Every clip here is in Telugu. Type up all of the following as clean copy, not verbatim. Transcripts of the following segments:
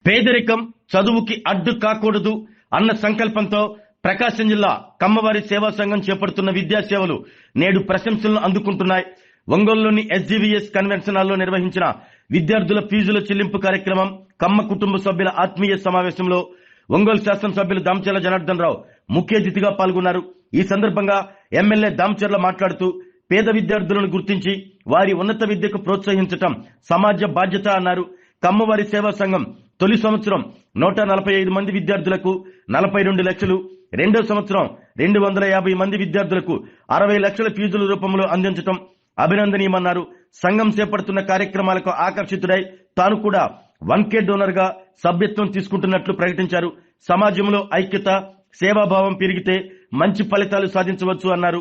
పేదరికం చదువుకి అడ్డు కాకూడదు అన్న సంకల్పంతో ప్రకాశం జిల్లా కమ్మవారి సేవా సంఘం చేపడుతున్న విద్యా సేవలు నేడు ప్రశంసలను అందుకుంటున్నాయి. ఒంగోలులోని ఎస్జీవీఎస్ కన్వెన్షన్ హాల్లో నిర్వహించిన విద్యార్థుల ఫీజుల చెల్లింపు కార్యక్రమం కమ్మ కుటుంబ సభ్యుల ఆత్మీయ సమావేశంలో ఒంగోలు శాసనసభ్యులు దామచర్ల జనార్దన్ రావు ముఖ్య అతిథిగా పాల్గొన్నారు. ఈ సందర్భంగా ఎమ్మెల్యే దామచర్ల మాట్లాడుతూ పేద విద్యార్థులను గుర్తించి వారి ఉన్నత విద్యకు ప్రోత్సహించడం సమాజ బాధ్యత అన్నారు. కమ్మవారి సేవా సంఘం తొలి సంవత్సరం 145 మంది విద్యార్థులకు 42 లక్షలు, రెండో సంవత్సరం 250 మంది విద్యార్థులకు 60 లక్షల ఫీజుల రూపంలో అందించడం అభినందనీయమన్నారు. సంఘం చేపడుతున్న కార్యక్రమాలకు ఆకర్షితుడై తాను కూడా 1K డోనర్ గా సభ్యత్వం తీసుకుంటున్నట్లు ప్రకటించారు. సమాజంలో ఐక్యత, సేవాభావం పెరిగితే మంచి ఫలితాలు సాధించవచ్చు అన్నారు.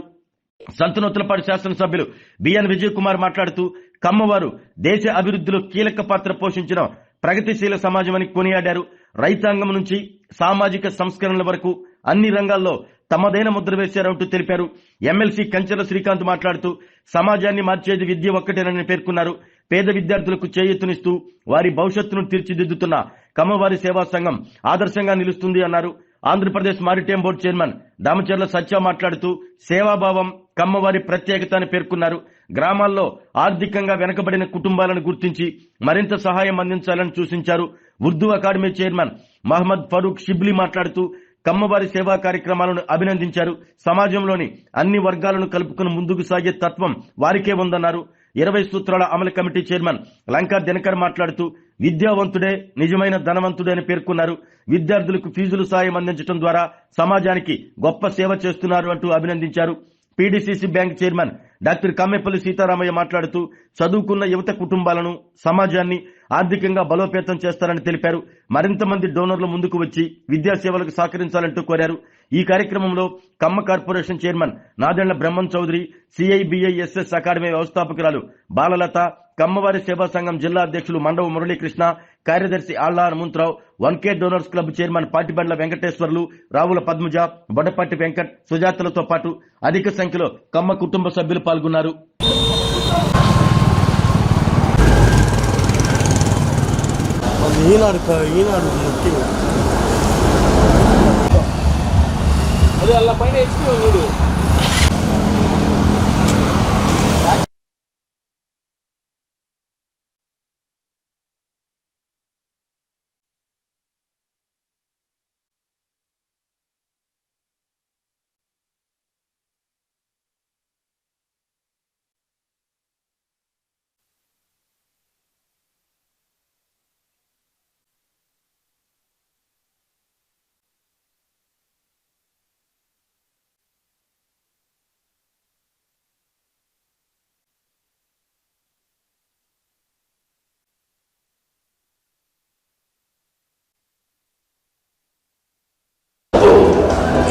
సంతనూతలపాడు శాసనసభ్యులు బిఎన్ విజయ్ కుమార్ మాట్లాడుతూ కమ్మవారు దేశ అభివృద్ధిలో కీలక పాత్ర పోషించిన ప్రగతిశీల సమాజమని కొనియాడారు. రైతాంగం నుంచి సామాజిక సంస్కరణల వరకు అన్ని రంగాల్లో తమదైన ముద్ర వేశారంటూ తెలిపారు. ఎమ్మెల్సీ కంచెల శ్రీకాంత్ మాట్లాడుతూ సమాజాన్ని మార్చేది విద్య ఒక్కటేనని పేర్కొన్నారు. పేద విద్యార్థులకు చేయూతనిస్తూ వారి భవిష్యత్తును తీర్చిదిద్దుతున్న కమ్మవారి సేవా సంఘం ఆదర్శంగా నిలుస్తుంది అన్నారు. Andhra Pradesh maritime board chairman Damacharla Satya మాట్లాడుతూ సేవాభావం కమ్మవారి ప్రత్యేకత అని పేర్కొన్నారు. గ్రామాల్లో ఆర్థికంగా వెనుకబడిన కుటుంబాలను గుర్తించి మరింత సహాయం అందించాలని సూచించారు. ఉర్దూ అకాడమీ చైర్మన్ మహమ్మద్ ఫరూక్ షిబ్లీ మాట్లాడుతూ కమ్మవారి సేవా కార్యక్రమాలను అభినందించారు. సమాజంలోని అన్ని వర్గాలను కలుపుకుని ముందుకు సాగే తత్వం వారికే ఉందన్నారు. 20 సూత్రాల అమలు కమిటీ చైర్మన్ లంకా దినకర్ మాట్లాడుతూ విద్యావంతుడే నిజమైన ధనవంతుడే అని పేర్కొన్నారు. విద్యార్థులకు ఫీజులు సాయం అందించడం ద్వారా సమాజానికి గొప్ప సేవ చేస్తున్నారు అంటూ అభినందించారు. PDCC bank chairman doctor Kammepalli Sitaramayya మాట్లాడుతూ చదువుకున్న యువత కుటుంబాలను, సమాజాన్ని ఆర్థికంగా బలోపేతం చేస్తారని తెలిపారు. మరింత మంది డోనర్లు ముందుకు వచ్చి విద్యా సేవలకు సహకరించాలంటూ కోరారు. ఈ కార్యక్రమంలో Kamma corporation chairman Nadendla Brahmam Chowdary, CIBISS academy వ్యవస్థాపకురాలు బాలలత, కమ్మవారి సేవా సంఘం జిల్లా అధ్యక్షులు మండవ మురళీకృష్ణ, కార్యదర్శి Alla Hanumantha Rao, 1K donors club chairman Patibandla Venkateswarlu, Ravula Padmaja, Bodapatti Venkat, సుజాతలతో పాటు అధిక సంఖ్యలో కమ్మ కుటుంబ సభ్యులు పాల్గొన్నారు.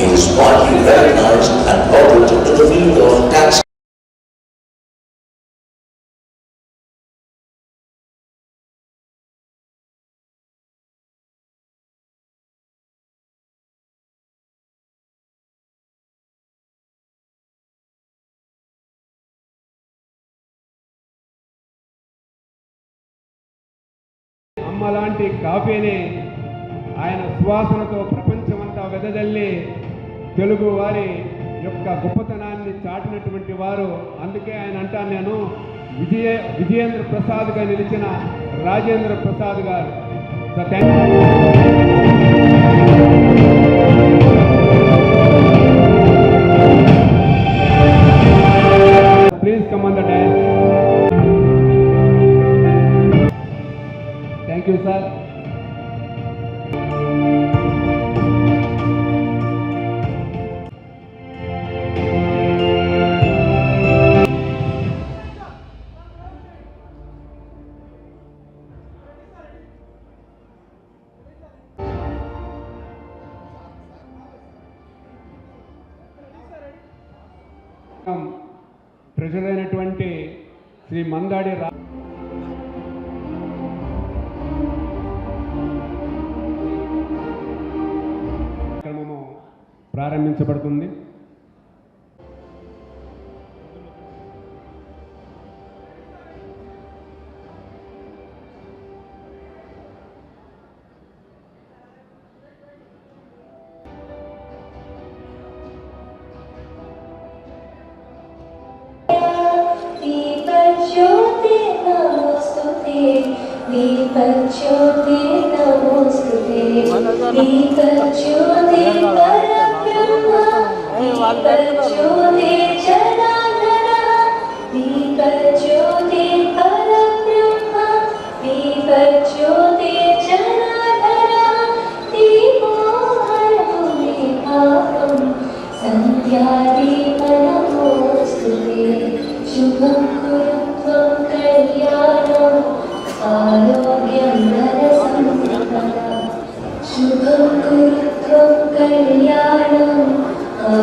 He is widely recognized and lauded in the field of tax. అమ్మలాంటి కాఫీని ఆయన సువాసనతో ప్రపంచమంతా వెదజల్లి తెలుగు వారి యొక్క గొప్పతనాన్ని చాటినటువంటి వారు. అందుకే ఆయన అంటాను నేను విజయేంద్ర ప్రసాద్గా నిలిచిన రాజేంద్ర ప్రసాద్ గారు. Please come on the dance. Thank you sir. Treasurer అయినటువంటి శ్రీ మందాడి కార్యక్రమము ప్రారంభించబడుతుంది. दीपज्योति नमोस्तुते दीपज्योति परब्रह्म दीपज्योति जनार्दन दीपज्योति परब्रह्म दीपज्योति जनार्दन दीपो हरतु मे पापं सन्ध्यादीप नमोस्तुते शुभं कुरु त्वं कल्याणम् आरोग्यं धनसम्पदा शुभं कुरु त्वं कल्याणम्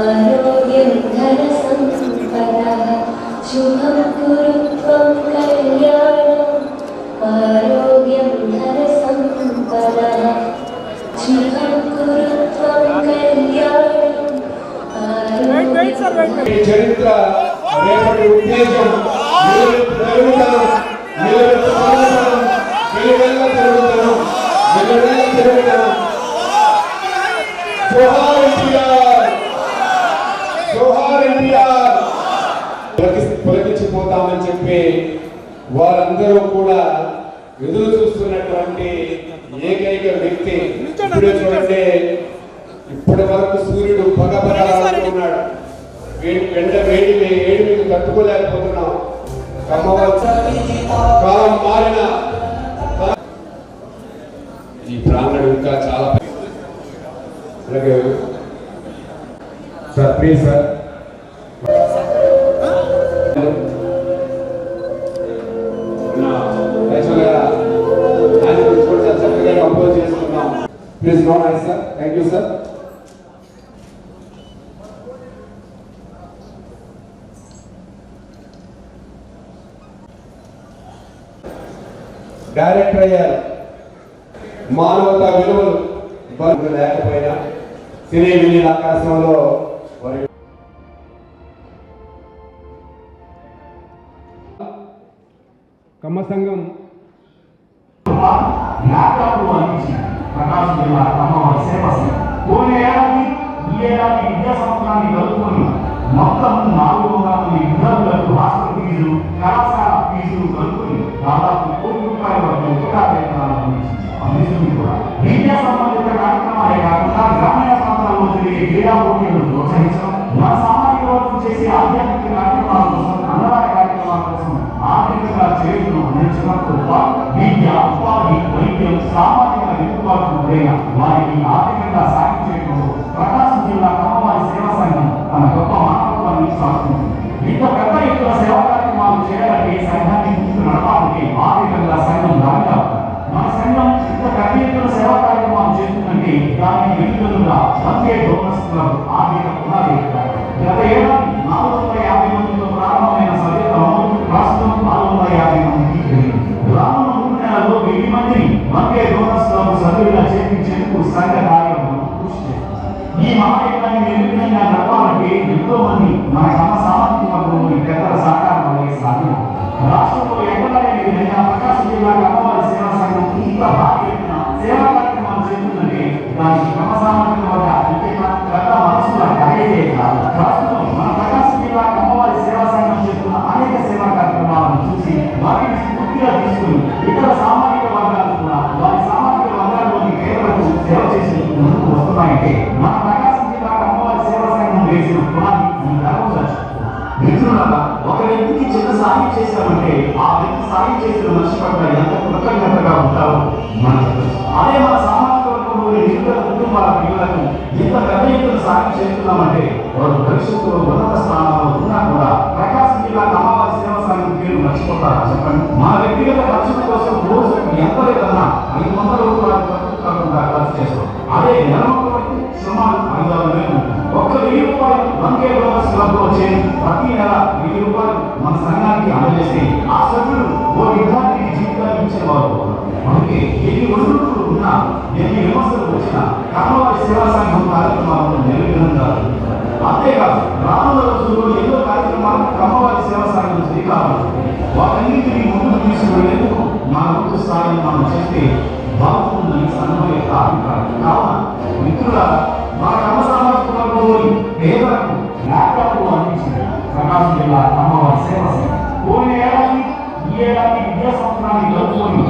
आरोग्यं धनसम्पदा शुभं कुरु त्वं कल्याणम् आरोग्यं धनसम्पदा शुभं कुरु त्वं कल्याणम् आरोग्यं ఈ చరిత్ర రేపటి ఉద్దేశం పెరుగుదనం పొలగించిపోతామని చెప్పి వారందరూ కూడా ఎదురు చూస్తున్నటువంటి ఏకైక వ్యక్తి ఇప్పుడే చూడండి. ఇప్పటి వరకు సూర్యుడు పగపగలాడుతున్నాడు. వేడి మీకు తట్టుకోలేకపోతున్నాం. కాలం మారిన ఈ ప్రాంగణం ఇంకా చాలా అలాగే సార్ ప్లీజ్ సార్ చక్కగా కంపోజ్ చేసుకున్నాం. Please no nice sir. Thank you sir. Director అయ్యారు. మానవతా విలువలు బరువు లేకపోయినా సినీ విలీన ఆకాశంలో కమ్మ సంఘం ప్రకాశం జిల్లా కమ్మవారి సేవ పోయిన ఏడాది ఈ ఏడాది విద్యా సంవత్సరాన్ని కలుపుకొని మొత్తం 400 మంది విద్యార్థులకు హాస్టల్ ఫీజులు కళాశాల ఫీజులు కలుపుకొని దాదాపు ₹1,00,00,000 వరకు ఉపకార వేతనాలు అందిస్తుంది కూడా. విద్యా సంబంధిత కార్యక్రమాలే కాకుండా గ్రామీణ ప్రాంతాల్లో జరిగే క్రీడా పోటీలను ప్రోత్సహించడం, మన సామాజిక వర్గం చేసే ఆధ్యాత్మిక కార్యక్రమాల కోసం, అన్నదాన కార్యక్రమాల కోసం ఆర్థికంగా చేతులు అందించడంతో పాటు విద్య, ఉపాధి, వైద్యం, సామాజిక వెనుకబాటుకు గురైన వారికి ఆర్థికంగా సాయం చేయడంలో ప్రకాశం జిల్లా కమ్మవారి సేవా సంఘం తన గొప్ప మానవత్వాన్ని సాధించింది. ఇంత పెద్ద ఎత్తున సేవా కార్యక్రమాలు చేయాలంటే సంఘాన్ని ముందుకు నడపాలంటే ఆర్థికంగా సంఘం దానిగా మన సంఘం ఇంత పెద్ద ఎత్తున సేవా కార్యక్రమాలు చేస్తుందంటే దానికి వెనుకలుగా వందే డోనర్స్ క్లబ్ ఆర్థిక పునాది. గత ఏడాది 450 మందితో ప్రారంభమైన సభ్యత ప్రస్తుతం 450 మందికి పెరిగింది. రానున్న 3 నెలల్లో 1000 మందిని వందే డోనర్స్ క్లబ్ సభ్యులుగా చేర్పించేందుకు సంఘ కార్యక్రమం కృషి చేస్తుంది. ఈ మహాయజ్ఞాన్ని నిర్విఘ్నంగా నడపాలంటే ఎంతో మంది మన సామాజిక వర్గంలోని పెద్దల సహకారం అనేది సాధ్యం. రాష్ట్రంలో ఎక్కడా లేని విధంగా ప్రకాశం జిల్లా కమ్మవారి సేవా సంఘం ఇంత భారీ ఎత్తున సేవా కార్యక్రమాలు చేస్తుందంటే దానికి క్రమ సామాజిక వర్గ పెద్ద మనసుల కలిగే కాదు. ప్రస్తుతం మన ప్రకాశం జిల్లా కమ్మవారి సేవా సంఘం చేస్తున్న అనేక సేవా కార్యక్రమాలను చూసి వాటిని స్ఫూర్తిగా తీసుకుని ఇతర సామాజిక వర్గాలు కూడా వారి సామాజిక వర్గాల్లోని పేదలకు సేవ చేసేందుకు ముందుకు వస్తున్నాయంటే మన ప్రకాశం జిల్లా కమ్మవారి సేవా సంఘం వేసిన పునాది మిత్రులారా, ఒక వ్యక్తికి చిన్న సాయం చేశామంటే ఆ వ్యక్తి సాయం చేసిన మనిషి పట్ల ఎంత కృతజ్ఞతగా ఉంటారో మనకు తెలుసు. అదే మన సామాజిక వర్గంలోని నిరుపేద కుటుంబాల పిల్లలకు ఇంత పెద్ద ఎత్తున సాయం చేస్తున్నామంటే వారు భవిష్యత్తులో ఉన్నత స్థానాల్లో ఉన్నా కూడా ప్రకాశం జిల్లా కమ్మవారి సేవా సంఘం పేరు మర్చిపోతారా చెప్పండి. మన వ్యక్తిగత ఖర్చుల కోసం రోజు ఎంత లేదన్నా ₹500 ఖర్చు కాకుండా ఖర్చు చేస్తాం. అదే నెలకొకటి సుమారు ₹5,000 ఒక్క ₹1000 వంకే డోనర్స్ క్లబ్లో చేరి ప్రతి నెల ₹1000 మన సంఘానికి అందజేస్తే ఆ సభ్యులు ఓ విద్యార్థికి జీవితాన్ని ఇచ్చేవారు. అందుకే ఎన్ని ఒడిదుడుకులు ఉన్నా, ఎన్ని విమర్శలు వచ్చినా కమ్మవారి సేవా సంఘం కార్యక్రమాలను నిర్విఘ్నంగా. అంతేకాదు రానున్న రోజుల్లో ఎన్నో కార్యక్రమాలకు కమ్మవారి సేవా సంఘం శ్రీకారం. వాటన్నింటినీ ముందుకు తీసుకువెళ్లేందుకు మన ముందు స్థాయిని మనం చేస్తే బాగుంటుందని సంఘం యొక్క అభిప్రాయం. కావున మిత్రులారా, మన కమ్మ సామాజిక వర్గంలోని పేదలకు ల్యాప్టాప్లు అందించింది ప్రకాశం జిల్లా కమ్మవారి సేవా సంఘం. పోయిన ఏడాది ఈ ఏడాది విద్యా సంవత్సరాన్ని కలుపుకొని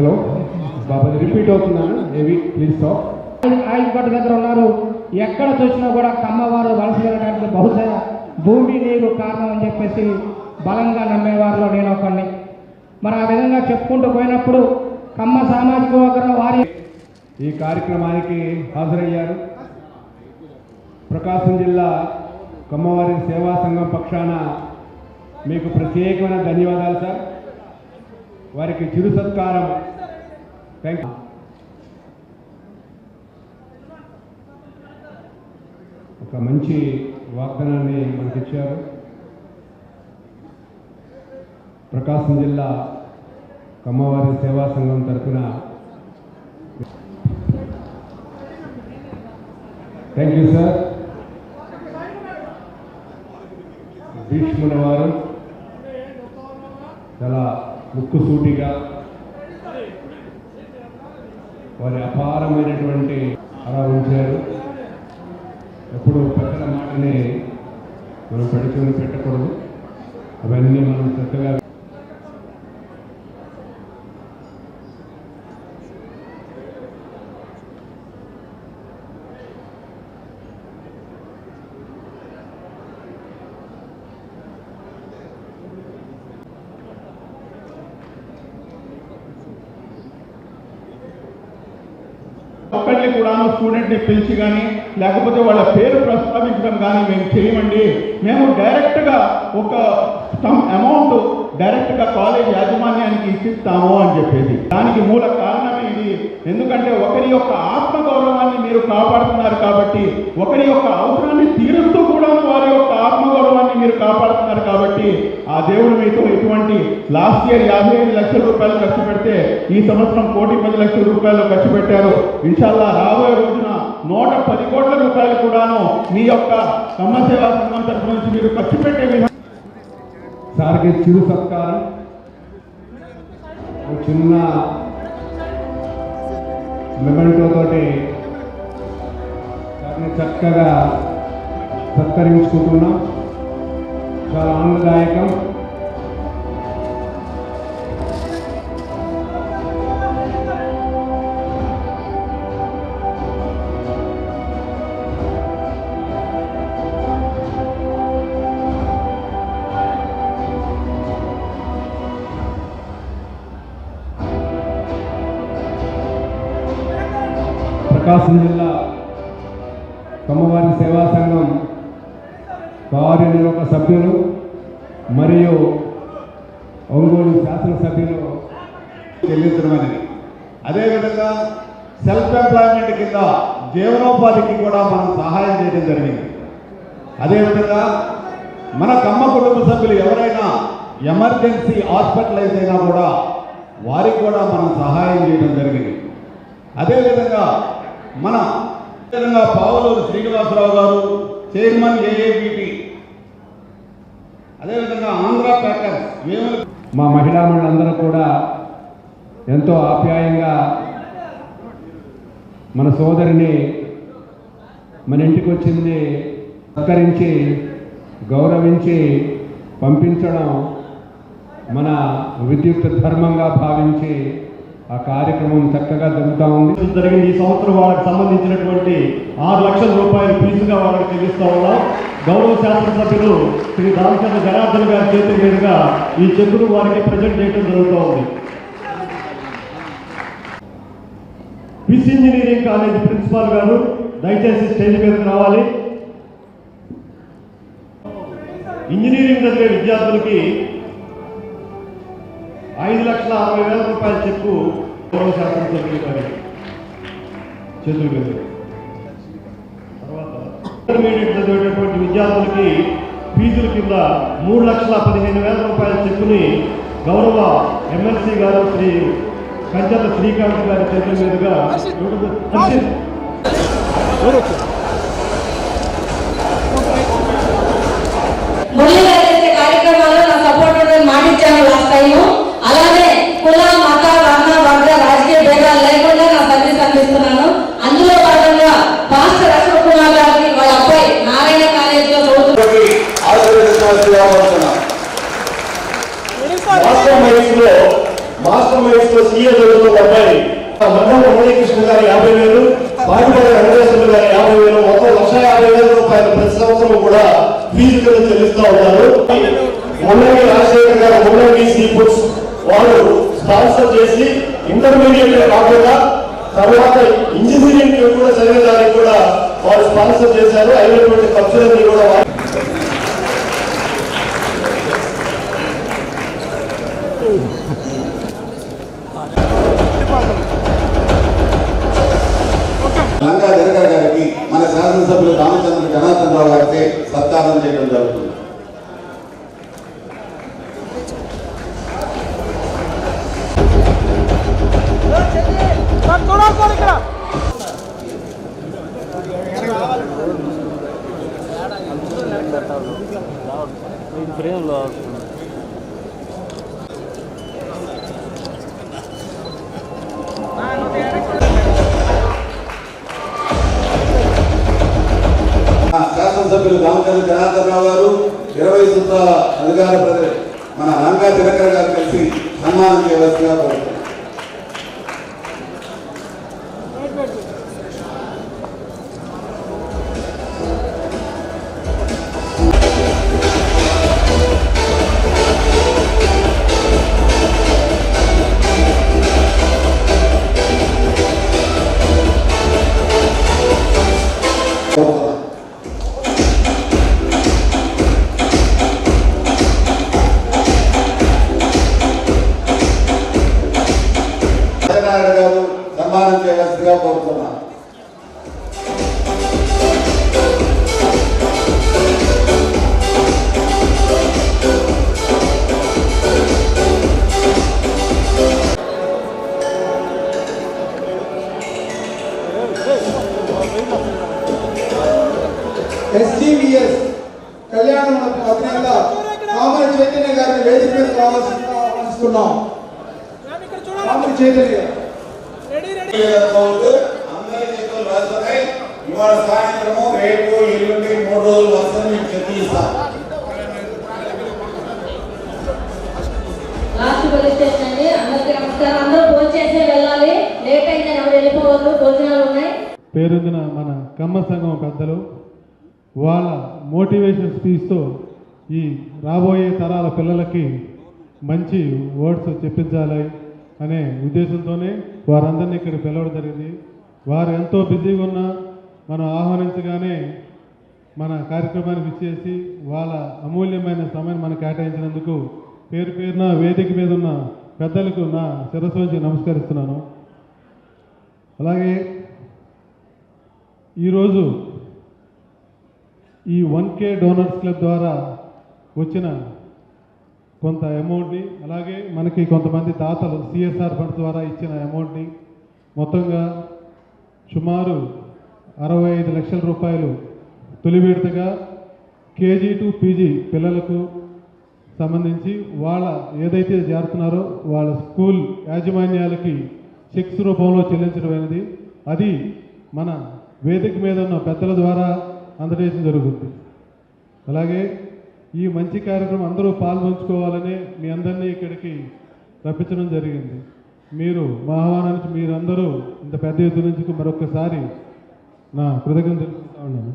హలో బాబా రిపీట్ అవుతున్నాను ఏవి ప్లీజ్ స్టాప్. ఆయనగడ్డ దగ్గర ఉన్నారు. ఎక్కడ చూసినా కూడా కమ్మవారు వలస వెళ్ళడానికి బహుశా భూమి నీరు కారణం అని చెప్పేసి బలంగా నమ్మేవారిలో నేను ఒకరిని. మరి ఆ విధంగా చెప్పుకుంటూ పోయినప్పుడు కమ్మ సామాజిక వర్గం వారి ఈ కార్యక్రమానికి హాజరయ్యారు. ప్రకాశం జిల్లా కమ్మవారి సేవా సంఘం పక్షాన మీకు ప్రత్యేకమైన ధన్యవాదాలు సార్. వారికి చిరు సత్కారం. Thank you. ఒక మంచి వాగ్దానాన్ని మనకిచ్చారు. ప్రకాశం జిల్లా కమ్మవారి సేవా సంఘం తరఫున థ్యాంక్ యూ సార్. భీష్ముల వారు చాలా ముక్కుసూటిగా వారి అపారమైనటువంటి అలా ఉంచారు. ఎప్పుడు పెద్దల మాటనే మనం పెడుతూనే పెట్టకూడదు. అవన్నీ మనం చక్కగా ఒక్కరిని కూడా స్టూడెంట్ని పిలిచి కానీ లేకపోతే వాళ్ళ పేరు ప్రస్తావించడం కానీ మేము చేయమండి. మేము డైరెక్ట్గా ఒక సమ్ అమౌంట్ డైరెక్ట్గా కాలేజ్ యాజమాన్యానికి ఇచ్చిస్తాము అని చెప్పేది. దానికి మూల కారణమే ఇది. ఎందుకంటే ఒకరి యొక్క ఆత్మగౌరవాన్ని మీరు కాపాడుతున్నారు కాబట్టి, ఒకరి యొక్క అవసరాన్ని తీరుస్తూ కూడా వారి యొక్క ఆత్మగౌరవాన్ని మీరు కాపాడుతున్నారు కాబట్టి ఆ దేవుడు మీతో ఇటువంటి లాస్ట్ ఇయర్ 55 లక్షల రూపాయలు ఖర్చు పెడితే ఈ సంవత్సరం 1,10,00,000 రూపాయలు ఖర్చు పెట్టారు. ఇన్షాల్లా రాబోయే రోజున 110 కోట్ల రూపాయలు కూడాను మీ యొక్క కమ్మ సేవా సంఘం తరఫు నుంచి మీరు ఖర్చు పెట్టే విధంగా సార్కి చిరు సత్కారం. చిన్న మెమెంటో తోటి సార్ని చక్కగా సత్కరించుకుంటున్నాం. చాలా ఆనందదాయకం. ప్రకాశం జిల్లా కమ్మవారి సేవా సంఘం కార్యనిర్వాహక సభ్యులు మరియు ఒంగోలు శాసనసభ్యులు చెల్లించడం అనేది. అదేవిధంగా సెల్ఫ్ ఎంప్లాయ్మెంట్ కింద జీవనోపాధికి కూడా మనం సహాయం చేయడం జరిగింది. అదేవిధంగా మన కమ్మ కుటుంబ సభ్యులు ఎవరైనా ఎమర్జెన్సీ హాస్పిటలైజ్ అయినా కూడా వారికి కూడా మనం సహాయం చేయడం జరిగింది. అదేవిధంగా మన పావులూరు శ్రీనివాసరావు గారు చైర్మన్ ఏఏబిటి, అదేవిధంగా ఆంధ్ర ప్యాకర్స్ మా మహిళా మండలందరూ కూడా ఎంతో ఆప్యాయంగా మన సోదరిని మన ఇంటికి వచ్చింది సత్కరించి గౌరవించి పంపించడం మన విద్యుత్ ధర్మంగా భావించి ఆ కార్యక్రమం చక్కగా జరుగుతూ ఉంది. జరిగింది. ఈ సంవత్సరం వాళ్ళకి సంబంధించినటువంటి 6 లక్షల రూపాయలు ఫీజుగా వాళ్ళకి చెల్లిస్తూ ఉన్నాం. గౌరవ శాసనసభ్యులు శ్రీ దామచంద్ర జనార్దన్ గారి చేతి మీదుగా ఈ చెక్కును వారికి ప్రజెంట్ చేయడం జరుగుతూ ఉంది. పిసి ఇంజనీరింగ్ కాలేజ్ ప్రిన్సిపాల్ గారు దయచేసి స్టేజ్ మీదకి రావాలి. ఇంజనీరింగ్ చదివే విద్యార్థులకి 5,60,000 రూపాయల చెక్కు గౌరవ శాసనసభ్యులు గారి చేతుల మీద. తర్వాత ఇంటర్మీడియట్ చదివేటటువంటి విద్యార్థులకి ఫీజుల కింద 3,15,000 రూపాయల చెక్కుని గౌరవ ఎమ్మెల్సీ గారు శ్రీ కంచర్ల శ్రీకాంత్ గారి చేతుల మీదుగా కార్యక్రమాల్లో నా సపోర్ట్ మాటిచ్చాను లాస్ట్ టైం. అలానే కుల మత వర్ణ వర్గ రాజకీయ భేదాలు లేకుండా నా సర్వీస్ అందిస్తున్నాను. అందులో భాగంగా పాస్టర్ అశోక్ కుమార్ గారికి వాళ్ళ అబ్బాయి నారాయణ కాలేజీలో వాస్తవ వయసులో మాస్టర్ మైండ్స్ లో సీఏ చదువుతున్న అబ్బాయి మన్నం మురళీకృష్ణ గారి 50,000, పాటిపల్లి వెంకటేశ్వర గారి 50,000, మొత్తం 1,50,000 రూపాయలు ప్రతి సంవత్సరం కూడా ఫీజు కింద చెల్లిస్తూ ఉన్నారు. ముల్లంగి రాజశేఖర్ గారు ముల్లంగి సీ ఫుడ్స్ వాళ్ళు స్పాన్సర్ చేసి ఇంటర్మీడియట్ కాకుండా తర్వాత ఇంజనీరింగ్ కూడా చదివేదానికి కూడా వాళ్ళు స్పాన్సర్ చేశారు. అయినటువంటి ఖర్చులన్నీ కూడా లంగా దినకర్ గారికి మన శాసనసభ్యులు రామచంద్ర జనార్దన్ రావు గారికి సత్కారం చేయడం జరుగుతుంది. శాసనసభ్యులు రామచంద్ర జనార్దన్ రావు గారు 20 సూత్రాల అధికార ప్రజలు మన లంగా దినకర్ గారు కలిసి సన్మానం చేయవలసిగా కోరుతున్నారు. గారు సన్మానం చేయవలసిగా కోరుతున్నాను. SGVS కళ్యాణ అధినేత కామర చైతన్య గారిని వేదిక మీద రావాల్సిందిగా ఆహ్వానిస్తున్నాం. కామర చైతన్య ఇవాళ సాయంత్రము రేపు ఎల్లుండి 3 రోజులు వస్తాను మీకు చెప్పిస్తాం. లాస్ట్ పోలీస్ స్టేషన్ అండి. అందరికీ నమస్కారం. అందరూ భోజనం చేసే వెళ్ళాలి. లేట్ అయిందని ఎవరు వెళ్ళిపోవద్దు. భోజనాలు ఉన్నాయి. పేరొందిన మన కమ్మ సంఘం పెద్దలు వాళ్ళ మోటివేషన్ స్పీచ్తో ఈ రాబోయే తరాల పిల్లలకి మంచి వర్డ్స్ చెప్పించాలి అనే ఉద్దేశంతోనే వారందరినీ ఇక్కడ పిలవడం జరిగింది. వారు ఎంతో బిజీగా ఉన్నా మనం ఆహ్వానించగానే మన కార్యక్రమానికి ఇచ్చేసి వాళ్ళ అమూల్యమైన సమయాన్ని మనం కేటాయించినందుకు పేరు పేరున వేదిక మీద ఉన్న పెద్దలకు నా శిరస్సు నుంచి నమస్కరిస్తున్నాను. అలాగే ఈరోజు ఈ 1K డోనర్స్ క్లబ్ ద్వారా వచ్చిన కొంత అమౌంట్ని, అలాగే మనకి కొంతమంది దాతలు CSR ఫండ్స్ ద్వారా ఇచ్చిన అమౌంట్ని మొత్తంగా సుమారు 65 లక్షల రూపాయలు తొలి విడతగా KG to PG పిల్లలకు సంబంధించి వాళ్ళ ఏదైతే చేరుతున్నారో వాళ్ళ స్కూల్ యాజమాన్యాలకి చెక్స్ రూపంలో చెల్లించడం అనేది అది మన వేదిక మీద ఉన్న పెద్దల ద్వారా అందజేయడం జరుగుతుంది. అలాగే ఈ మంచి కార్యక్రమం అందరూ పాల్పంచుకోవాలని మీ అందరినీ ఇక్కడికి రప్పించడం జరిగింది. మీరు మా ఆహ్వానానికి మీరందరూ ఇంత పెద్ద ఎత్తు నుంచి మరొకసారి నా కృతజ్ఞతలు తెలుపుకుంటా ఉన్నాను.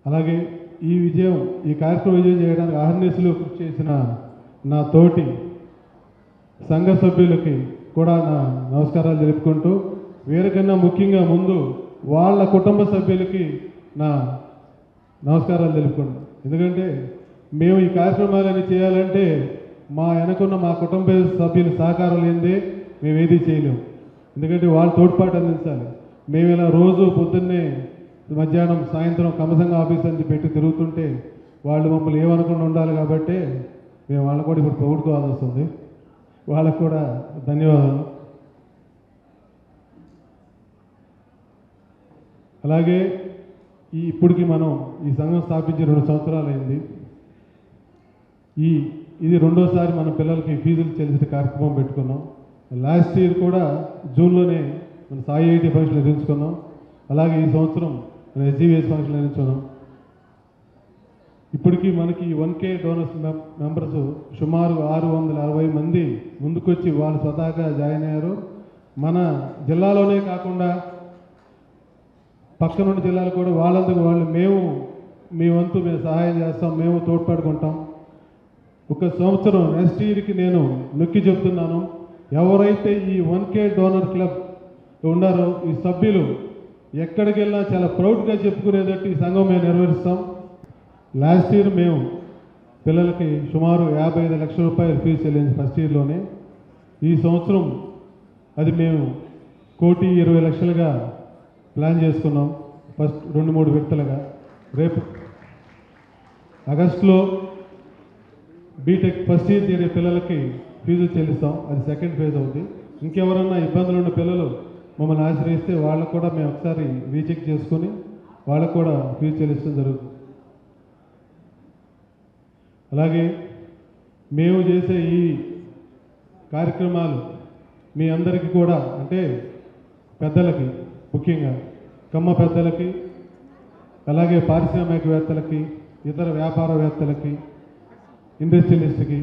అలాగే ఈ కార్యక్రమం విజయం చేయడానికి అహర్నిశలు కృషి చేసిన నా తోటి సంఘ సభ్యులకి కూడా నా నమస్కారాలు తెలుపుకుంటూ, వీరికన్నా ముఖ్యంగా ముందు వాళ్ళ కుటుంబ సభ్యులకి నా నమస్కారాలు తెలుపుకుంటాం. ఎందుకంటే మేము ఈ కార్యక్రమాలన్నీ చేయాలంటే మా వెనకున్న మా కుటుంబ సభ్యుల సహకారం లేనిదే మేము ఏది చేయలేము. ఎందుకంటే వాళ్ళు తోడ్పాటు అందించాలి. మేము ఇలా రోజు పొద్దున్నే మధ్యాహ్నం సాయంత్రం కమసంగ ఆఫీస్ అని పెట్టి తిరుగుతుంటే వాళ్ళు మమ్మల్ని ఏమనుకుండా ఉండాలి. కాబట్టి మేము వాళ్ళని కూడా ఇప్పుడు పొగుడుకోవాల్సి వస్తుంది. వాళ్ళకు కూడా ధన్యవాదాలు. అలాగే ఇప్పటికి మనం ఈ సంఘం స్థాపించి 2 సంవత్సరాలు అయింది. ఇది రెండోసారి మన పిల్లలకి ఫీజులు చెల్లించే కార్యక్రమం పెట్టుకున్నాం. లాస్ట్ ఇయర్ కూడా జూన్లోనే మన సాయి ఐటీ ఫంక్షన్ నిర్వహించుకున్నాం. అలాగే ఈ సంవత్సరం మన SGVS ఫంక్షన్ నిర్వహించుకున్నాం. ఇప్పటికీ మనకి 1K డోనర్స్ మెంబర్స్ సుమారు 660 మంది ముందుకొచ్చి వాళ్ళు స్వతహాగా జాయిన్ అయ్యారు. మన జిల్లాలోనే కాకుండా పక్కనున్న జిల్లాలు కూడా వాళ్ళందుకు వాళ్ళు మేము మీ వంతు మేము సహాయం చేస్తాం, మేము తోడ్పడుకుంటాం. ఒక సంవత్సరం నెక్స్ట్ ఇయర్కి నేను నొక్కి చెప్తున్నాను, ఎవరైతే ఈ 1K డోనర్ క్లబ్ ఉన్నారో ఈ సభ్యులు ఎక్కడికి వెళ్ళినా చాలా ప్రౌడ్గా చెప్పుకునేటట్టు ఈ సంఘం మేము నిర్వహిస్తాం. లాస్ట్ ఇయర్ మేము పిల్లలకి సుమారు 55 లక్షల రూపాయలు ఫీజు చెల్లించి ఫస్ట్ ఇయర్లోనే. ఈ సంవత్సరం అది మేము 1,20,00,000గా ప్లాన్ చేసుకున్నాం, ఫస్ట్ 2-3 విడతలుగా. రేపు ఆగస్టులో బీటెక్ ఫస్ట్ ఇయర్ చేరే పిల్లలకి ఫీజు చెల్లిస్తాం, అది సెకండ్ ఫేజ్ అవుతుంది. ఇంకెవరన్నా ఇబ్బందులు ఉన్న పిల్లలు మమ్మల్ని ఆశ్రయిస్తే వాళ్ళకు కూడా మేము ఒకసారి రీచెక్ చేసుకొని వాళ్ళకు కూడా ఫీజు చెల్లించడం జరుగుతుంది. అలాగే మేము చేసే ఈ కార్యక్రమాలు మీ అందరికీ కూడా, అంటే పెద్దలకి, ముఖ్యంగా కమ్మ పెద్దలకి, అలాగే పారిశ్రామికవేత్తలకి, ఇతర వ్యాపారవేత్తలకి, ఇండస్ట్రియలిస్ట్కి,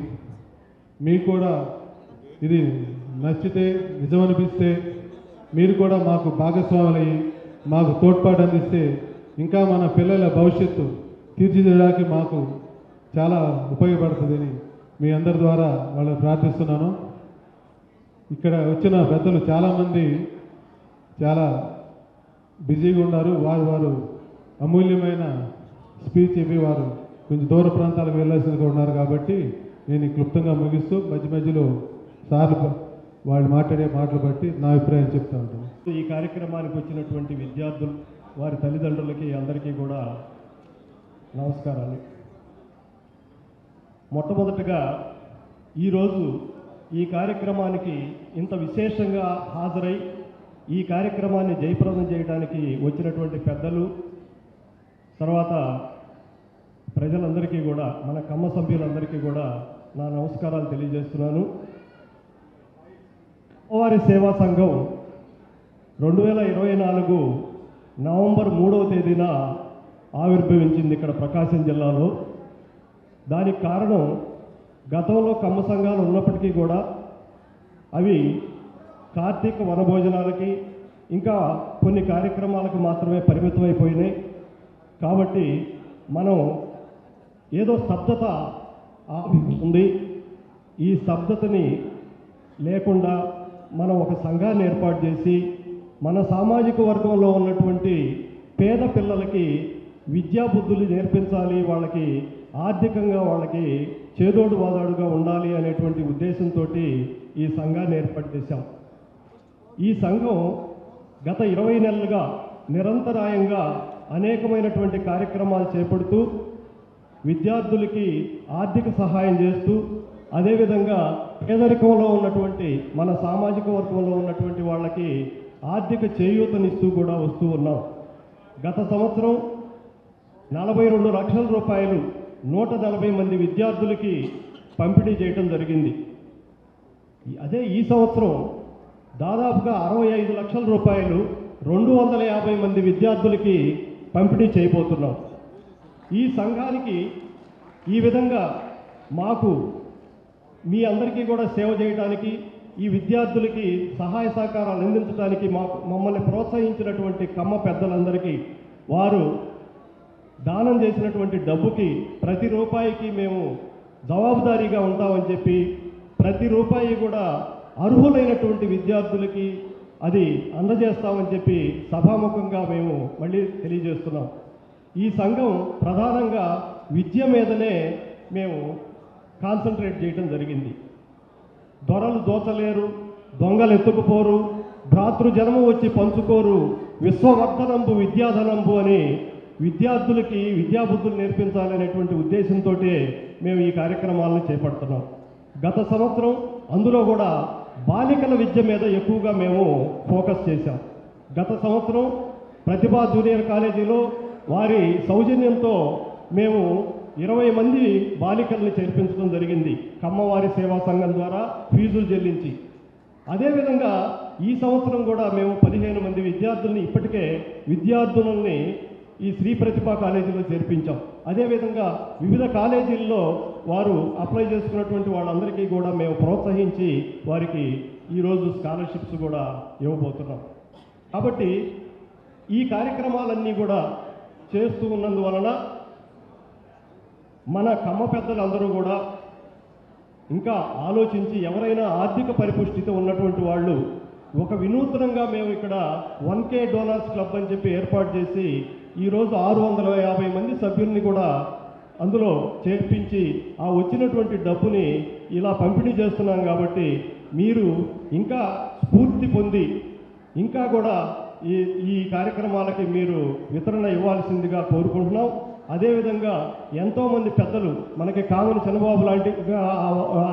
మీకు కూడా ఇది నచ్చితే, నిజమనిపిస్తే మీరు కూడా మాకు భాగస్వాములయ్యి మాకు తోడ్పాటు అందిస్తే ఇంకా మన పిల్లల భవిష్యత్తు తీర్చిదిద్దడానికి మాకు చాలా ఉపయోగపడుతుందని మీ అందరి ద్వారా వాళ్ళని ప్రార్థిస్తున్నాను. ఇక్కడ వచ్చిన పెద్దలు చాలామంది చాలా బిజీగా ఉన్నారు. వారు అమూల్యమైన స్పీచ్ ఇవి వారు కొంచెం దూర ప్రాంతాలకు వెళ్ళాల్సిందిగా ఉన్నారు. కాబట్టి నేను క్లుప్తంగా ముగిస్తూ మధ్య మధ్యలో సార్లు వాళ్ళు మాట్లాడే మాటలు బట్టి నా అభిప్రాయం చెప్తా ఉంటాను. ఈ కార్యక్రమానికి వచ్చినటువంటి విద్యార్థులు, వారి తల్లిదండ్రులకి అందరికీ కూడా నమస్కారాలు. మొట్టమొదటగా ఈరోజు ఈ కార్యక్రమానికి ఇంత విశేషంగా హాజరై ఈ కార్యక్రమాన్ని జయప్రదం చేయడానికి వచ్చినటువంటి పెద్దలు, తర్వాత ప్రజలందరికీ కూడా, మన కమ్మ సభ్యులందరికీ కూడా నా నమస్కారాలు తెలియజేస్తున్నాను. అమ్మవారి సేవా సంఘం 2024 నవంబర్ 3వ తేదీన ఆవిర్భవించింది ఇక్కడ ప్రకాశం జిల్లాలో. దానికి కారణం, గతంలో కమ్మ సంఘాలు ఉన్నప్పటికీ కూడా అవి కార్తీక వనభోజనాలకి ఇంకా కొన్ని కార్యక్రమాలకు మాత్రమే పరిమితమైపోయినాయి. కాబట్టి మనం ఏదో స్తబ్దత ఉంది, ఈ స్తబ్దతని లేకుండా మనం ఒక సంఘాన్ని ఏర్పాటు చేసి మన సామాజిక వర్గంలో ఉన్నటువంటి పేద పిల్లలకి విద్యాబుద్ధులు నేర్పించాలి, వాళ్ళకి ఆర్థికంగా వాళ్ళకి చేదోడు వాదాడుగా ఉండాలి అనేటువంటి ఉద్దేశంతో ఈ సంఘాన్ని ఏర్పాటు చేశాం. ఈ సంఘం గత 20 నెలలుగా నిరంతరాయంగా అనేకమైనటువంటి కార్యక్రమాలు చేపడుతూ విద్యార్థులకి ఆర్థిక సహాయం చేస్తూ, అదేవిధంగా పేదరికంలో ఉన్నటువంటి మన సామాజిక వర్గంలో ఉన్నటువంటి వాళ్ళకి ఆర్థిక చేయూతనిస్తూ కూడా వస్తూ ఉన్నాం. గత సంవత్సరం 42 లక్షల రూపాయలు 140 మంది విద్యార్థులకి పంపిణీ చేయటం జరిగింది. అదే ఈ సంవత్సరం దాదాపుగా 65 లక్షల రూపాయలు 250 మంది విద్యార్థులకి పంపిణీ చేయబోతున్నాం. ఈ సంఘానికి ఈ విధంగా మాకు మీ అందరికీ కూడా సేవ చేయడానికి, ఈ విద్యార్థులకి సహాయ సహకారాలు అందించడానికి మమ్మల్ని ప్రోత్సహించినటువంటి కమ్మ పెద్దలందరికీ, వారు దానం చేసినటువంటి డబ్బుకి ప్రతి రూపాయికి మేము జవాబుదారీగా ఉంటామని చెప్పి, ప్రతి రూపాయి కూడా అర్హులైనటువంటి విద్యార్థులకి అది అందజేస్తామని చెప్పి సభాముఖంగా మేము మళ్ళీ తెలియజేస్తున్నాం. ఈ సంఘం ప్రధానంగా విద్య మీదనే మేము కాన్సన్ట్రేట్ చేయడం జరిగింది. దొరలు దోచలేరు, దొంగలు ఎత్తుకుపోరు, భ్రాతృజనము వచ్చి పంచుకోరు, విశ్వవర్ధనంబు విద్యాధనంబు అని విద్యార్థులకి విద్యాబుద్ధులు నేర్పించాలనేటువంటి ఉద్దేశంతో మేము ఈ కార్యక్రమాలను చేపడుతున్నాం. గత సంవత్సరం అందులో కూడా బాలికల విద్య మీద ఎక్కువగా మేము ఫోకస్ చేశాం. గత సంవత్సరం ప్రతిభా జూనియర్ కాలేజీలో వారి సౌజన్యంతో మేము 20 మంది బాలికల్ని చేర్పించడం జరిగింది, కమ్మవారి సేవా సంఘం ద్వారా ఫీజులు చెల్లించి. అదేవిధంగా ఈ సంవత్సరం కూడా మేము 15 మంది విద్యార్థుల్ని, ఇప్పటికే విద్యార్థులని ఈ శ్రీ ప్రతిభ కాలేజీలో చేర్పించాం. అదేవిధంగా వివిధ కాలేజీల్లో వారు అప్లై చేసుకున్నటువంటి వాళ్ళందరికీ కూడా మేము ప్రోత్సహించి వారికి ఈరోజు స్కాలర్షిప్స్ కూడా ఇవ్వబోతున్నాం. కాబట్టి ఈ కార్యక్రమాలన్నీ కూడా చేస్తూ ఉన్నందువలన మన కమ్మ పెద్దలందరూ కూడా ఇంకా ఆలోచించి ఎవరైనా ఆర్థిక పరిపుష్టితో ఉన్నటువంటి వాళ్ళు ఒక వినూత్నంగా మేము ఇక్కడ 1K డోనర్స్ క్లబ్ అని చెప్పి ఏర్పాటు చేసి ఈరోజు 650 మంది సభ్యుల్ని కూడా అందులో చేర్పించి ఆ వచ్చినటువంటి డబ్బుని ఇలా పంపిణీ చేస్తున్నాం. కాబట్టి మీరు ఇంకా స్ఫూర్తి పొంది ఇంకా కూడా ఈ కార్యక్రమాలకి మీరు వితరణ ఇవ్వాల్సిందిగా కోరుకుంటున్నాం. అదేవిధంగా ఎంతోమంది పెద్దలు మనకి కామని చంద్రబాబు లాంటి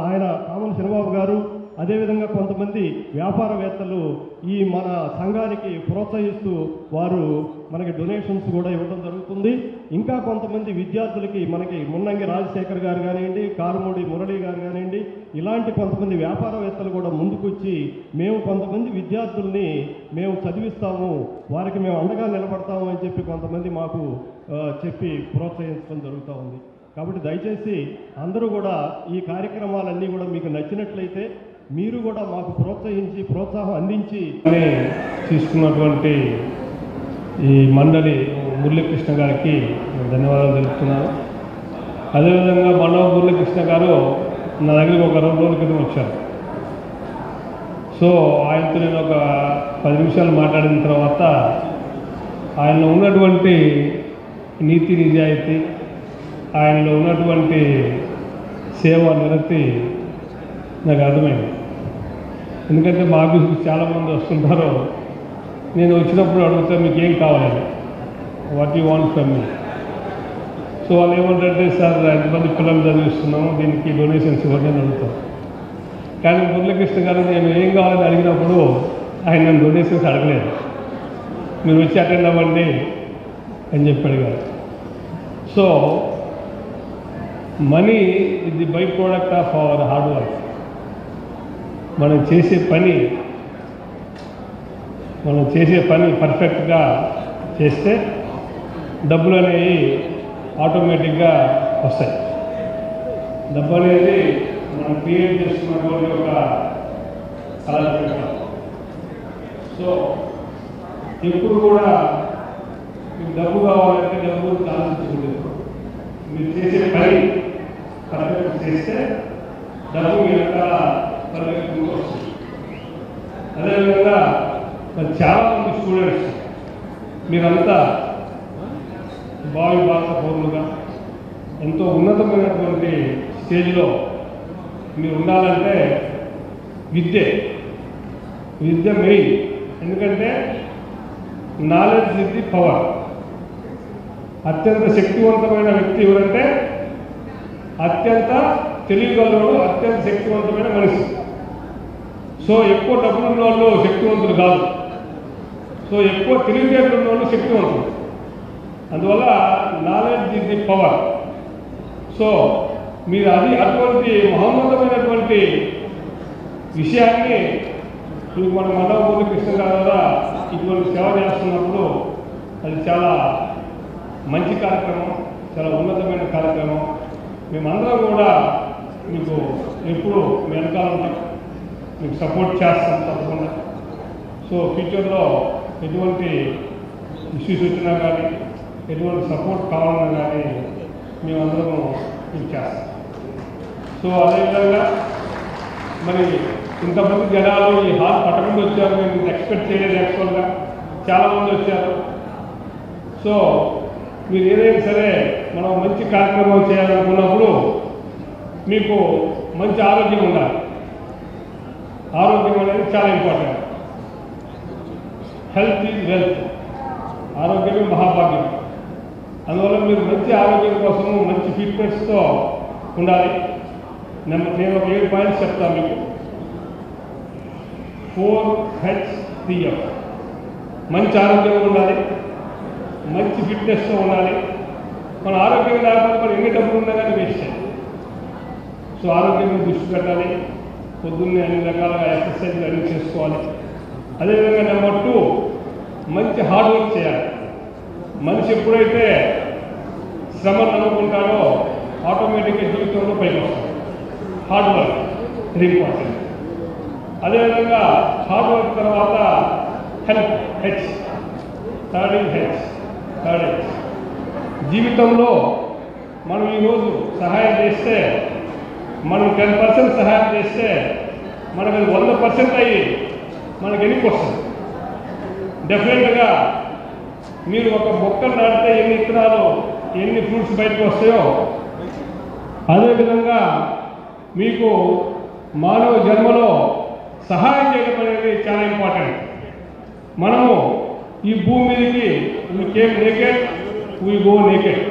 ఆయన కామని చంద్రబాబు గారు, అదేవిధంగా కొంతమంది వ్యాపారవేత్తలు ఈ మన సంఘానికి ప్రోత్సహిస్తూ వారు మనకి డొనేషన్స్ కూడా ఇవ్వడం జరుగుతుంది. ఇంకా కొంతమంది విద్యార్థులకి మనకి మున్నంగి రాజశేఖర్ గారు కానివ్వండి, కారుమూడి మురళి గారు కానివ్వండి, ఇలాంటి కొంతమంది వ్యాపారవేత్తలు కూడా ముందుకొచ్చి మేము కొంతమంది విద్యార్థుల్ని మేము చదివిస్తాము, వారికి మేము అండగా నిలబడతాము అని చెప్పి కొంతమంది మాకు చెప్పి ప్రోత్సహించడం జరుగుతూ ఉంది. కాబట్టి దయచేసి అందరూ కూడా ఈ కార్యక్రమాలన్నీ కూడా మీకు నచ్చినట్లయితే మీరు కూడా మాకు ప్రోత్సహించి ప్రోత్సాహం అందించి తీసుకున్నటువంటి ఈ మండలి మురళీకృష్ణ గారికి ధన్యవాదాలు తెలుపుతున్నాను. అదేవిధంగా మురళీకృష్ణ గారు నా దగ్గరికి ఒక 2 రోజుల క్రితం వచ్చారు. సో ఆయనతో నేను ఒక 10 నిమిషాలు మాట్లాడిన తర్వాత ఆయనలో ఉన్నటువంటి నీతి నిజాయితీ, ఆయనలో ఉన్నటువంటి సేవా నిరతి నాకు అర్థమైంది. ఎందుకంటే మా ఆఫీస్కి చాలామంది వస్తుంటారు, నేను వచ్చినప్పుడు అడిగితే మీకు ఏం కావాలని, what you want from me. So వాళ్ళు ఏమంటారంటే, సార్ ఎంతమంది పిల్లలు చదివిస్తున్నాము, దీనికి డొనేషన్స్ ఇవ్వండి అని అడుగుతారు. కానీ మురళీకృష్ణ గారు నేను ఏం కావాలని అడిగినప్పుడు ఆయన నన్ను డొనేషన్స్ అడగలేదు, మీరు వచ్చి అటెండ్ అవ్వండి అని చెప్పి అడిగారు. So money is the by product of our hard work. మనం చేసే పని పర్ఫెక్ట్గా చేస్తే డబ్బులు అనేవి ఆటోమేటిక్గా వస్తాయి. డబ్బు అనేది మనం క్రియేట్ చేసుకున్నటువంటి ఒక కళ. సో ఎప్పుడు కూడా మీకు డబ్బు కావాలంటే డబ్బు గురించి ఆలోచించకూడదు. మీరు చేసే పని పర్ఫెక్ట్ చేస్తే డబ్బు మీ వెనకాల పర్ఫెక్ట్గా వస్తుంది. అదేవిధంగా మరి చాలామంది స్టూడెంట్స్ మీరంతా భావి భారత పౌరులుగా ఎంతో ఉన్నతమైనటువంటి స్టేజ్లో మీరు ఉండాలంటే విద్య మెయిన్. ఎందుకంటే నాలెడ్జ్ ఇస్ ది పవర్. అత్యంత శక్తివంతమైన వ్యక్తి ఎవరంటే అత్యంత తెలివిగలవాడు, అత్యంత శక్తివంతమైన మనిషి. సో ఎక్కువ డబ్బులు ఉన్న వాళ్ళు శక్తివంతులు కాదు, సో ఎక్కువ తెలివితేటలు ఉన్న వాళ్ళు శక్తివంతులు. అందువల్ల knowledge is the power. So మీరు అటువంటి మహోన్నతమైనటువంటి విషయాన్ని ఇప్పుడు మన మురళీకృష్ణ గారి ద్వారా ఇటువంటి సేవ చేస్తున్నప్పుడు అది చాలా మంచి కార్యక్రమం, చాలా ఉన్నతమైన కార్యక్రమం. మేమందరం కూడా మీకు ఎప్పుడు మీ వెనకాల ఉంటాం, మీకు సపోర్ట్ చేస్తాం తప్పకుండా. సో ఫ్యూచర్లో ఎటువంటి ఇష్యూస్ వచ్చినా కానీ, ఎటువంటి సపోర్ట్ కావాలన్నా కానీ మేమందరం మీకు చేస్తాం. సో అదేవిధంగా మరి ఇంతమంది జనాలు ఈ హాల్ పట్టకుండా వచ్చారు, మేము ఎక్స్పెక్ట్ చేయలేదు. యాక్చువల్గా చాలామంది వచ్చారు. సో మీరు ఏదైనా సరే మనం మంచి కార్యక్రమం చేయాలనుకున్నప్పుడు మీకు మంచి ఆరోగ్యం ఉండాలి. ఆరోగ్యం అనేది చాలా ఇంపార్టెంట్. Health is wealth. ఆరోగ్యమే మహాభాగ్యం. అందువల్ల మీరు మంచి ఆరోగ్యం కోసము మంచి ఫిట్నెస్తో ఉండాలి. నేను ఒక 7 పాయింట్స్ చెప్తాను మీకు. 4HCF. మంచి ఆరోగ్యంగా ఉండాలి, మంచి ఫిట్నెస్తో ఉండాలి. మన ఆరోగ్యం లేకపోతే మనం ఎన్ని డబ్బులు ఉన్నా కానీ వేస్ట్. సో ఆరోగ్యం మీద దృష్టి పెట్టాలి. పొద్దున్నే అన్ని రకాలుగా ఎక్సర్సైజ్లు అన్నీ చేసుకోవాలి. అదేవిధంగా నెంబర్ 2, మంచి హార్డ్ వర్క్ చేయాలి. మనిషి ఎప్పుడైతే శ్రమను నమ్ముకుంటాడో ఆటోమేటిక్గా జీవితంలో పైకి వస్తాడు. Hard work very important. అదేవిధంగా హార్డ్ వర్క్ తర్వాత హెల్ప్, థర్డ్ హెచ్. జీవితంలో మనం ఈరోజు సహాయం చేస్తే, మనం 10% సహాయం చేస్తే మనకు 100% అయ్యి మనకు ఎన్నిక వస్తుంది. డెఫినెట్గా మీరు ఒక మొక్కను నాటితే ఎన్ని విత్తనాలు, ఎన్ని ఫ్రూట్స్ బయటకు వస్తాయో అదేవిధంగా మీకు మానవ జన్మలో సహాయం చేయడం అనేది చాలా ఇంపార్టెంట్. మనము ఈ భూమి మీదకి we came naked, we go naked.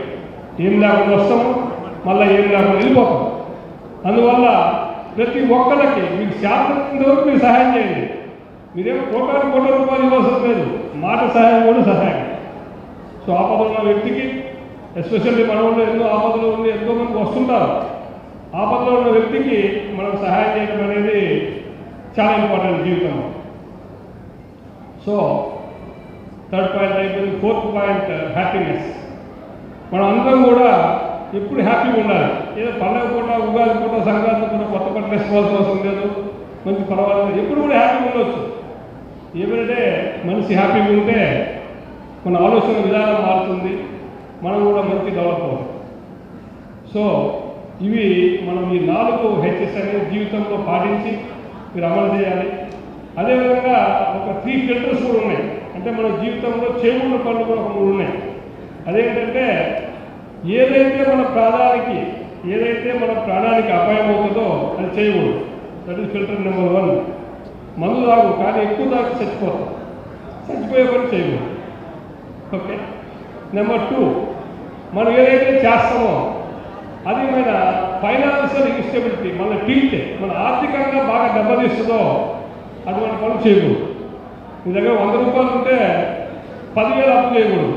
ఏం లేకుండా వస్తాము, మళ్ళీ ఏం లేకుండా వెళ్ళిపోతాం. అందువల్ల ప్రతి ఒక్కరికి మీకు శాతం వరకు మీరు సహాయం చేయండి. మీరేమో కోట్ల రూపాయలు ఇవ్వాల్సి లేదు, మాట సహాయం కూడా సహాయం. సో ఆపదలు ఉన్న వ్యక్తికి, ఎస్పెషల్లీ మన వాళ్ళు ఎన్నో ఆపదలు ఉండి ఎంతోమంది వస్తుంటారు, ఆపదలో ఉన్న వ్యక్తికి మనం సహాయం చేయడం అనేది చాలా ఇంపార్టెంట్ జీవితంలో. సో థర్డ్ పాయింట్ అయిపోయింది. Fourth point happiness. మనం అందరం కూడా ఎప్పుడు హ్యాపీగా ఉండాలి. ఏదో పండగ పూట, ఉగాది పూట, సంక్రాంతి పూట కొత్త బట్టలు వేసుకోవాల్సిన అవసరం లేదు, మంచి పర్వాలేదు, ఎప్పుడు కూడా హ్యాపీగా ఉండవచ్చు. ఏమంటే మనిషి హ్యాపీగా ఉంటే మన ఆలోచన విధానం మారుతుంది, మనం కూడా మంచి డెవలప్ అవుతుంది. సో ఇవి మనం ఈ 4 హెచ్ఎస్ అనేది జీవితంలో పాటించి మీరు అమలు చేయాలి. అదేవిధంగా ఒక 3 ఫిల్టర్స్ కూడా ఉన్నాయి. అంటే మన జీవితంలో చేయకూడని పనులు కూడా ఒక 3 ఉన్నాయి. అదేంటంటే ఏదైతే మన ప్రాణానికి అపాయం అవుతుందో అది చేయకూడదు. That is filter number 1. మందు తాగు, కానీ ఎక్కువ తాగి చచ్చిపోయే పని చేయకూడదు. ఓకే. నెంబర్ 2, మనం ఏదైతే చేస్తామో అది మన ఫైనాన్షియల్ ఇన్స్టెబిలిటీ, మన ఆర్థికంగా బాగా దెబ్బతీస్తుందో అటువంటి పనులు చేయకూడదు. మీ దగ్గర 100 రూపాయలు ఉంటే 10,000 అప్పు చేయకూడదు.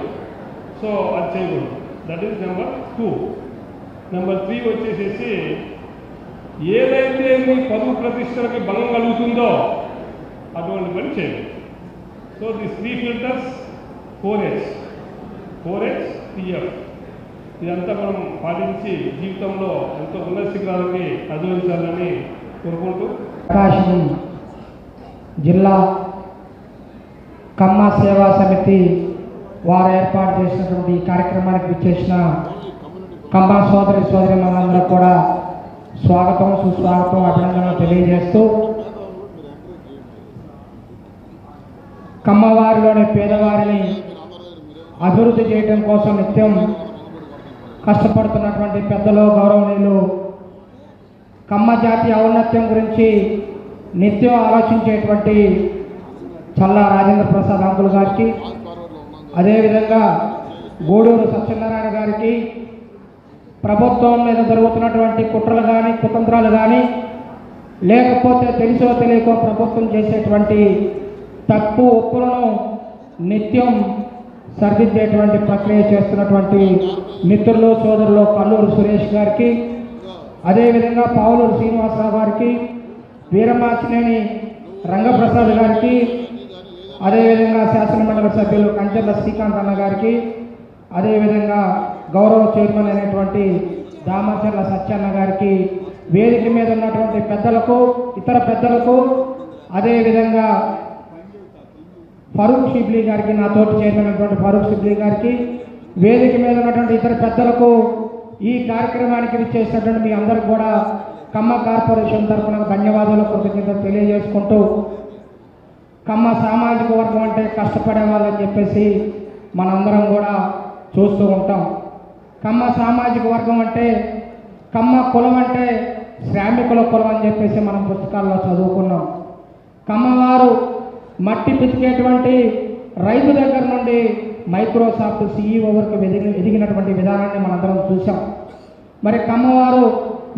సో అది చేయకూడదు. That is number 2. నెంబర్ 3 వచ్చేసేసి ఏదైతే మీ పరువు ప్రతిష్టలకి బలం కలుగుతుందో అటువంటి పని చేయదు. So this 3 filters 4H, PF ఇదంతా మనం పాటించి జీవితంలో ఎంతో ఉన్నత శిఖరాలకి అధిరోహించాలని కోరుకుంటూ ప్రకాశం జిల్లా కమ్మ సేవా సమితి వారు ఏర్పాటు చేసినటువంటి ఈ కార్యక్రమానికి విచ్చేసిన కమ్మ సోదరి మనందరూ కూడా స్వాగతం, సుస్వాగతం, అభినందనలు తెలియజేస్తూ కమ్మవారిలోని పేదవారిని అభివృద్ధి చేయడం కోసం నిత్యం కష్టపడుతున్నటువంటి పెద్దలు, గౌరవనీయులు, కమ్మ జాతి ఔన్నత్యం గురించి నిత్యం ఆలోచించేటువంటి చల్లా రాజేంద్ర ప్రసాద్ అంకుల్ గారికి, అదేవిధంగా గూడూరు సత్యనారాయణ గారికి, ప్రభుత్వం మీద జరుగుతున్నటువంటి కుట్రలు కానీ, కుతంత్రాలు కానీ, లేకపోతే తెలుసో తెలియకో ప్రభుత్వం చేసేటువంటి తప్పు ఒప్పులను నిత్యం సరిదిద్దేటువంటి ప్రక్రియ చేస్తున్నటువంటి మిత్రులు, సోదరులు కల్లూరు సురేష్ గారికి, అదేవిధంగా పావులూరు శ్రీనివాసరావు గారికి, వీరమాచినేని రంగప్రసాద్ గారికి, అదేవిధంగా శాసనమండలి సభ్యులు కంచెర్ల శ్రీకాంత్ అన్న గారికి, అదేవిధంగా గౌరవ చైర్మన్ అయినటువంటి దామచర్ల సత్యన్న గారికి, వేదిక మీద ఉన్నటువంటి పెద్దలకు, ఇతర పెద్దలకు, అదేవిధంగా ఫరూక్ షిబ్లీ గారికి, నా తోటి చైర్మన్ అయినటువంటి ఫరూక్ షిబ్లీ గారికి, వేదిక మీద ఉన్నటువంటి ఇతర పెద్దలకు, ఈ కార్యక్రమానికి విచ్చేసినటువంటి మీ అందరికి కూడా కమ్మ కార్పొరేషన్ తరఫున ధన్యవాదాలు, కృతజ్ఞతలు తెలియజేసుకుంటూ, కమ్మ సామాజిక వర్గం అంటే కష్టపడే వాళ్ళని చెప్పేసి మనందరం కూడా చూస్తూ ఉంటాం. కమ్మ సామాజిక వర్గం అంటే, కమ్మ కులం అంటే శ్రామికుల కులం అని చెప్పేసి మనం పుస్తకాల్లో చదువుకున్నాం. కమ్మవారు మట్టి పితికేటువంటి రైతు దగ్గర నుండి మైక్రోసాఫ్ట్ CEO వరకు ఎదిగినటువంటి విధానాన్ని మనందరం చూసాం. మరి కమ్మవారు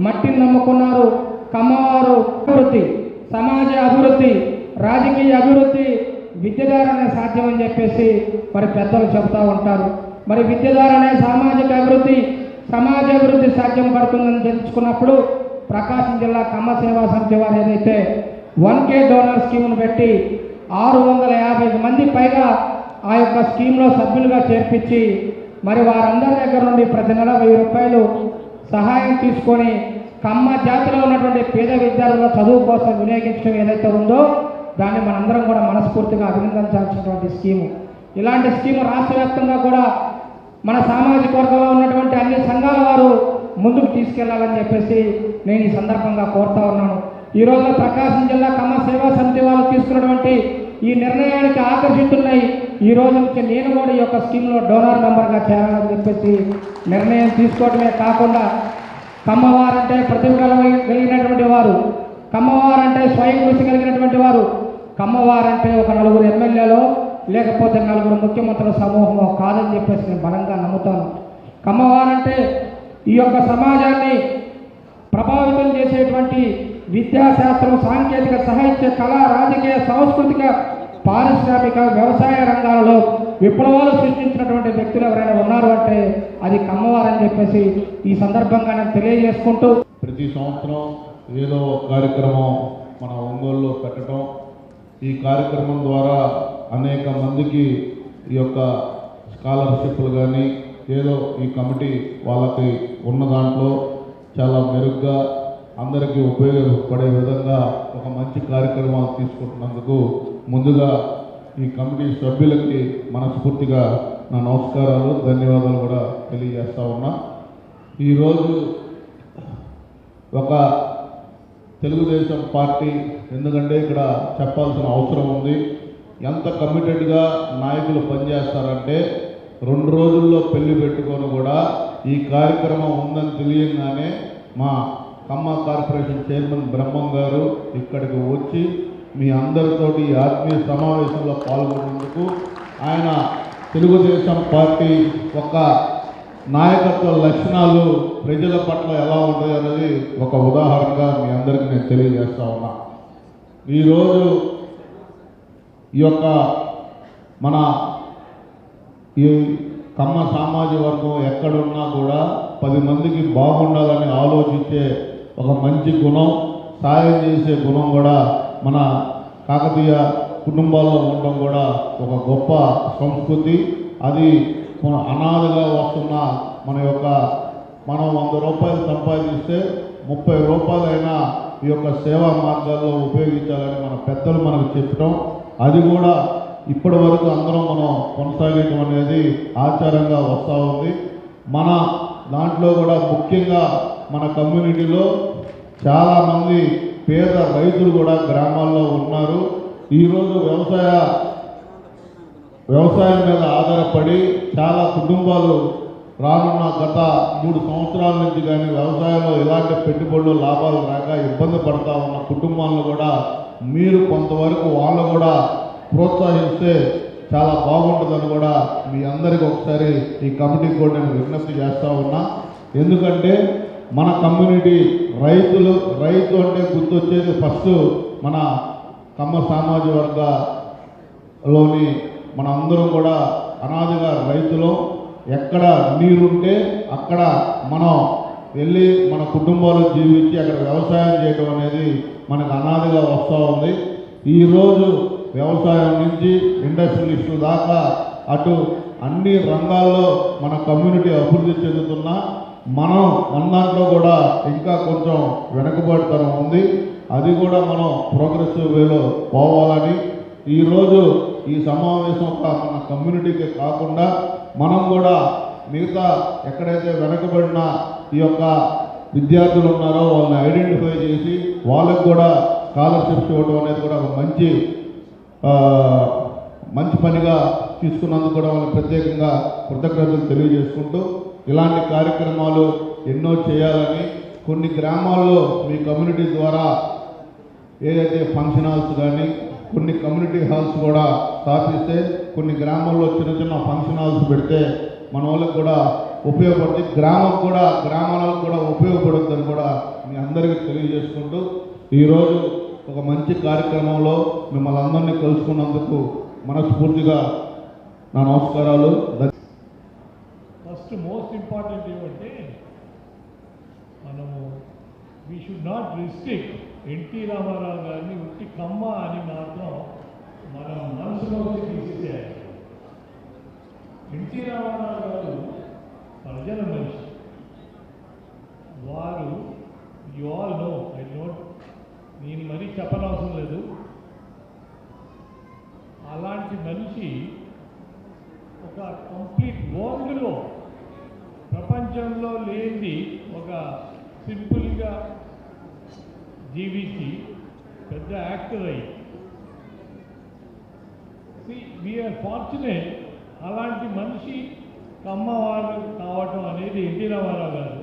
మట్టిని నమ్ముకున్నారు. కమ్మవారు అభివృద్ధి, సమాజ అభివృద్ధి, రాజకీయ అభివృద్ధి విద్య ద్వారానే సాధ్యమని చెప్పేసి మరి పెద్దలు చెబుతూ ఉంటారు. మరి విద్య ద్వారానే సామాజిక అభివృద్ధి, సమాజ అభివృద్ధి సాధ్యం పడుతుందని తెలుసుకున్నప్పుడు ప్రకాశం జిల్లా కమ్మ సేవా సమితి వారు ఏదైతే 1K డోనర్ స్కీమ్ను పెట్టి 650 మంది పైగా ఆ యొక్క స్కీమ్లో సభ్యులుగా చేర్పించి మరి వారందరి దగ్గర నుండి ప్రతి నెల 1000 రూపాయలు సహాయం తీసుకొని కమ్మ జాతిలో ఉన్నటువంటి పేద విద్యార్థుల చదువు కోసం వినియోగించడం ఏదైతే ఉందో దాన్ని మనందరం కూడా మనస్ఫూర్తిగా అభినందించాల్సినటువంటి స్కీము. ఇలాంటి స్కీము రాష్ట్ర వ్యాప్తంగా కూడా మన సామాజిక వర్గంలో ఉన్నటువంటి అన్ని సంఘాల వారు ముందుకు తీసుకెళ్లాలని చెప్పేసి నేను ఈ సందర్భంగా కోరుతా ఉన్నాను. ఈ రోజున ప్రకాశం జిల్లా కమ్మ సేవా సమితి వాళ్ళు తీసుకున్నటువంటి ఈ నిర్ణయానికి ఆకర్షితున్నాయి. ఈ రోజు నుంచి నేను కూడా ఈ యొక్క స్కీమ్లో డోనర్ మెంబర్గా చేరాలని చెప్పేసి నిర్ణయం తీసుకోవడమే కాకుండా కమ్మవారంటే ప్రతిభ కలిగినటువంటి వారు, కమ్మవారంటే స్వయం కృషి కలిగినటువంటి వారు, కమ్మవారంటే ఒక 4 ఎమ్మెల్యేలో లేకపోతే 4 ముఖ్యమంత్రుల సమూహమో కాదని చెప్పేసి నేను బలంగా నమ్ముతాను. కమ్మవారంటే ఈ యొక్క సమాజాన్ని ప్రభావితం చేసేటువంటి విద్యాశాస్త్రం, సాంకేతిక, సాహిత్య, కళ, రాజకీయ, సాంస్కృతిక, పారిశ్రామిక, వ్యవసాయ రంగాలలో విప్లవాలు సృష్టించినటువంటి వ్యక్తులు ఎవరైనా ఉన్నారు అంటే అది కమ్మవారని చెప్పేసి ఈ సందర్భంగా నేను తెలియజేసుకుంటూ, ప్రతి సంవత్సరం ఏదో కార్యక్రమం మన ఒంగోలులో పెట్టడం, ఈ కార్యక్రమం ద్వారా అనేక మందికి ఈ యొక్క స్కాలర్షిప్లు కానీ ఏదో ఈ కమిటీ వాళ్ళకి ఉన్న దాంట్లో చాలా మెరుగ్గా అందరికీ ఉపయోగపడే విధంగా ఒక మంచి కార్యక్రమాలు తీసుకుంటున్నందుకు ముందుగా ఈ కమిటీ సభ్యులకి మనస్ఫూర్తిగా నా నమస్కారాలు, ధన్యవాదాలు కూడా తెలియజేస్తా ఉన్నా. ఈరోజు ఒక తెలుగుదేశం పార్టీ, ఎందుకంటే ఇక్కడ చెప్పాల్సిన అవసరం ఉంది, ఎంత కమిటెడ్గా నాయకులు పనిచేస్తారంటే 2 రోజుల్లో పెళ్లి పెట్టుకొని కూడా ఈ కార్యక్రమం ఉందని తెలియగానే మా కమ్మ కార్పొరేషన్ చైర్మన్ బ్రహ్మం గారు ఇక్కడికి వచ్చి మీ అందరితోటి ఈ ఆత్మీయ సమావేశంలో పాల్గొనేందుకు ఆయన తెలుగుదేశం పార్టీ ఒక నాయకత్వ లక్షణాలు ప్రజల పట్ల ఎలా ఉంటాయి అనేది ఒక ఉదాహరణగా మీ అందరికీ నేను తెలియజేస్తా ఉన్నా. ఈరోజు ఈ యొక్క మన ఈ కమ్మ సామాజిక వర్గం ఎక్కడున్నా కూడా 10 మందికి బాగుండాలని ఆలోచించే ఒక మంచి గుణం, సాయం చేసే గుణం కూడా మన కాకతీయ కుటుంబాల్లో ఉండడం కూడా ఒక గొప్ప సంస్కృతి. అది మన అనాథగా వస్తున్న మనం 100 రూపాయలు సంపాదిస్తే 30 రూపాయలైనా ఈ యొక్క సేవా మార్గాల్లో ఉపయోగించాలని మన పెద్దలు మనకు చెప్పడం, అది కూడా ఇప్పటి వరకు అందరం మనం కొనసాగడం అనేది ఆచారంగా వస్తూ ఉంది. మన దాంట్లో కూడా ముఖ్యంగా మన కమ్యూనిటీలో చాలామంది పేద రైతులు కూడా గ్రామాల్లో ఉన్నారు. ఈరోజు వ్యవసాయం మీద ఆధారపడి చాలా కుటుంబాలు రానున్న గత 3 సంవత్సరాల నుంచి కానీ వ్యవసాయంలో ఎలాంటి పెట్టుబడులు లాభాలు రాక ఇబ్బంది పడతా ఉన్న కుటుంబాలను కూడా మీరు కొంతవరకు వాళ్ళు కూడా ప్రోత్సహిస్తే చాలా బాగుంటుందని కూడా మీ అందరికీ ఒకసారి ఈ కమిటీకి కూడా నేను విజ్ఞప్తి చేస్తూ ఉన్నా. ఎందుకంటే మన కమ్యూనిటీ రైతు అంటే గుర్తొచ్చేది ఫస్ట్ మన కమ్మ సామాజిక వర్గంలోని మన అందరం కూడా అనాదిగా రైతులు. ఎక్కడ నీరుంటే అక్కడ మనం వెళ్ళి మన కుటుంబాలు జీవించి అక్కడ వ్యవసాయం చేయడం అనేది మనకు అనాదిగా వస్తూ ఉంది. ఈరోజు వ్యవసాయం నుంచి ఇండస్ట్రియలిస్టుల దాకా అటు అన్ని రంగాల్లో మన కమ్యూనిటీ అభివృద్ధి చెందుతున్నా మన దాంట్లో కూడా ఇంకా కొంచెం వెనకబడితనం ఉంది. అది కూడా మనం ప్రోగ్రెసివ్ వేలో పోవాలని ఈరోజు ఈ సమావేశం మన కమ్యూనిటీకి కాకుండా మనం కూడా మిగతా ఎక్కడైతే వెనకబడిన ఈ యొక్క విద్యార్థులు ఉన్నారో వాళ్ళని ఐడెంటిఫై చేసి వాళ్ళకు కూడా స్కాలర్షిప్స్ ఇవ్వడం అనేది కూడా ఒక మంచి పనిగా తీసుకున్నందుకు కూడా వాళ్ళని ప్రత్యేకంగా కృతజ్ఞతలు తెలియజేసుకుంటూ ఇలాంటి కార్యక్రమాలు ఎన్నో చేయాలని, కొన్ని గ్రామాల్లో మీ కమ్యూనిటీ ద్వారా ఏదైతే ఫంక్షన్ హాల్స్ కానీ కొన్ని కమ్యూనిటీ హాల్స్ కూడా స్థాపిస్తే కొన్ని గ్రామాల్లో చిన్న ఫంక్షన్ హాల్స్ పెడితే మన వాళ్ళకి కూడా ఉపయోగపడుతుంది, గ్రామాలకు కూడా ఉపయోగపడుతుందని కూడా మీ అందరికీ తెలియజేసుకుంటూ ఈరోజు ఒక మంచి కార్యక్రమంలో మిమ్మల్ని అందరినీ కలుసుకున్నందుకు మనస్ఫూర్తిగా నా నమస్కారాలు. ఫస్ట్ మోస్ట్ ఇంపార్టెంట్ ఏమంటే మనము we should not restrict NT Ramarao గారిని ఉట్టి కమ్మ అని మాత్రం మనం మనసులోకి తీసేయాలి. ఎన్టీ రామారావు గారు ప్రజల మనిషి. వారు you all know, I note, నేను మరీ చెప్పనవసరం లేదు, అలాంటి మనిషి ఒక కంప్లీట్ వరల్డ్లో ప్రపంచంలో లేని ఒక సింపుల్గా జీవించి పెద్ద యాక్టర్ అయ్యి వీఆర్ ఫార్చునేట్. అలాంటి మనిషి కమ్మవారు కావటం అనేది ఎన్టీ రామారావు గారు.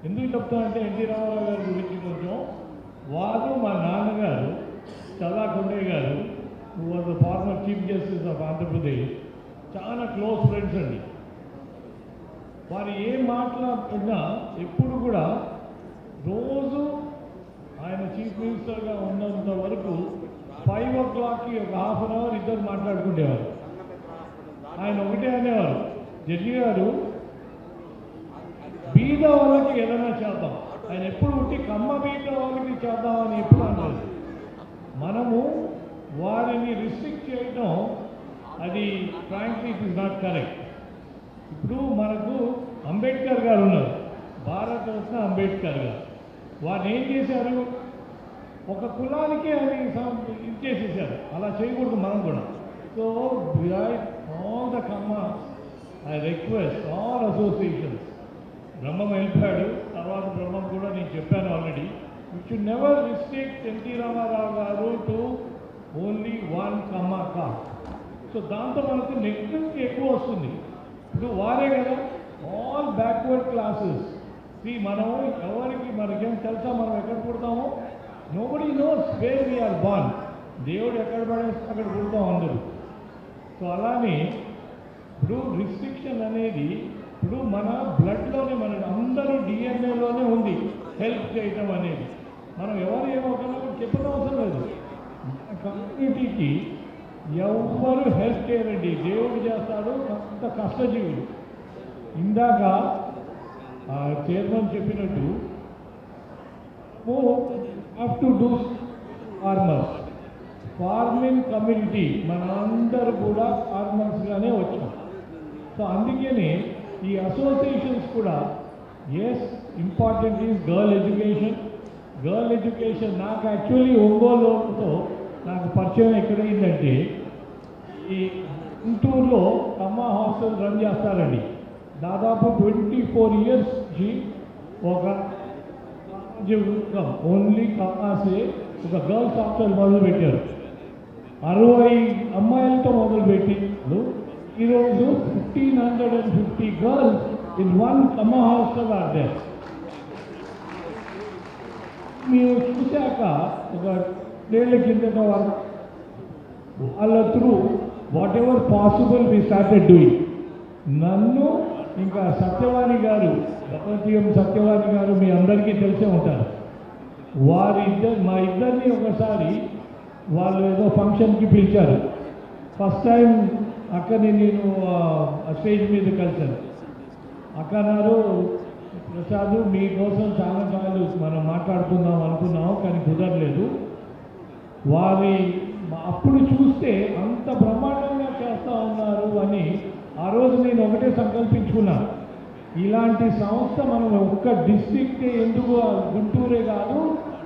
ఎందుకు చెప్తానంటే ఎన్టీ రామారావు గారి గురించి కొంచెం, వారు మా నాన్నగారు చల్లా కొండయ్య గారు, was the former chief justice of Andhra Pradesh, చాలా క్లోజ్ ఫ్రెండ్స్ అండి. వారు ఏం మాట్లాడుతున్నా ఎప్పుడు కూడా రోజు ఆయన చీఫ్ మినిస్టర్గా ఉన్నంత వరకు 5 o'clockకి ఒక ½ an hour ఇద్దరు మాట్లాడుకునేవారు. ఆయన ఒకటే అనేవారు, జడ్జి గారు బీద వాళ్ళకి ఏదైనా చేద్దాం. ఆయన ఎప్పుడు ఉంటే కమ్మ బీద వాళ్ళకి చేద్దామని ఎప్పుడు అన్నారు. మనము వారిని రిస్ట్రిక్ట్ చేయడం అది frankly it is not correct. ఇప్పుడు మనకు అంబేద్కర్ గారు ఉన్నారు, భారతరత్న అంబేద్కర్ గారు. వారు ఏం చేశారు, ఒక కులానికి ఆయన ఇచ్చేసేసారు. అలా చేయకూడదు మనం కూడా. So all the Kamma I request all associations, Brahmam వెళ్ళిపోయాడు, తర్వాత బ్రహ్మం కూడా నేను చెప్పాను already, you should never restrict NT Rama Rao గారు to only one Kamma caste. So దాంతో మనకు నెగ్లెక్ట్ ఎక్కువ వస్తుంది. ఇప్పుడు వారే కదా ఆల్ బ్యాక్వర్డ్ క్లాసెస్. మనం ఎవరికి మనకేం తెలుసా మనం ఎక్కడ పుడతామో, nobody knows where we're born. దేవుడు ఎక్కడ పడేస్తే అక్కడ పుడతాం అందరూ. సో అలానే ఇప్పుడు రిస్ట్రిక్షన్ అనేది ఇప్పుడు మన బ్లడ్లోనే, మన అందరూ డిఎన్ఏలోనే ఉంది హెల్ప్ చేయటం అనేది. మనం ఎవరు ఏమవుతున్నా చెప్పడం అవసరం లేదు. మన కమ్యూనిటీకి ఎవరు హెల్ప్ చేయరండి, దేవుడు చేస్తాడు, అంత కష్టజీవులు. ఇందాక చైర్మన్ చెప్పినట్టు have to do farmers, farming community మనందరూ కూడా ఫార్మర్స్గానే వచ్చాం. సో అందుకని ఈ అసోసియేషన్స్ కూడా as important is girl education. Girl education నాకు యాక్చువల్లీ ఒంగోలుతో నాకు పరిచయం ఎక్కడైందంటే, ఈ గుంటూరులో కమ్మ హాస్టల్ రన్ చేస్తారండి. దాదాపు 24 years నుంచి ఒక ఓన్లీ కమ్మాసే ఒక గర్ల్స్ హాస్టల్ మొదలుపెట్టారు. 60 అమ్మాయిలతో మొదలుపెట్టి ఈరోజు 1550 girls in one Kamma hostel are there. మేము చూశాక ఒక 2 ఏళ్ల కిందట వాళ్ళ through whatever possible we started doing. నన్ను ఇంకా సత్యవాణి గారు, భగవతీయం సత్యవాణి గారు మీ అందరికీ తెలిసే ఉంటారు. మా ఇద్దరిని ఒకసారి వాళ్ళు ఏదో ఫంక్షన్కి పిలిచారు. ఫస్ట్ టైం అక్కని నేను స్టేజ్ మీద కలిశాను. అక్క అన్నారు, ప్రసాద్ మీకోసం చాలా సార్లు మనం మాట్లాడుకుందాం అనుకున్నాము కానీ కుదరలేదు. అప్పుడు చూస్తే అంత బ్రహ్మాండంగా చేస్తూ ఉన్నారు అని ఆ రోజు నేను ఒకటే సంకల్పించుకున్నాను, ఇలాంటి సంస్థ మనం ఒక్క డిస్ట్రిక్ట్ ఎందుకు గుంటూరే కాదు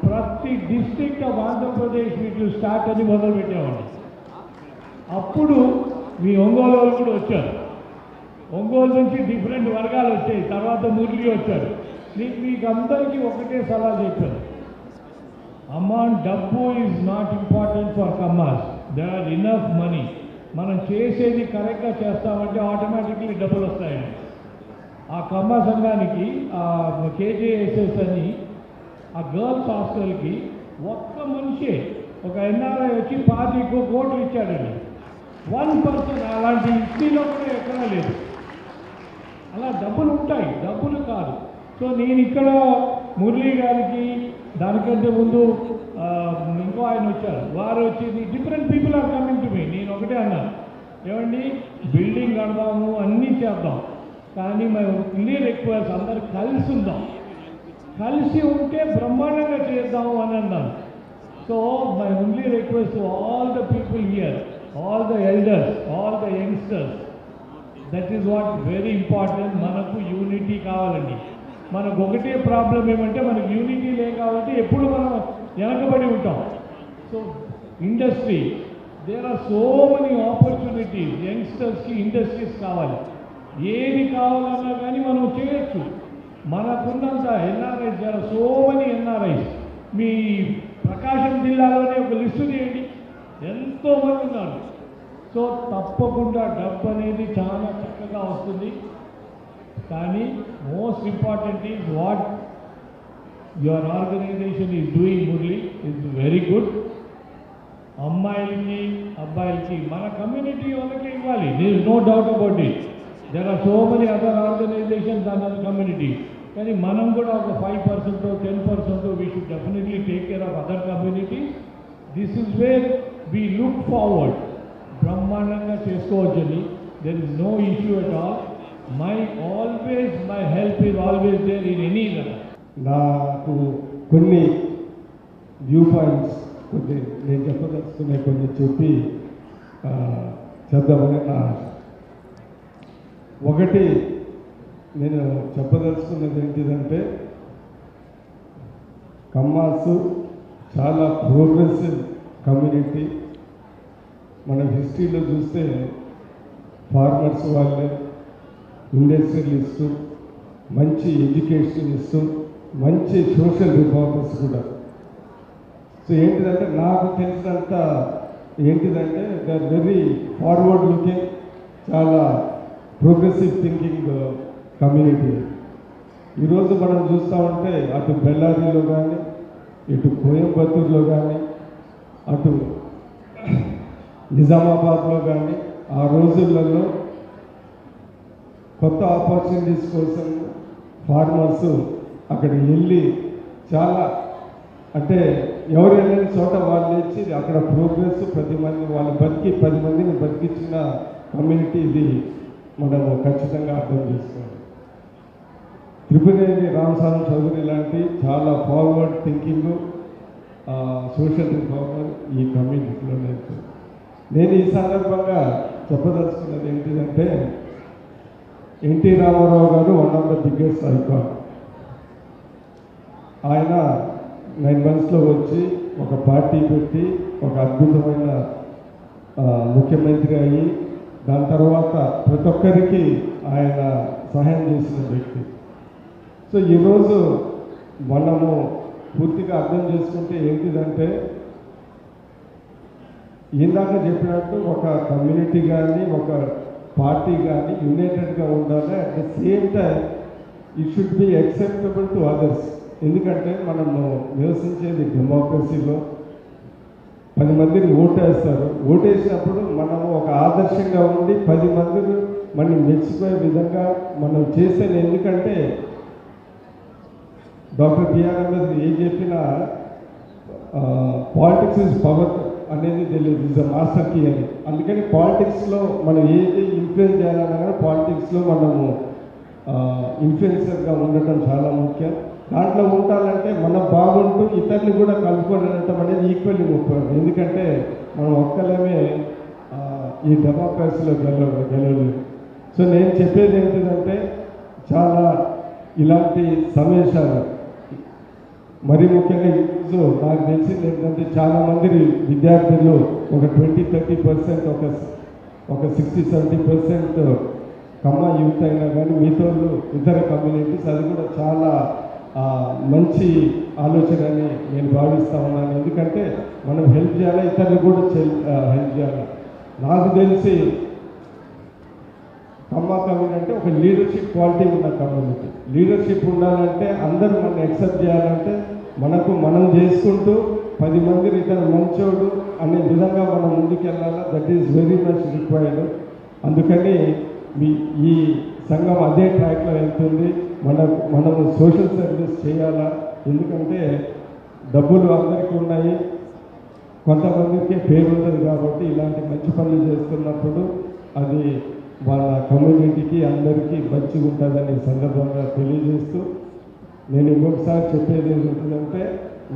ప్రతి డిస్ట్రిక్ట్ ఆఫ్ ఆంధ్రప్రదేశ్ వీటిలో స్టార్ట్ అని మొదలుపెట్టేవాడు. అప్పుడు మీ ఒంగోలు వాళ్ళు కూడా వచ్చారు. ఒంగోలు నుంచి డిఫరెంట్ వర్గాలు వచ్చాయి. తర్వాత మురళి వచ్చారు. మీకు అందరికీ ఒకటే సలహా చెప్పారు, అమౌంట్ డబ్బు is not important for Kammas, there are enough money. మనం చేసేది కరెక్ట్గా చేస్తామంటే ఆటోమేటిక్లీ డబ్బులు వస్తాయండి. ఆ కమ్మ సంఘానికి కేజేఎస్ఎస్ అని ఆ గర్ల్స్ హాస్టల్కి ఒక్క మనిషి ఒక ఎన్ఆర్ఐ వచ్చి 25 కోట్లు ఇచ్చాడండి. 1%. అలాంటి హిస్టరీలో కూడా ఎక్కడా లేదు. అలా డబ్బులు ఉంటాయి, డబ్బులు కాదు. సో నేను ఇక్కడ మురళి గారికి దానికంటే ముందు ఇంకో ఆయన వచ్చారు. వారు వచ్చేది different people are coming to me. నేను ఒకటే అన్నాను, ఏమండి బిల్డింగ్ కడదాము అన్నీ చేద్దాం కానీ మేము ఇల్లీ రిక్వెస్ట్ అందరు కలిసి ఉందాం, కలిసి ఉంటే బ్రహ్మాండంగా చేద్దాము అని అన్నాను. So my only request to all the people here, all the elders, all the youngsters, that is what very important. మనకు యూనిటీ కావాలండి. మనకు ఒకటే ప్రాబ్లం ఏమంటే మనకు యూనిటీ లేదు కాబట్టి ఎప్పుడు మనం వెనకబడి ఉంటాం. So industry, there are so many opportunities. యంగ్స్టర్స్కి ఇండస్ట్రీస్ కావాలి. ఏది కావాలన్నా కానీ మనం చేయొచ్చు. మనకున్నంత NRIs, there are so many NRIs. మీ ప్రకాశం జిల్లాలోనే ఒక లిస్టు చేయండి, ఎంతోమంది ఉన్నారు. సో తప్పకుండా డబ్బు అనేది చాలా చక్కగా వస్తుంది. కానీ most important is what your organisation is doing. Murali is very good. అమ్మాయిలకి అబ్బాయిలకి మన కమ్యూనిటీ వాళ్ళకే ఇవ్వాలి. There is no doubt about it. There are so many other organisations and other community. కానీ మనం కూడా ఒక 5% 10% we should definitely take care of other community. This is where we look forward. బ్రహ్మాండంగా చేసుకోవచ్చని. There is no issue at all. My help is always there in any level. నాకు కొన్ని వ్యూ పాయింట్స్ నేను చెప్పదలుచుకునే కొన్ని చెప్పి చేద్దామని నా ఆశ. ఒకటి నేను చెప్పదలుచుకున్నది ఏంటిదంటే, కమ్మాసు చాలా ప్రోగ్రెసివ్ కమ్యూనిటీ. మన హిస్టరీలో చూస్తే ఫార్మర్స్ వాళ్ళే, ఇండస్ట్రియలిస్టు, మంచి ఎడ్యుకేషనిస్టు, మంచి సోషల్ రిఫార్మర్స్ కూడా. సో ఏంటిదంటే నాకు తెలిసినంత ఏంటిదంటే they are very forward looking, చాలా ప్రోగ్రెసివ్ థింకింగ్ కమ్యూనిటీ. ఈరోజు మనం చూస్తూ ఉంటే అటు బెల్లారిలో కానీ, ఇటు కోయంబత్తూరులో కానీ, అటు నిజామాబాద్లో కానీ ఆ రోజులలో కొత్త ఆపర్చునిటీస్ కోసం ఫార్మర్స్ అక్కడికి వెళ్ళి చాలా, అంటే ఎవరు వెళ్ళిన చోట వాళ్ళు ఇచ్చి అక్కడ ప్రోగ్రెస్, 10 మంది వాళ్ళు బతికి 10 మందిని బతికించిన కమ్యూనిటీ ఇది. మనము ఖచ్చితంగా అర్థం చేసుకోవాలి. త్రిపురేని రామస్వామి చౌదరి లాంటి చాలా ఫార్వర్డ్ థింకింగ్ సోషల్ రిఫార్మర్ ఈ కమ్యూనిటీలో లేదు. నేను ఈ సందర్భంగా చెప్పదలుచుకున్నది ఏంటిదంటే, ఎన్టీ రామారావు గారు one of the biggest icon. ఆయన 9 monthsలో వచ్చి ఒక పార్టీ పెట్టి ఒక అద్భుతమైన ముఖ్యమంత్రి అయ్యి, దాని తర్వాత ప్రతి ఒక్కరికి ఆయన సహాయం చేసిన వ్యక్తి. సో ఈరోజు మనము పూర్తిగా అర్థం చేసుకుంటే ఏంటిదంటే, ఇందాక చెప్పినట్టు ఒక కమ్యూనిటీ కానీ ఒక పార్టీ కానీ యునైటెడ్గా ఉండాలి. At the same time it should be acceptable to others. ఎందుకంటే మనము నివసించేది డెమోక్రసీలో. 10 మందిని ఓటేస్తారు. ఓటేసినప్పుడు మనము ఒక ఆదర్శంగా ఉండి 10 మందిని మనం మెచ్చిపోయే విధంగా మనం చేసేది. ఎందుకంటే డాక్టర్ బిఆర్ అంబేద్కర్ ఏం చెప్పినా పాలిటిక్స్ ఇస్ పవర్ అనేది తెలియదు, ఇస్ అ మాస్టర్ కీ అని. అందుకని పాలిటిక్స్లో మనం ఏది ఇన్ఫ్లుయెన్స్ చేయాలన్నా కానీ పాలిటిక్స్లో మనము ఇన్ఫ్లుయెన్సర్గా ఉండటం చాలా ముఖ్యం. దాంట్లో ఉండాలంటే మనం బాగుంటూ ఇతరులు కూడా కలుపుకొని ఉండటం అనేది ఈక్వల్లీ ముఖ్యం. ఎందుకంటే మనం ఒక్కలేమే ఈ డెమోక్రసీలో గెలవలేదు. సో నేను చెప్పేది ఏంటిదంటే, చాలా ఇలాంటి సమావేశాలు మరీ ముఖ్యంగా ఈరోజు నాకు తెలిసింది ఏంటంటే, చాలామంది విద్యార్థులు ఒక 20-30%, ఒక 60-70% కమ్మ యూత్ అయినా కానీ మిగతా ఇతర కమ్యూనిటీస్, అది కూడా చాలా మంచి ఆలోచన అని నేను భావిస్తూ ఉన్నాను. ఎందుకంటే మనం హెల్ప్ చేయాలి, ఇతరులు కూడా హెల్ప్ చేయాలి. నాకు తెలిసి కమ్మ కమ్యూనిటీ అంటే ఒక లీడర్షిప్ క్వాలిటీ ఉన్న కమ్యూనిటీ. లీడర్షిప్ ఉండాలంటే అందరూ మనం యాక్సెప్ట్ చేయాలంటే మనం చేసుకుంటూ 10 మంది ఇతర మంచోడు అనే విధంగా మనం ముందుకెళ్ళాలా. That is very much required. అందుకని ఈ సంఘం అదే ట్రాక్లో వెళ్తుంది. మనము సోషల్ సర్వీస్ చేయాలా. ఎందుకంటే డబ్బులు అందరికీ ఉన్నాయి, కొంతమందికి పేరు ఉంటుంది. కాబట్టి ఇలాంటి మంచి పనులు చేస్తున్నప్పుడు అది వాళ్ళ కమ్యూనిటీకి అందరికీ మంచిగా ఉంటుందని సందర్భంగా తెలియజేస్తూ, నేను ఇంకొకసారి చెప్పేది ఏంటంటే,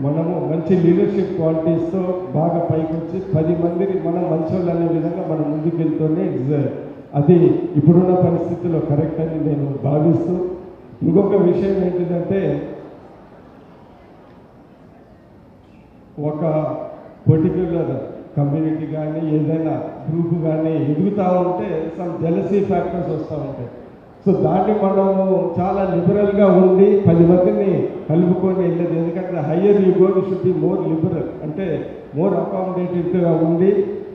మనము మంచి లీడర్షిప్ క్వాలిటీస్తో బాగా పైకి వచ్చి 10 మందిని మనం మంచి వాళ్ళు అనే విధంగా మనం ముందుకు వెళ్తూనే అది ఇప్పుడున్న పరిస్థితుల్లో కరెక్ట్ అని నేను భావిస్తూ, ఇంకొక విషయం ఏంటిదంటే ఒక పర్టిక్యులర్ కమ్యూనిటీ కానీ ఏదైనా గ్రూప్ కానీ ఎదుగుతూ ఉంటే సమ్ జెలసీ ఫ్యాక్టర్స్ వస్తూ ఉంటాయి. సో దాన్ని మనము చాలా లిబరల్గా ఉండి 10 మందిని కలుపుకొని వెళ్ళేది. ఎందుకంటే higher you go you should be more liberal, అంటే మోర్ అకామిడేటివ్గా ఉండి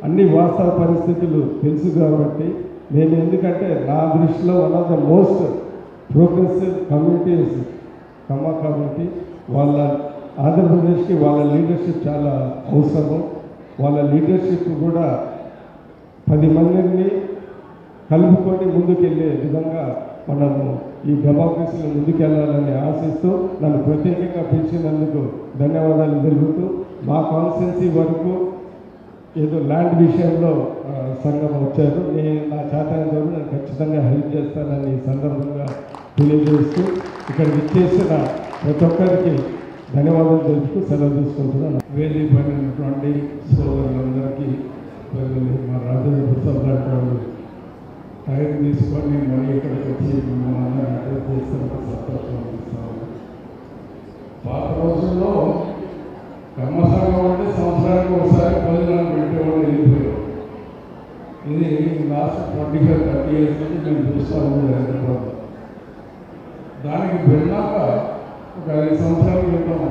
అన్ని వాస్తవ పరిస్థితులు తెలుసు కాబట్టి నేను, ఎందుకంటే నా దృష్టిలో one of the most progressive communities Kamma community. వాళ్ళ ఆంధ్రప్రదేశ్కి వాళ్ళ లీడర్షిప్ చాలా అవసరము. వాళ్ళ లీడర్షిప్ కూడా 10 మందిని కలుపుకొని ముందుకెళ్ళే విధంగా మనము ఈ డెమోక్రసీని ముందుకెళ్ళాలని ఆశిస్తూ నన్ను ప్రత్యేకంగా పిలిచినందుకు ధన్యవాదాలు తెలుపుతూ, మా కాన్స్టిట్యున్సీ వరకు ఏదో ల్యాండ్ విషయంలో సంఘం వచ్చారు, నేను నా చేతనైనంత వరకు నేను ఖచ్చితంగా హెల్ప్ చేస్తానని ఈ సందర్భంగా తెలియజేస్తూ ఇక్కడికి ఇచ్చేసిన ప్రతి ఒక్కరికి ధన్యవాదాలు తెలుపుతూ సెలవు తీసుకుంటున్నాను. వేదిక పైన ఉన్నటువంటి సోదరులందరికీ, మా రాజేంద్ర ప్రసాద్ గారు టైం తీసుకొని మరీ ఇక్కడికి వచ్చి మమ్మల్ని అడ్రస్ చేస్తున్న సంతోషం అనిపిస్తాము. పాత రోజుల్లో కమ్మ సంఘం అంటే సంవత్సరానికి ఒకసారి భోజనాలు పెట్టేవాళ్ళు వెళ్ళిపోయారు. ఇది లాస్ట్ 25-30 years నుంచి మేము చూస్తాము హైదరాబాద్. దానికి వెళ్ళాక ఒక 5 సంవత్సరాల క్రితం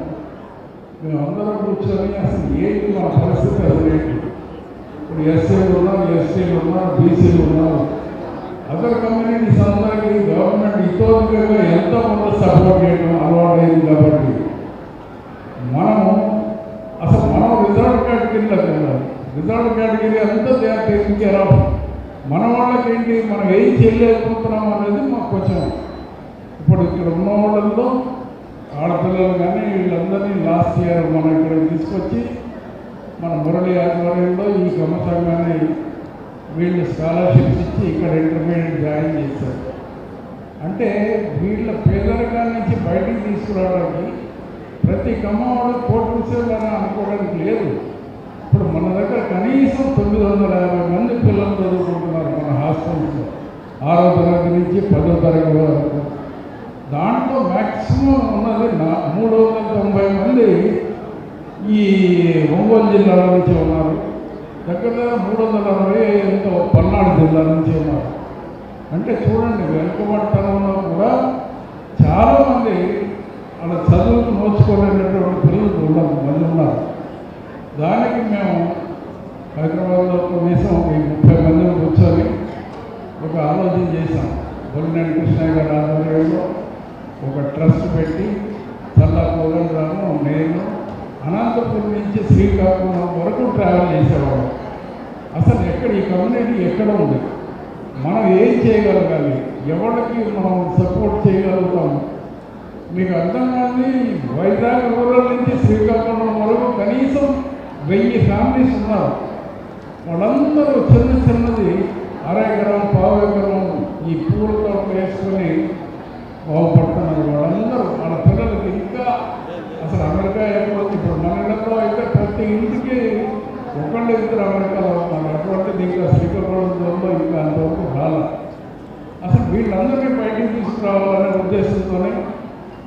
మేము అందరం కూర్చొని అసలు ఏంటి మా పరిస్థితి అదేంటి, ఇప్పుడు ఎస్సీలు ఉన్నారు, ఎస్టీలు ఉన్నారు, బీసీలు ఉన్నారు, అదర్ కమ్యూనిటీస్ అందరికీ గవర్నమెంట్ ఇతోగా ఎంతో కొంత సపోర్ట్ చేయడం అలవాటైంది. కాబట్టి మనం రిజర్వ్ కేటగిరీలోకి వెళ్ళాలి. రిజర్వ్ కేటగిరీ అంతా they are taking care of. మన వాళ్ళకి ఏంటి, మనం ఏం చేయలేకపోతున్నాం అనేది మాకు కొంచెం, ఇప్పుడు ఇక్కడ ఉన్న వాళ్ళల్లో ఆడపిల్లలు కానీ వీళ్ళందరినీ లాస్ట్ ఇయర్ మనం ఇక్కడ తీసుకొచ్చి మన మురళి ఆధ్వర్యంలో ఈ కమ్మ సంఘాన్ని వీళ్ళు స్కాలర్షిప్స్ ఇచ్చి ఇక్కడ ఇంటర్మీడియట్ జాయిన్ చేశారు. అంటే వీళ్ళ పేదరికాల నుంచి బయటికి తీసుకురావడానికి ప్రతి కమ్మవాడు కోటి రూపాయలు అనుకోవడానికి లేదు. ఇప్పుడు మన దగ్గర కనీసం 950 మంది పిల్లలు చదువుకుంటున్నారు మన హాస్టల్స్లో, 6వ తరగతి నుంచి 10వ తరగతి వరకు. దాంట్లో మ్యాక్సిమం ఉన్నది 390 మంది ఈ ఒంగోలు జిల్లా నుంచి ఉన్నారు. దగ్గర 360 పల్నాడు జిల్లా నుంచి ఉన్నారు. అంటే చూడండి, వెనుకబడతనంలో కూడా చాలామంది అలా చదువుకు నోచుకోలేనటువంటి పిల్లలు మంది ఉన్నారు. దానికి మేము హైదరాబాద్లో కనీసం 30 మందిని కూర్చొని ఒక ఆలోచన చేశాం. బొల్లినేని కృష్ణయ్య గారి ఆధ్వర్యంలో ఒక ట్రస్ట్ పెట్టి చల్లా కోదండరాము, నేను అనంతపురం నుంచి శ్రీకాకుళం వరకు ట్రావెల్ చేసేవాళ్ళం. అసలు ఎక్కడ ఈ కమ్యూనిటీ ఎక్కడ ఉంది, మనం ఏం చేయగలగాలి, ఎవరికి మనం సపోర్ట్ చేయగలుగుతాము. మీకు అర్థం కాదు, వైజాగ్ రూరల్ నుంచి శ్రీకాకుళం వరకు కనీసం 1000 ఫ్యామిలీస్ ఉన్నారు. వాళ్ళందరూ చిన్నది 1/2 ఎకరం 1/4 ఎకరం ఈ పూలతో వేసుకొని బాగుపడుతున్నారు. వాళ్ళందరూ వాళ్ళ పిల్లలకి ఇంకా అసలు అమెరికా ఎయిర్పోర్ట్, ఇప్పుడు మన ఇళ్ళలో అయితే ప్రతి ఇంటికి 1-2 అమెరికాలో ఉన్నారు. అటువంటిది ఇంకా శ్రీకాకుళంలో ఇంకా అంతవరకు రాల. అసలు వీళ్ళందరినీ బయటికి తీసుకురావాలనే ఉద్దేశంతోనే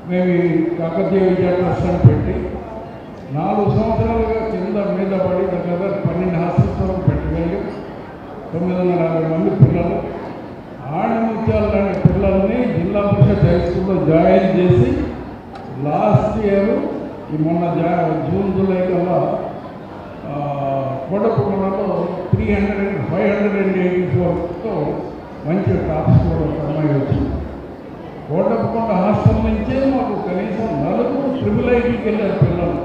మేము ఈ కాకతీయ విద్యా ట్రస్ట్ అని పెట్టి 4 సంవత్సరాలుగా కింద మీద పడి దగ్గర 12 హాస్టల్స్ వరకు పెట్టగలిగి 950 మంది పిల్లలు, ఆడముత్యాలు లాంటి పిల్లల్ని జిల్లా పరిషత్ హై స్కూల్లో జాయిన్ చేసి లాస్ట్ ఇయర్ ఈ మొన్న జూన్ జూలై కల్లా కోటపురంలో 584తో మంచి టాప్ స్కోర్ ఒక అమ్మాయి వచ్చింది. కోటపుకొండ హాస్టల్ నుంచే మాకు కనీసం 4 IIITకి వెళ్ళారు పిల్లలు.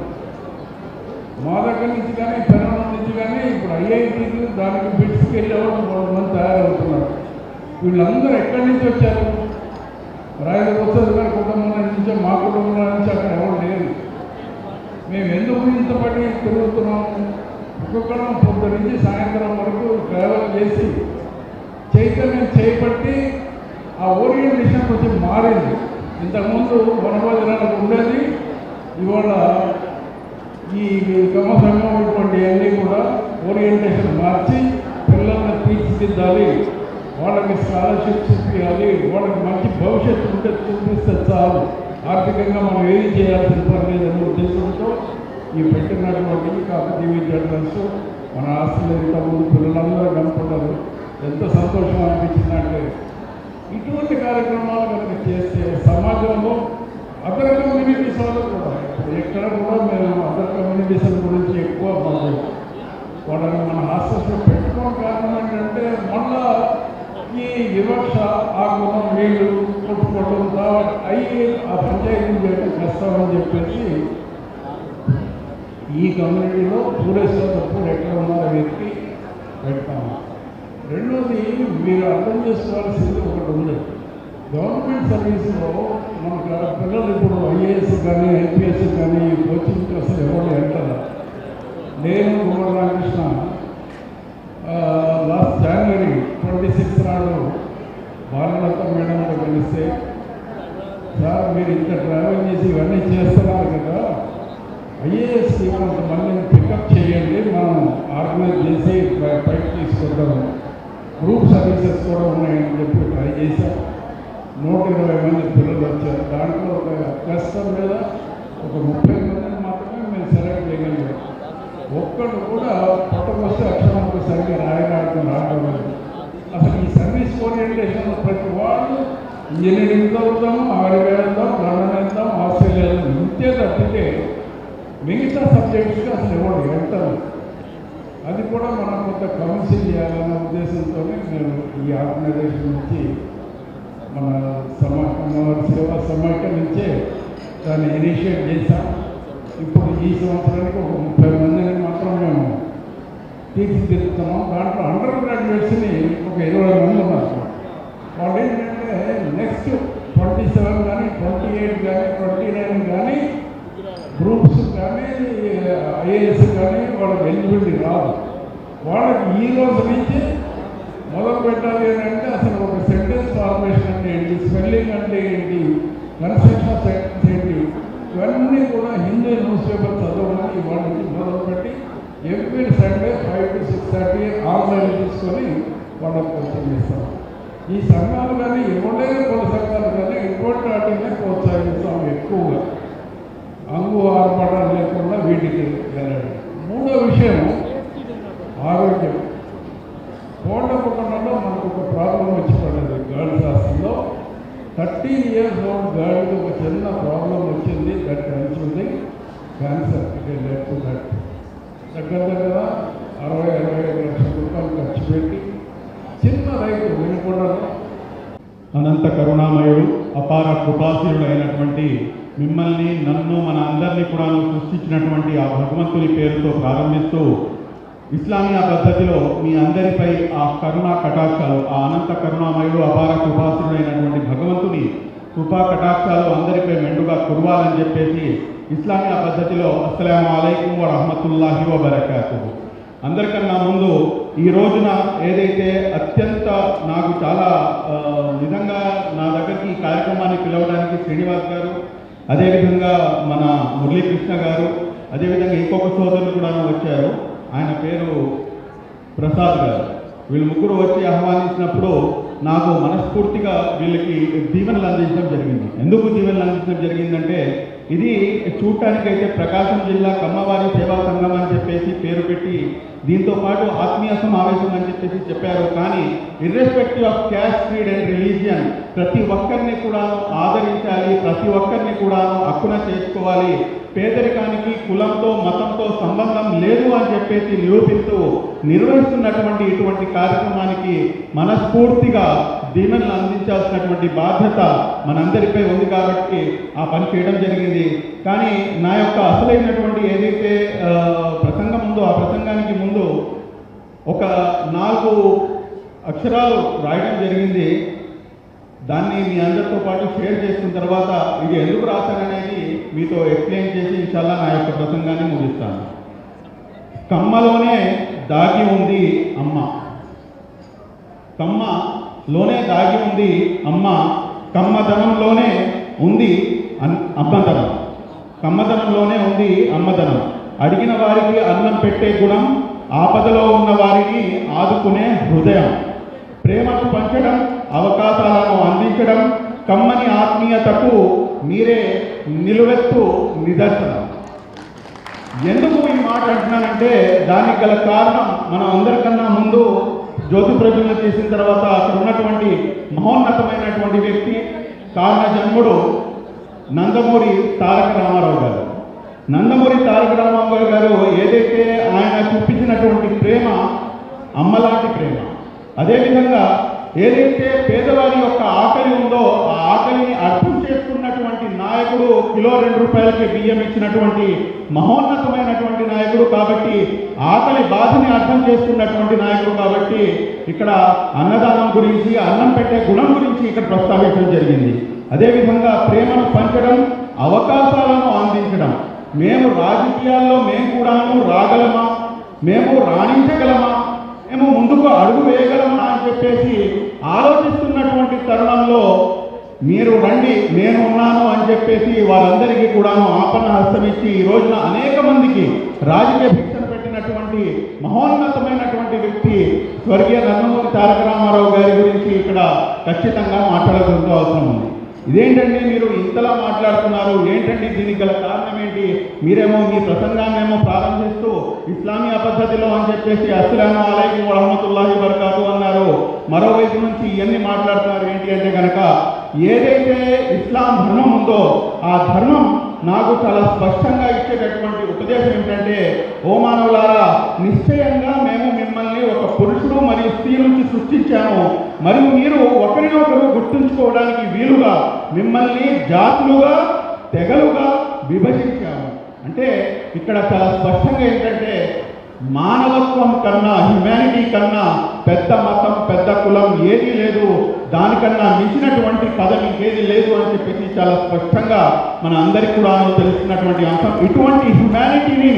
మా దగ్గర నుంచి కానీ పెరవడం నుంచి కానీ ఇప్పుడు IITకి దానికి బిట్స్కి వెళ్ళేవాళ్ళు 3 మంది తయారవుతున్నారు. వీళ్ళందరూ ఎక్కడి నుంచి వచ్చారు? రాయల వస్తుంది గారి కుటుంబం నుంచో, మా కుటుంబం నుంచి అక్కడ ఎవరు లేరు. మేము ఎందుకు ఇంతపడి తిరుగుతున్నాము? ఒక్కొక్కరం పొద్దు నుంచి సాయంత్రం వరకు ట్రావెల్ చేసి చైతన్యం చేపట్టి ఆ ఓరియంటేషన్ కొంచెం మారింది. ఇంతకుముందు వనభోజనాలకు ఉండేది, ఇవాళ ఈ కమ్మ సంఘం ఇటువంటి అన్నీ కూడా ఓరియంటేషన్ మార్చి పిల్లల్ని తీర్చిదిద్దాలి, వాళ్ళకి స్కాలర్షిప్స్ ఇవ్వాలి, వాళ్ళకి మంచి భవిష్యత్తు ఉంటే చూపిస్తే చాలు, ఆర్థికంగా మనం ఏం చేయాల్సిన పని లేదనే ఉద్దేశంతో ఈ పెట్టినటువంటి కాకతీయ విద్యార్థులు మన ఆస్తులు ఇంతకుముందు పిల్లలందరూ కనుక్కున్నారు. ఎంత సంతోషం అనిపించిందంటే ఇటువంటి కార్యక్రమాలు కనుక చేస్తే సమాజంలో అదర్ కమ్యూనిటీస్ వాళ్ళు కూడా ఎక్కడ కూడా మేము అదర్ కమ్యూనిటీస్ గురించి ఎక్కువ వాళ్ళని మన హాస్టల్స్లో పెట్టుకోవడం కారణం ఏంటంటే మళ్ళా ఈ వివక్ష ఆ కులం వీళ్ళు కొట్టుకోవడం అయ్యి ఆ పంచాయతీ చేయడం కష్టమని చెప్పేసి ఈ కమ్యూనిటీలో పూరేసేటప్పుడు ఎక్కడ ఉన్నారో వ్యక్తి పెడతాము. రెండోది మీరు అర్థం చేసుకోవాల్సింది ఒకటి ఉంది. గవర్నమెంట్ సర్వీస్లో మనకు పిల్లలు ఇప్పుడు ఐఏఎస్ కానీ ఐపీఎస్ కానీ కోచింగ్ అసలు ఎవరు వెళ్తారు. నేను గుమ్మడి రామకృష్ణ లాస్ట్ జనవరి 26 నాడు భారత మేడంతో కలిస్తే, సార్ మీరు ఇంత ట్రావెల్ చేసి ఇవన్నీ చేస్తున్నారు కదా, ఐఏఎస్కి కొంతమందిని పికప్ చేయండి, మనం ఆర్గనైజ్ చేసి పైకి తీసుకుంటాము, గ్రూప్ సర్వీసెస్ కూడా ఉన్నాయని చెప్పి ట్రై చేశాం. 120 మంది పిల్లలు వచ్చారు. దాంట్లో ఒక కష్టం మీద ఒక 30 మందిని మాత్రమే మేము సెలెక్ట్ చేయగలిగాం. ఒక్కడు కూడా పొట్టకొస్తే అక్షరాలకు సరిగ్గా రాయడానికి రావడం లేదు. అసలు ఈ సర్వీస్ ఓరియంటేషన్ ప్రతి వాళ్ళు ఇంజనీరింగ్ చదువుతాము, అమెరికా వెళ్దాం, లండన్ వెళ్దాం, ఆస్ట్రేలియా వెళ్దాం, ఇంతే తప్పితే మిగతా సబ్జెక్ట్స్కి అసలు ఎవరు వెళ్తారు. అది కూడా మనం కొంత కౌన్సిల్ చేయాలన్న ఉద్దేశంతో మేము ఈ ఆర్గనైజేషన్ నుంచి మన సేవా సమాఖ్య నుంచే దాన్ని ఇనిషియేట్ చేశాం. ఇప్పుడు ఈ సంవత్సరానికి ఒక 30 మందిని మాత్రం మేము తీర్చిదిద్దుతున్నాం. దాంట్లో అండర్ గ్రాడ్యుయేట్స్ని ఒక 20 మంది ఉన్నారు. వాళ్ళు ఏంటంటే నెక్స్ట్ 27 కానీ 28 కానీ 29 కానీ గ్రూప్స్ కానీ ఐఏఎస్ కానీ వాళ్ళకి ఎలిజిబిలిటీ రాదు. వాళ్ళకి ఈ రోజు నుంచి మొదలు పెట్టాలి అంటే అసలు ఒక సెంటెన్స్ ఫార్మేషన్ అంటే ఏంటి, స్పెల్లింగ్ అంటే ఏంటి, కన్స్ట్రక్షన్ సెంటెన్స్ ఏంటి, ఇవన్నీ కూడా హిందీ న్యూస్ పేపర్ చదవడానికి వాళ్ళ నుంచి మొదలుపెట్టి ఎవ్రీ సండే 5 to 6:30 ఆన్లైన్ తీసుకొని వాళ్ళకి కోచింగ్ ఇస్తాం. ఈ సంఘాలు కానీ ఎవరైనా కొన్ని సంఘాలు కానీ ఇటువంటి వాటినే ప్రోత్సహిస్తాం ఎక్కువగా, అంగు ఆర్పాటాలు లేకుండా వీటికి వెళ్ళండి. మూడో విషయం ఆరోగ్యం. కోటపుట్టంలో మనకు ఒక ప్రాబ్లం వచ్చి పడింది. గర్ల్స్ హాస్టల్లో 13 years old గర్ల్కి ఒక చిన్న ప్రాబ్లం వచ్చింది. That consuming cancer. దగ్గర 60-65 లక్షల రూపాయలు ఖర్చు పెట్టి చిన్న రైతు వినుకొండలో అనంత కరుణామయుడు అపార కృపాశీలుడు అయినటువంటి మిమ్మల్ని, నన్ను, మన అందరినీ కూడా సృష్టించినటువంటి ఆ భగవంతుని పేరుతో ప్రారంభిస్తూ ఇస్లామియా పద్ధతిలో మీ అందరిపై ఆ కరుణా కటాక్షాలు, ఆ అనంత కరుణామయుడు అపార కృపాశీలుడు అయినటువంటి భగవంతుని కృపా కటాక్షాలు అందరిపై మెండుగా కురవాలని చెప్పేసి ఇస్లామియా పద్ధతిలో అస్సలాము అలైకుం వరహమతుల్లాహి వబరకాతుహు. అందరికన్నా ముందు ఈ రోజున ఏదైతే అత్యంత నాకు చాలా నిజంగా నా దగ్గరికి ఈ కార్యక్రమాన్ని పిలవడానికి శ్రీనివాస్ గారు, అదేవిధంగా మన మురళీకృష్ణ గారు, అదేవిధంగా ఇంకొక సోదరులు కూడా వచ్చారు, ఆయన పేరు ప్రసాద్ గారు. వీళ్ళు ముగ్గురు వచ్చి ఆహ్వానించినప్పుడు నాకు మనస్ఫూర్తిగా వీళ్ళకి దీవెనలు అందించడం జరిగింది. ఎందుకు దీవెనలు అందించడం జరిగిందంటే, ఇది చూడటానికైతే ప్రకాశం జిల్లా కమ్మవారి సేవా సంఘం అని చెప్పేసి పేరు పెట్టి దీంతో పాటు ఆత్మీయ సమావేశం అని చెప్పేసి చెప్పారు. కానీ irrespective of caste, creed and religion ప్రతి ఒక్కరిని కూడా ఆదరించాలి, ప్రతి ఒక్కరిని కూడా హక్కున చేసుకోవాలి, పేదరికానికి కులంతో మతంతో సంబంధం లేదు అని చెప్పేసి నిరూపిస్తూ నిర్వహిస్తున్నటువంటి ఇటువంటి కార్యక్రమానికి మనస్ఫూర్తిగా దీవెనలు అందించాల్సినటువంటి బాధ్యత మనందరిపై ఉంది కాబట్టి ఆ పని చేయడం జరిగింది. కానీ నా యొక్క అసలైనటువంటి ఏదైతే ప్రసంగం ఉందో ఆ ప్రసంగానికి ముందు ఒక 4 అక్షరాలు రాయడం జరిగింది. దాన్ని మీ అందరితో పాటు షేర్ చేసిన తర్వాత ఇది ఎందుకు రాశాననేది మీతో ఎక్స్ప్లెయిన్ చేసి ఇన్షాల్లా నా యొక్క ప్రసంగాన్ని ముగిస్తాను. కమ్మలోనే దాగి ఉంది అమ్మ, కమ్మలోనే దాగి ఉంది అమ్మ, కమ్మదనంలోనే ఉంది అమ్మదనం, కమ్మదనంలోనే ఉంది అమ్మదనం. అడిగిన వారికి అన్నం పెట్టే గుణం, ఆపదలో ఉన్న వారిని ఆదుకునే హృదయం. ప్రేమను పంచడం, అవకాశాలను అందించడం, కమ్మని ఆత్మీయతకు మీరే నిలువెత్తు నిదర్శనం. ఎందుకు ఈ మాట అంటున్నానంటే దానికి గల కారణం మనం అందరికన్నా ముందు జ్యోతి ప్రజ్వలన చేసిన తర్వాత అక్కడ ఉన్నటువంటి మహోన్నతమైనటువంటి వ్యక్తి కారణ జన్ముడు నందమూరి తారక రామారావు గారు. నందమూరి తారక రామారావు గారు ఏదైతే ఆయన చూపించినటువంటి ప్రేమ అమ్మలాంటి ప్రేమ, అదేవిధంగా ఏదైతే పేదవారి యొక్క ఆకలి ఉందో ఆ ఆకలిని అర్థం చేసుకున్నటువంటి నాయకుడు, కిలో 2 రూపాయలకి బియ్యం ఇచ్చినటువంటి మహోన్నతమైనటువంటి నాయకుడు కాబట్టి, ఆకలి బాధని అర్థం చేసుకున్నటువంటి నాయకుడు కాబట్టి ఇక్కడ అన్నదానం గురించి, అన్నం పెట్టే గుణం గురించి ఇక్కడ ప్రస్తావించడం జరిగింది. అదేవిధంగా ప్రేమను పంచడం, అవకాశాలను అందించడం. మేము రాజకీయాల్లో మేము కూడాను రాగలమా, మేము రాణించగలమా, మేము ముందుకు అడుగు వేయగలమా అని చెప్పేసి ఆలోచిస్తున్నటువంటి తరుణంలో మీరు రండి నేను ఉన్నాను అని చెప్పేసి వారందరికీ కూడాను ఆపన్న హస్తం ఇచ్చి ఈ రోజున అనేక మందికి రాజకీయ భిక్షను పెట్టినటువంటి మహోన్నతమైనటువంటి వ్యక్తి స్వర్గీయ నందమూరి తారక రామారావు గారి గురించి ఇక్కడ ఖచ్చితంగా మాట్లాడాల్సిన అవసరం ఉంది. ఇదేంటండి మీరు ఇంతలా మాట్లాడుతున్నారు, ఏంటండి దీనికి గల కారణం ఏంటి? మీరేమో మీ ప్రసంగాన్నేమో ప్రారంభిస్తూ ఇస్లామియా పద్ధతిలో అని చెప్పేసి అస్సలాము అలైకుం వరహ్మతుల్లాహి వబరకాతు అన్నారు. మరోవైపు నుంచి ఇవన్నీ మాట్లాడుతున్నారు ఏంటి అంటే కనుక ఏదైతే ఇస్లాం ధర్మం ఉందో ఆ ధర్మం నాకు చాలా స్పష్టంగా ఇచ్చేటటువంటి ఉపదేశం ఏంటంటే, ఓ మానవులారా, నిశ్చయంగా మేము మిమ్మల్ని ఒక పురుషుడు మరియు స్త్రీ నుంచి సృష్టించాము, మరియు మీరు ఒకరినొకరు గుర్తుంచుకోవడానికి వీలుగా మిమ్మల్ని జాతులుగా, తెగలుగా విభజించాము. అంటే ఇక్కడ చాలా స్పష్టంగా ఏంటంటే మానవత్వం కన్నా, హ్యుమానిటీ కన్నా పెద్ద మతం, పెద్ద కులం ఏదీ లేదు, దానికన్నా మించినటువంటి పదం ఇంకేది లేదు అని చెప్పేసి చాలా స్పష్టంగా మన అందరికీ కూడా తెలుస్తున్నటువంటి అంశం. ఇటువంటి హ్యుమానిటీని,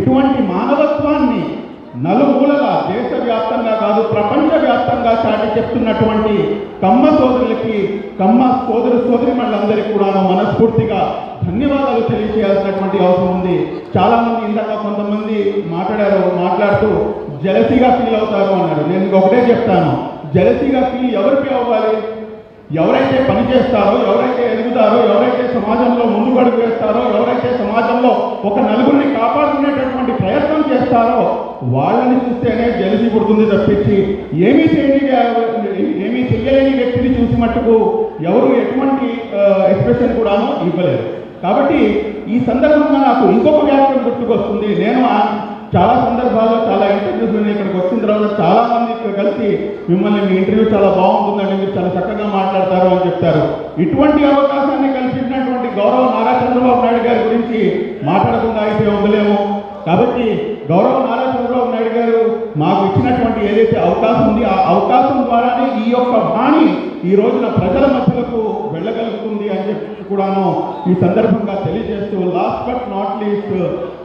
ఇటువంటి మానవత్వాన్ని నలుమూలల దేశవ్యాప్తంగా కాదు ప్రపంచవ్యాప్తంగా చాటి చెప్తున్నటువంటి కమ్మ సోదరులకి, కమ్మ సోదరిమణులందరికీ కూడా మనస్ఫూర్తిగా ధన్యవాదాలు తెలియజేయాల్సినటువంటి అవసరం ఉంది. చాలామంది ఇందాక కొంతమంది మాట్లాడుతూ జలసీగా ఫీల్ అవుతారు అన్నారు. నేను ఇంకొకటే చెప్తాను, జలసీగా ఫీల్ ఎవరికి అవ్వాలి? ఎవరైతే పని చేస్తారో, ఎవరైతే ఎదుగుతారో, ఎవరైతే సమాజంలో ముందుకు అడుగు వేస్తారో, ఎవరైతే సమాజంలో ఒక నలుగురిని కాపాడుకునేటటువంటి ప్రయత్నం చేస్తారో వాళ్ళని చూస్తేనే జలసి పుడుతుంది తప్పించి ఏమీ చెయ్యలేని వ్యక్తిని చూసి మట్టుకు ఎవరు ఎటువంటి ఎక్స్ప్రెషన్ కూడాను ఇవ్వలేరు. కాబట్టి ఈ సందర్భంగా నాకు ఇంకొక వ్యాఖ్యానం గుర్తుకొస్తుంది. నేను చాలా సందర్భాల్లో, చాలా ఇంటర్వ్యూస్ ఇక్కడికి వచ్చిన తర్వాత చాలా మంది కలిసి మిమ్మల్ని మీ ఇంటర్వ్యూ చాలా బాగుంటుందండి, మీరు చాలా చక్కగా మాట్లాడతారు అని చెప్తారు. ఇటువంటి అవకాశాన్ని కల్పించినటువంటి గౌరవ నారా చంద్రబాబు నాయుడు గారి గురించి మాట్లాడకుండా అయితే ఉండలేము. కాబట్టి గౌరవ నారా చంద్రబాబు నాయుడు గారు మాకు ఇచ్చినటువంటి ఏదైతే అవకాశం ఉంది ఆ అవకాశం ద్వారానే ఈ యొక్క వాణి ఈ రోజున ప్రజల మధ్యలకు వెళ్ళగలుగుతుంది అని చెప్పి కూడాను ఈ సందర్భంగా తెలియజేస్తూ, last but not least,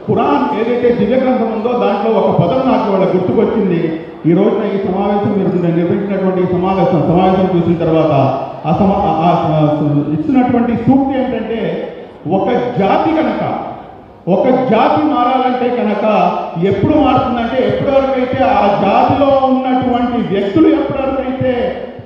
Quran ఏదైతే దివ్య గ్రంథం ఉందో దాంట్లో ఒక పదం నాకు వాళ్ళ గుర్తుకొచ్చింది. ఈ రోజున ఈ సమావేశం మీరు నిర్వహించినటువంటి సమావేశం చూసిన తర్వాత ఇచ్చినటువంటి సూక్తి ఏంటంటే, ఒక జాతి కనుక, ఒక జాతి మారాలంటే కనుక ఎప్పుడు మారుతుందంటే ఎప్పటివరకైతే ఆ జాతిలో ఉన్నటువంటి వ్యక్తులు ఎప్పటివరకైతే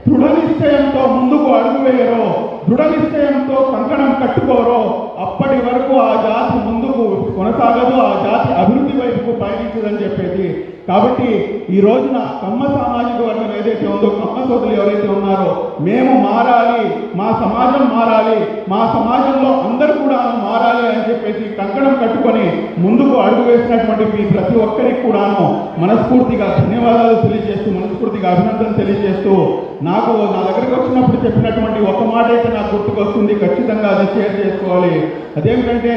దృఢ నిశ్చయంతో ముందుకు అడుగు వేయరో, దృఢ నిశ్చయంతో కంకణం కట్టుకోరో అప్పటి వరకు ఆ జాతి ముందుకు కొనసాగదు, ఆ జాతి అభివృద్ధి వైపుకు పయనించదని చెప్పేసి. కాబట్టి ఈ రోజున కమ్మ సామాజిక వర్గం ఏదైతే ఉందో, కమ్మ సోదరులు ఎవరైతే ఉన్నారో మేము మారాలి, మా సమాజం మారాలి, మా సమాజంలో అందరూ కూడా మారాలి అని చెప్పేసి కంకణం కట్టుకొని ముందుకు అడుగు వేసినటువంటి మీ ప్రతి ఒక్కరికి కూడాను మనస్ఫూర్తిగా ధన్యవాదాలు తెలియజేస్తూ, మనస్ఫూర్తిగా అభినందన తెలియజేస్తూ, నాకు నా దగ్గరకు వచ్చినప్పుడు చెప్పినటువంటి ఒక మాట అయితే నాకు గుర్తుకొస్తుంది, ఖచ్చితంగా అది షేర్ చేసుకోవాలి. అదేమిటంటే,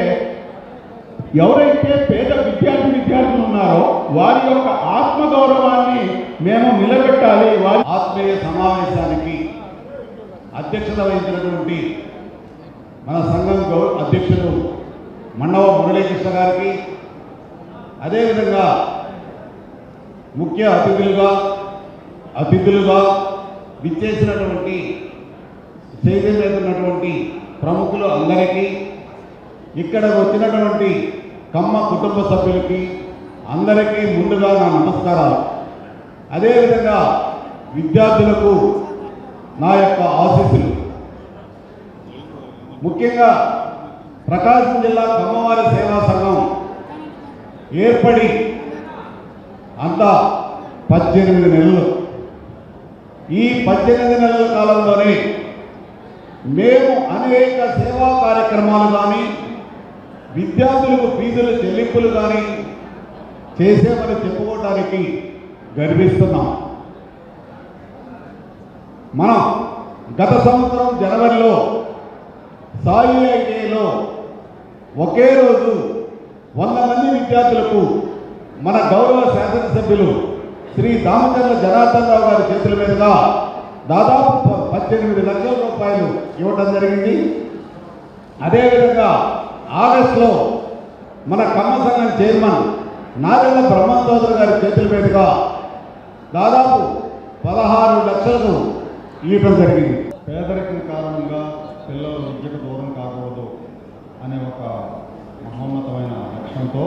ఎవరైతే పేద విద్యార్థులు ఉన్నారో వారి యొక్క ఆత్మగౌరవాన్ని మేము నిలబెట్టాలి. వారి ఆత్మీయ సమావేశానికి అధ్యక్షత వహించినటువంటి మన సంఘం అధ్యక్షుడు మండవ మురళీకృష్ణ గారికి, అదేవిధంగా ముఖ్య అతిథులుగా విచ్చేసినటువంటి చైతన్యమైనటువంటి ప్రముఖులు అందరికీ, ఇక్కడ వచ్చినటువంటి కమ్మ కుటుంబ సభ్యులకి అందరికీ ముందుగా నా నమస్కారాలు. అదేవిధంగా విద్యార్థులకు నా యొక్క ఆశీస్సులు. ముఖ్యంగా ప్రకాశం జిల్లా కమ్మవారి సేవా సంఘం ఏర్పడి అంతా 18 నెలలు. ఈ 18 నెలల కాలంలోనే మేము అనేక సేవా కార్యక్రమాలు కానీ విద్యార్థులకు ఫీజుల చెల్లింపులు కానీ చేసేమని చెప్పుకోవడానికి గర్విస్తున్నాం. మనం గత సంవత్సరం జనవరిలో సాయి ఐటీఐలో ఒకే రోజు 100 మంది విద్యార్థులకు మన గౌరవ శాసనసభ్యులు శ్రీ దామచర్ల జనార్దన్ రావు గారి చేతుల మీదుగా దాదాపు 18 లక్షల రూపాయలు ఇవ్వడం జరిగింది. అదేవిధంగా ఆగస్టులో మన కమ్మ సంఘం చైర్మన్ నాగళ్ళ బ్రహ్మచౌదరి గారి చేతుల మీదుగా దాదాపు 16 లక్షలకు ఇవ్వడం జరిగింది. పేదరికం కారణంగా పిల్లలు విద్యకు దూరం కాకూడదు అనే ఒక మహోన్నతమైన లక్ష్యంతో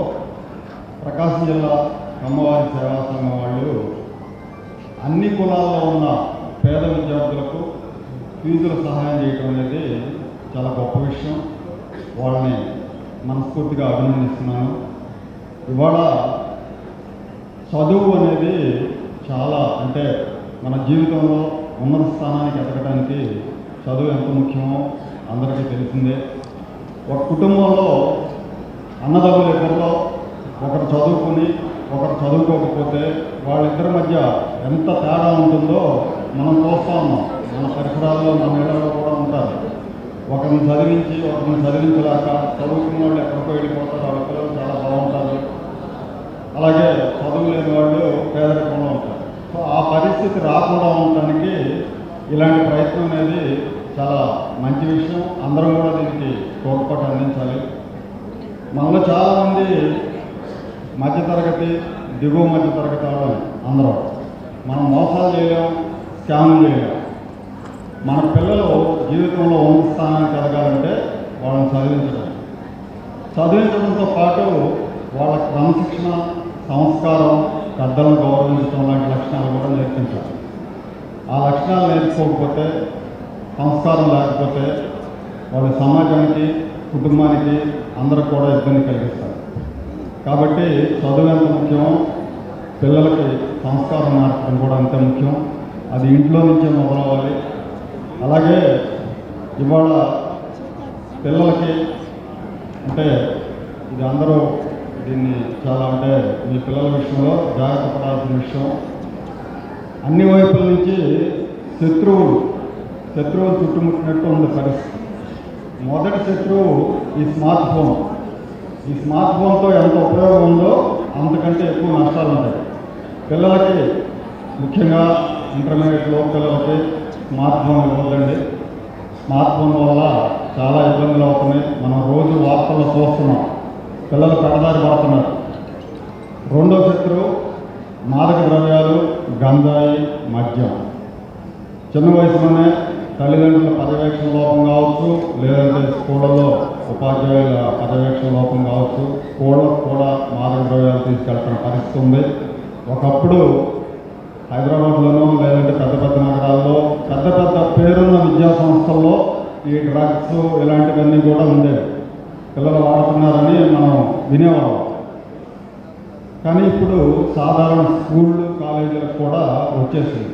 ప్రకాశం జిల్లా కమ్మవారి సేవా సంఘం వాళ్ళు అన్ని కులాల్లో ఉన్న పేద విద్యార్థులకు ఫీజుల సహాయం చేయడం అనేది చాలా గొప్ప విషయం. వాళ్ళని మనస్ఫూర్తిగా అభినందిస్తున్నాను. ఇవాళ చదువు అనేది చాలా అంటే మన జీవితంలో ఉన్నత స్థానానికి ఎదగడానికి చదువు ఎంత ముఖ్యమో అందరికీ తెలిసిందే. ఒక కుటుంబంలో అన్నదమ్ముల ఇద్దరిలో ఒకరు చదువుకుని ఒకరు చదువుకోకపోతే వాళ్ళిద్దరి మధ్య ఎంత తేడా ఉంటుందో మనం చూస్తూ ఉన్నాం. మన పరిసరాల్లో మన ఇళ్లలో కూడా ఉంటారు. ఒకరిని చదివించి ఒకరిని చదివించలేక చదువుకున్న వాళ్ళు ఎక్కడికో వెళ్ళిపోతారు. వాళ్ళ పిల్లలు చాలా బాగుంటారు. అలాగే చదువు లేని వాళ్ళు పేదరికంలో ఉంటారు. సో ఆ పరిస్థితి రాకుండా ఉండటానికి ఇలాంటి ప్రయత్నం అనేది చాలా మంచి విషయం. అందరం కూడా దీనికి తోడ్పాటు అందించాలి. మనలో చాలామంది మధ్యతరగతి దిగువ మధ్యతరగతి వాళ్ళు అందరం మనం మోసాలు చేయలేం, స్కామ్లు చేయలేం. మన పిల్లలు జీవితంలో ఉన్నత స్థానానికి ఎదగాలంటే వాళ్ళని చదివించడంతో పాటు వాళ్ళ క్రమశిక్షణ, సంస్కారం, పెద్దలను గౌరవించడం లాంటి లక్షణాలు కూడా నేర్పించాలి. ఆ లక్షణాలు నేర్చుకోకపోతే, సంస్కారం లేకపోతే వాళ్ళ సమాజానికి, కుటుంబానికి అందరికి కూడా ఇబ్బంది కలిగిస్తారు. కాబట్టి చదువు ఎంత ముఖ్యమో పిల్లలకి సంస్కారం మార్చడం కూడా అంతే ముఖ్యం. అది ఇంట్లో నుంచే మొదలవ్వాలి. అలాగే ఇవాళ పిల్లలకి అంటే ఇది అందరూ దీన్ని చాలా అంటే మీ పిల్లల విషయంలో జాగ్రత్త పడాల్సిన విషయం. అన్ని వైపుల నుంచి శత్రువులు చుట్టుముట్టినట్టు ఉంది పరిస్థితి. మొదటి శత్రువు ఈ స్మార్ట్ ఫోన్. ఈ స్మార్ట్ ఫోన్తో ఎంత ఉపయోగం ఉందో అంతకంటే ఎక్కువ నష్టాలు ఉంటాయి. పిల్లలకి ముఖ్యంగా ఇంటర్మీడియట్లో పిల్లలకి స్మార్ట్ ఫోన్ ఇవ్వదండి. స్మార్ట్ ఫోన్ వల్ల చాలా ఇబ్బందులు అవుతున్నాయి. మనం రోజు వార్తల్లో చూస్తున్నాం. పిల్లలు పెడదారి పడుతున్నారు. రెండో శత్రువు మాదక ద్రవ్యాలు, గంజాయి, మద్యం. చిన్న వయసులోనే తల్లిదండ్రుల పర్యవేక్షణ లోపం కావచ్చు, లేదంటే స్కూళ్ళలో ఉపాధ్యాయుల పర్యవేక్షణ లోపం కావచ్చు, స్కూళ్ళకు కూడా మాదక ద్రవ్యాలు తీసుకెళ్తున్న పరిస్థితి ఉంది. ఒకప్పుడు హైదరాబాద్లోనూ లేదంటే పెద్ద పెద్ద నగరాల్లో పెద్ద పెద్ద పేరున్న విద్యా సంస్థల్లో ఈ డ్రగ్స్ ఇలాంటివన్నీ కూడా ఉండేవి. పిల్లలు వాడుతున్నారని మనం వినేవాళ్ళం. కానీ ఇప్పుడు సాధారణ స్కూళ్ళు, కాలేజీలకు కూడా వచ్చేసింది.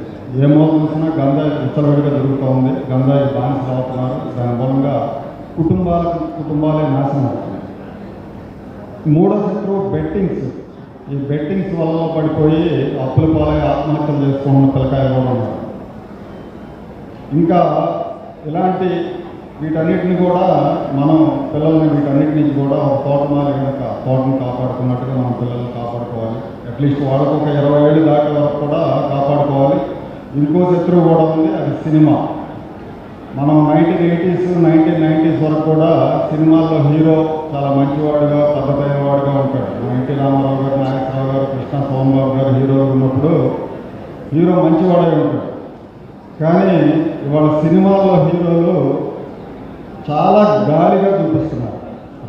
ఏమో చూసినా గంజాయి విచ్చలవిడిగా జరుగుతూ ఉంది. గంజాయి బానిసలు అవుతున్నారు. దాని మూలంగా కుటుంబాలే నాశనం అవుతున్నాయి. మూడో శత్రువు బెట్టింగ్స్. ఈ బెట్టింగ్స్ వల్ల పడిపోయి అప్పుల పాలై ఆత్మహత్యలు చేసుకున్న పిల్లకాయలు కూడా ఉన్నారు. ఇంకా ఇలాంటి వీటన్నిటిని కూడా మనం పిల్లల్ని వీటన్నిటి నుంచి కూడా ఒక తోటమాలి కనుక తోటను కాపాడుకున్నట్టుగా మనం పిల్లల్ని కాపాడుకోవాలి. అట్లీస్ట్ వాళ్ళకు ఒక 20 ఏళ్ళు దాకా వరకు కూడా కాపాడుకోవాలి. ఇంకో శత్రువు కూడా ఉంది, అది సినిమా. మనం 1980s, 1990s వరకు కూడా సినిమాల్లో హీరో చాలా మంచివాడుగా, పద్ధతైన వాడుగా ఉంటాడు. ఎన్టీ రామారావు గారు, నాగేశ్వరరావు గారు, కృష్ణ సోమబాబు గారు హీరోలు ఉన్నప్పుడు హీరో మంచివాడే ఉంటాడు. కానీ ఇవాళ సినిమాల్లో హీరోలు చాలా గాలిగా చూపిస్తున్నారు.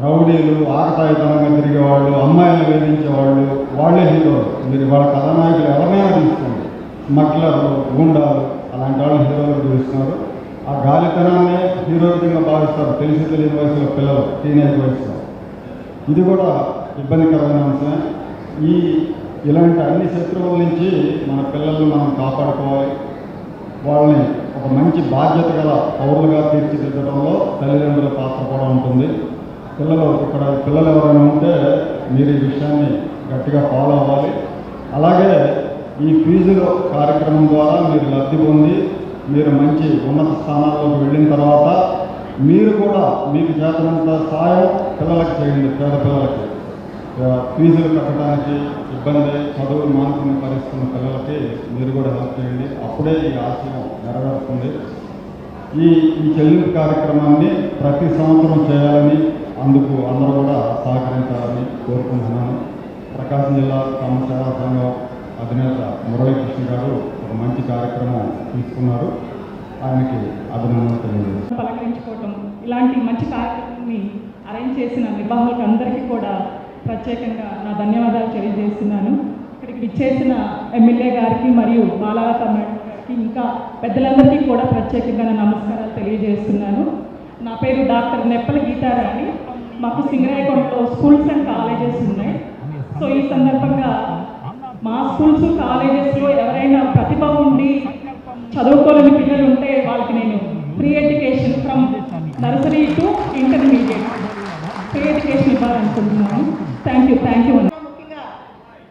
రౌడీలు, ఆకతాయితనంగా తిరిగేవాళ్ళు, అమ్మాయిలను వేధించేవాళ్ళు, వాళ్ళే హీరోలు. మీరు ఇవాళ కథానాయకులు ఎవరినైనా తీసుకోండి, స్మగ్లర్లు, గూండాలు అలాంటి వాళ్ళు హీరోలు చూస్తున్నారు. ఆ గాలితనాన్నే హీరోయిజంగా భావిస్తారు తెలియని వయసులో పిల్లలు, టీనేజ్ వయసులో. ఇది కూడా ఇబ్బందికరమైన అంశమే. ఇలాంటి అన్ని శత్రువుల నుంచి మన పిల్లల్ని మనం కాపాడుకోవాలి. వాళ్ళని ఒక మంచి బాధ్యత గల పౌరులుగా తీర్చిదిద్దడంలో తల్లిదండ్రుల పాత్ర కూడా ఉంటుంది. పిల్లలు ఎవరైనా ఉంటే మీరు ఈ విషయాన్ని గట్టిగా ఫాలో అవ్వాలి. అలాగే ఈ ఫీజుల కార్యక్రమం ద్వారా మీరు లబ్ధి పొంది మీరు మంచి ఉన్నత స్థానాల్లోకి వెళ్ళిన తర్వాత మీరు కూడా మీకు చేతనంత సాయం పిల్లలకి చేయండి. పేద పిల్లలకి ఫీజులు కట్టడానికి ఇబ్బంది, చదువులు మానుకునే పరిస్థితున్న పిల్లలకి మీరు కూడా హెల్ప్ చేయండి. అప్పుడే ఈ ఆశయం నెరవేరుతుంది. ఈ చెల్లింపు కార్యక్రమాన్ని ప్రతి సంవత్సరం చేయాలని, అందుకు అందరూ కూడా సహకరించాలని కోరుకుంటున్నాను. ప్రకాశం జిల్లా సేవా సంఘం అధినేత మురళీకృష్ణ గారు ఒక మంచి కార్యక్రమం తీసుకున్నారు. ఆయనకి అభినందనలు తెలియజేస్తాను. పలకరించుకోవటం, ఇలాంటి మంచి కార్యక్రమాన్ని అరేంజ్ చేసిన నిర్వాహకులకు అందరికీ కూడా ప్రత్యేకంగా నా ధన్యవాదాలు తెలియజేస్తున్నాను. ఇక్కడికి విచ్చేసిన ఎమ్మెల్యే గారికి మరియు బాలాలత గారికి ఇంకా పెద్దలందరికీ కూడా ప్రత్యేకంగా నా నమస్కారాలు తెలియజేస్తున్నాను. నా పేరు డాక్టర్ నెప్పల గీతారాణి. మాకు సింగరాయకొండలో స్కూల్స్ అండ్ కాలేజెస్ ఉన్నాయి. సో ఈ సందర్భంగా మా స్కూల్స్ కాలేజెస్లో ఎవరైనా ప్రతిభ ఉండి చదువుకోలేని పిల్లలు ఉంటే వాళ్ళకి నేను free education from nursery to intermediate free education ఇవ్వాలనుకుంటున్నాను. Thank you. ముఖ్యంగా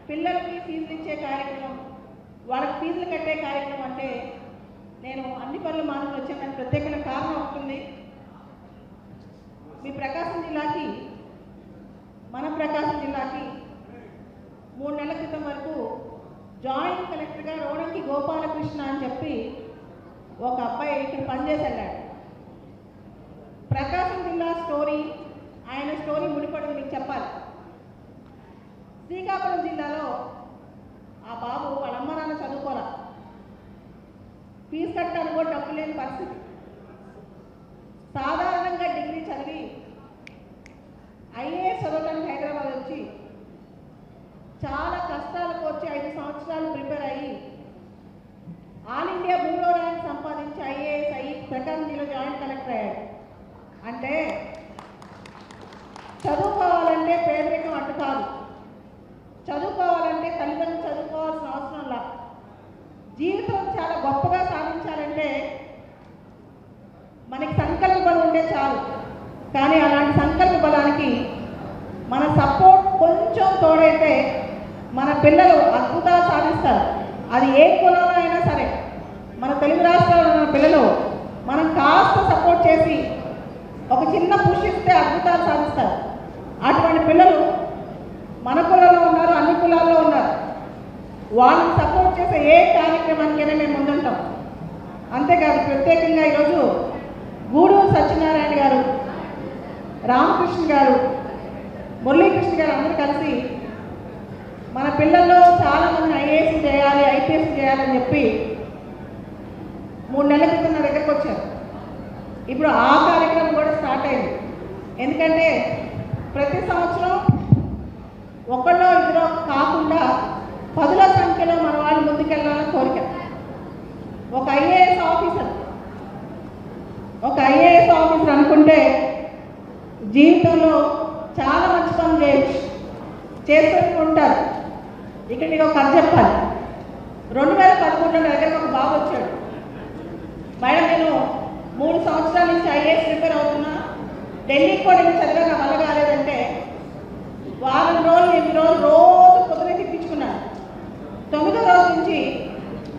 పిల్లలకి ఫీజులు ఇచ్చే కార్యక్రమం, వాళ్ళకి ఫీజులు కట్టే కార్యక్రమం అంటే నేను అన్ని పనులు మానుకుని వచ్చాను. ప్రత్యేకమైన కారణం ఉంటుంది. మీ ప్రకాశం జిల్లాకి, మన ప్రకాశం జిల్లాకి 3 నెలల క్రితం వరకు జాయింట్ కలెక్టర్గా రోడంకి గోపాలకృష్ణ అని చెప్పి ఒక అబ్బాయి ఇక్కడ పనిచేసి వెళ్ళాడు. ప్రకాశం జిల్లా స్టోరీ, ఆయన స్టోరీ ముడిపడింది మీకు చెప్పాలి. శ్రీకాకుళం జిల్లాలో ఆ బాబు వాళ్ళ అమ్మ నాన్న చదువుకోరా, ఫీజు కట్టడానికి కూడా డబ్బు లేని పరిస్థితి. సాధారణంగా డిగ్రీ చదివి ఐఏఎస్ చదవడానికి హైదరాబాద్ వచ్చి చాలా కష్టాలకు వచ్చి 5 సంవత్సరాలు ప్రిపేర్ అయ్యి ఆల్ ఇండియా 3వ ర్యాంక్ సంపాదించి ఐఏఎస్ అయ్యి ప్రకాశం జిల్లా జాయింట్ కలెక్టర్ అయ్యాడు. అంటే చదువుకోవాలంటే పేదరికం అడ్డు కాదు. చదువుకోవాలంటే తల్లిదండ్రులు చదువుకోవాల్సిన అవసరంలా. జీవితం చాలా గొప్పగా సాధించాలంటే మనకి సంకల్ప బలం ఉంటే చాలు. కానీ అలాంటి సంకల్ప బలానికి మన సపోర్ట్ కొంచెం తోడైతే మన పిల్లలు అద్భుతాలు సాధిస్తారు. అది ఏ కులంలో అయినా సరే. మన తెలుగు రాష్ట్రాల్లో ఉన్న పిల్లలు మనం కాస్త సపోర్ట్ చేసి ఒక చిన్న పుష్ ఇస్తే అద్భుతాలు సాధిస్తారు. అటువంటి పిల్లలు మన కులంలో ఉన్నారు, అన్ని కులాల్లో ఉన్నారు. వాళ్ళని సపోర్ట్ చేసే ఏ కార్యక్రమానికైనా మేము ముందుంటాం. అంతేకాదు, ప్రత్యేకంగా ఈరోజు గూడూరు సత్యనారాయణ గారు, రామకృష్ణ గారు, మురళీకృష్ణ గారు అందరూ కలిసి మన పిల్లల్లో చాలామంది ఐఏఎస్ చేయాలి, ఐపీఎస్ చేయాలని చెప్పి 3 నెలల క్రితం నా దగ్గరకు వచ్చారు. ఇప్పుడు ఆ కార్యక్రమం కూడా స్టార్ట్ అయింది. ఎందుకంటే ప్రతి సంవత్సరం ఒకళ్ళో ఇద్దరో కాకుండా 10ల సంఖ్యలో మన వాళ్ళు ముందుకెళ్ళాలని కోరిక. ఒక ఐఏఎస్ ఆఫీసర్ అనుకుంటే జీవితంలో చాలా మంచి పనులు చేస్తూ ఉంటారు. ఇక్కడ నీకు ఒక కథ చెప్పాలి. 2013లో నా దగ్గర ఒక బాబు వచ్చాడు. మేడం, నేను 3 సంవత్సరాల నుంచి ఐఏఎస్ ప్రిపేర్ అవుతున్నా, ఢిల్లీకి కూడా నేను చదివా, నా వల్ల కాలేదంటే వారం రోజులు 8 రోజులు రోజు పొద్దునే తిప్పించుకున్నాను. 9వ రోజు నుంచి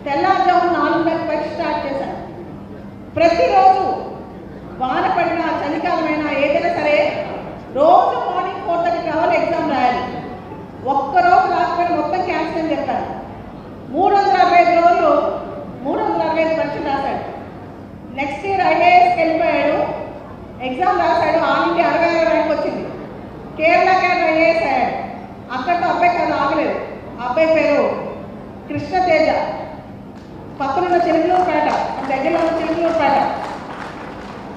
తెల్లారుజామున 4:30 పరీక్ష స్టార్ట్ చేశాను. ప్రతిరోజు వాన పడినా, చలికాలమైనా ఏదైనా సరే రోజు మార్నింగ్ 4:30 రావాలి, ఎగ్జామ్ రాయాలి. ఒక్కరోజు రాకపోయినా మొత్తం క్యాన్సిల్ అని చెప్పాను. 365 రోజులు 365 పరీక్షలు రాశాడు. నెక్స్ట్ ఇయర్ ఐఏఎస్కి వెళ్ళిపోయాడు, ఎగ్జామ్ రాశాడు. ఆల్ ఇండియా 65వ ర్యాంక్ వచ్చింది. కేరళ ఐఏఎస్ అయ్యాడు. అక్కడితో అబ్బాయి కాదు ఆగలేదు. అబ్బాయి పేరు కృష్ణతేజ. పక్కనున్న చిలుకలూరుపేట, దగ్గరలో ఉన్న చిలుకలూరుపేట.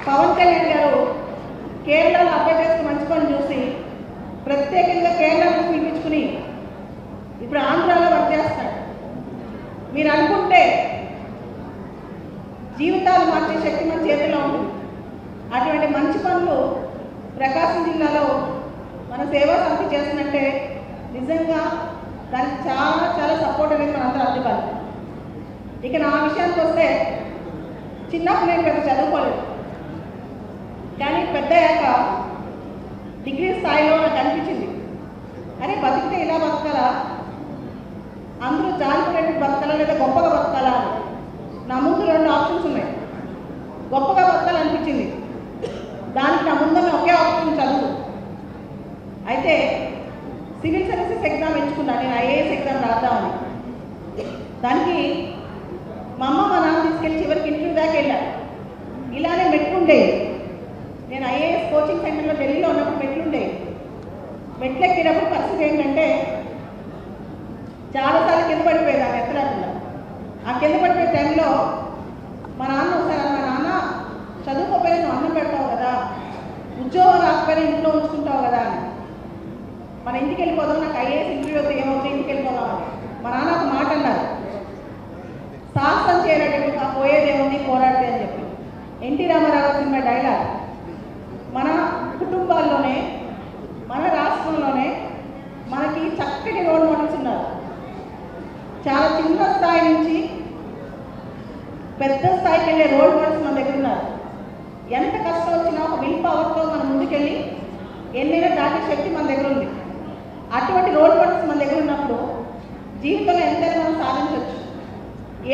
పవన్ కళ్యాణ్ గారు కేరళలో అబ్బాయి చేస్తే మంచి పని చూసి ప్రత్యేకంగా కేరళను పిలిపించుకుని ఇప్పుడు ఆంధ్రాలో వర్క్ చేస్తాడు. మీరు అనుకుంటే జీవితాలు మార్చే శక్తి మన చేతిలో ఉంటుంది. అటువంటి మంచి పనులు ప్రకాశం జిల్లాలో మన సేవా సమితి చేసినట్టే నిజంగా దానికి చాలా చాలా సపోర్ట్ అనేది మనందరూ అందుకోవాలి. ఇక నా విషయానికి వస్తే చిన్నప్పుడు నేను పెద్ద చదువుకోలేదు, కానీ పెద్ద అయ్యాక డిగ్రీ స్థాయిలో నాకు అనిపించింది, అరే బతికితే ఇలా బతకాలా, అందరూ జాలిపడేట్టు బతకాలా లేదా గొప్పగా బతకాలా అని. నా ముందు 2 ఆప్షన్స్ ఉన్నాయి. గొప్పగా బతకాలనిపించింది, దానికి నా ముందున్న ఒకే ఆప్షన్ చదువు. అయితే సివిల్ సర్వీసెస్ ఎగ్జామ్ ఎంచుకున్నాను, నేను ఐఏఎస్ ఎగ్జామ్ రాద్దామని. దానికి మా అమ్మ మా నాన్న తీసుకెళ్ళి చివరికి ఇంటర్వ్యూ దాకా వెళ్ళాను. ఇలానే మెట్లుండేవి, నేను ఐఏఎస్ కోచింగ్ సెంటర్లో ఢిల్లీలో ఉన్నప్పుడు మెట్లుండేవి. మెట్లు ఎక్కినప్పుడు పరిస్థితి ఏంటంటే చాలాసార్లు కింద పడిపోయేదాన్ని ఎత్తలేకుండా. ఆ కింద పడిపోయే టైంలో మా నాన్న ఒకసారి మా నాన్న చదువుకోపోయినా నువ్వు అన్నం పెడతావు కదా, ఉద్యోగం రాకపోయినా ఇంట్లో ఉంచుకుంటావు కదా అని. మన ఇంటికి వెళ్ళిపోదాం, నాకు ఐఏఎస్ ఇంటర్వ్యూ వస్తే ఏమవుతుంది, ఇంటికి వెళ్ళిపోదాం అని. మా నాన్న ఒక మాట అన్నారు, సాహసం చేయనట్టు ఆ పోయేదేముంది పోరాడితే అని చెప్పి. NT Ramarao cinema dialogue. మన కుటుంబాల్లోనే మన రాష్ట్రంలోనే మనకి చక్కటి రోల్ మోడల్స్ ఉన్నారు. చాలా చిన్న స్థాయి నుంచి పెద్ద స్థాయికి వెళ్ళే రోల్ మోడల్స్ మన దగ్గర ఉన్నారు. ఎంత కష్టం వచ్చినా ఒక విల్ పవర్తో మనం ముందుకెళ్ళి ఎన్నైనా దాటే శక్తి మన దగ్గర ఉంది. అటువంటి రోల్ మోడల్స్ మన దగ్గర ఉన్నప్పుడు జీవితంలో ఎంతైనా మనం సాధించవచ్చు,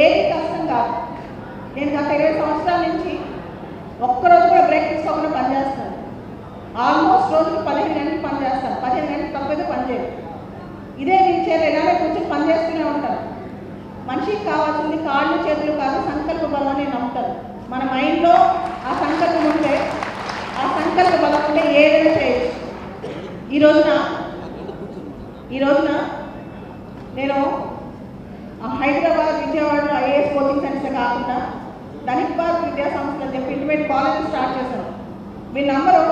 ఏది కష్టం కాదు. నేను గత 20 సంవత్సరాల నుంచి ఒక్కరోజు కూడా బ్రేక్ తీసుకోకుండా పనిచేస్తాను. ఆల్మోస్ట్ రోజుకు 15 గంటలు పనిచేస్తాను, 15 గంటలు తప్పైతే పనిచేయదు. ఇదే వీల్చైర్ ఎలానే కూర్చొని పనిచేస్తూనే ఉంటాను. మనిషికి కావాల్సింది కాళ్ళు చేతులు కాదు, సంకల్ప బలం అని నమ్ముతాను. మన మైండ్లో ఆ సంకల్పం ఉంటే, ఆ సంకల్ప బలం ఉంటే ఏదైనా చేయొచ్చు. ఈ రోజున నేను హైదరాబాద్ విజయవాడలో ఐఏఎస్ కోచింగ్ సెంటర్ కాకుండా ధనిక్బాద్ విద్యా సంస్థలు అని చెప్పి ఇంటర్మీడియట్ కాలేజ్ స్టార్ట్ చేశాను. వీళ్ళందరూ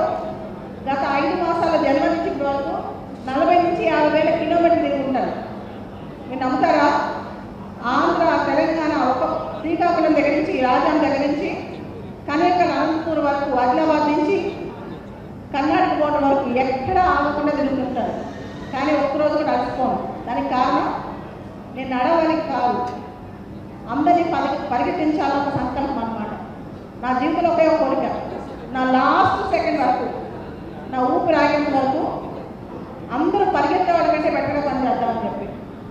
గత 5 మాసాల జన్మ నుంచి ఇప్పటి వరకు 40 నుంచి 50 వేల కిలోమీటర్లు తిరుగుంటారు. మీరు నమ్ముతారా? ఆంధ్ర, తెలంగాణ, ఒక శ్రీకాకుళం దగ్గర నుంచి, రాజాం దగ్గర నుంచి, కనేకల్, అనంతపూర్ వరకు, ఆదిలాబాద్ నుంచి కర్ణాటక బోర్డర్ వరకు ఎక్కడా ఆగకుండా తిరుగుతుంటారు. కానీ ఒక్కరోజు కూడా అలసిపోను. దానికి కారణం నేను నడవడానికి కాదు, అందరినీ పరిగెత్తించాలన్న ఒక సంకల్పం అన్నమాట. నా జీవితంలో ఒకే ఒక కోరిక, నా లాస్ట్ సెకండ్ వరకు, నా ఊపిరి ఆగేంత వరకు అందరూ పరిగెత్తే వాళ్ళ కంటే బెటర్గా పనిచేద్దామని చెప్పి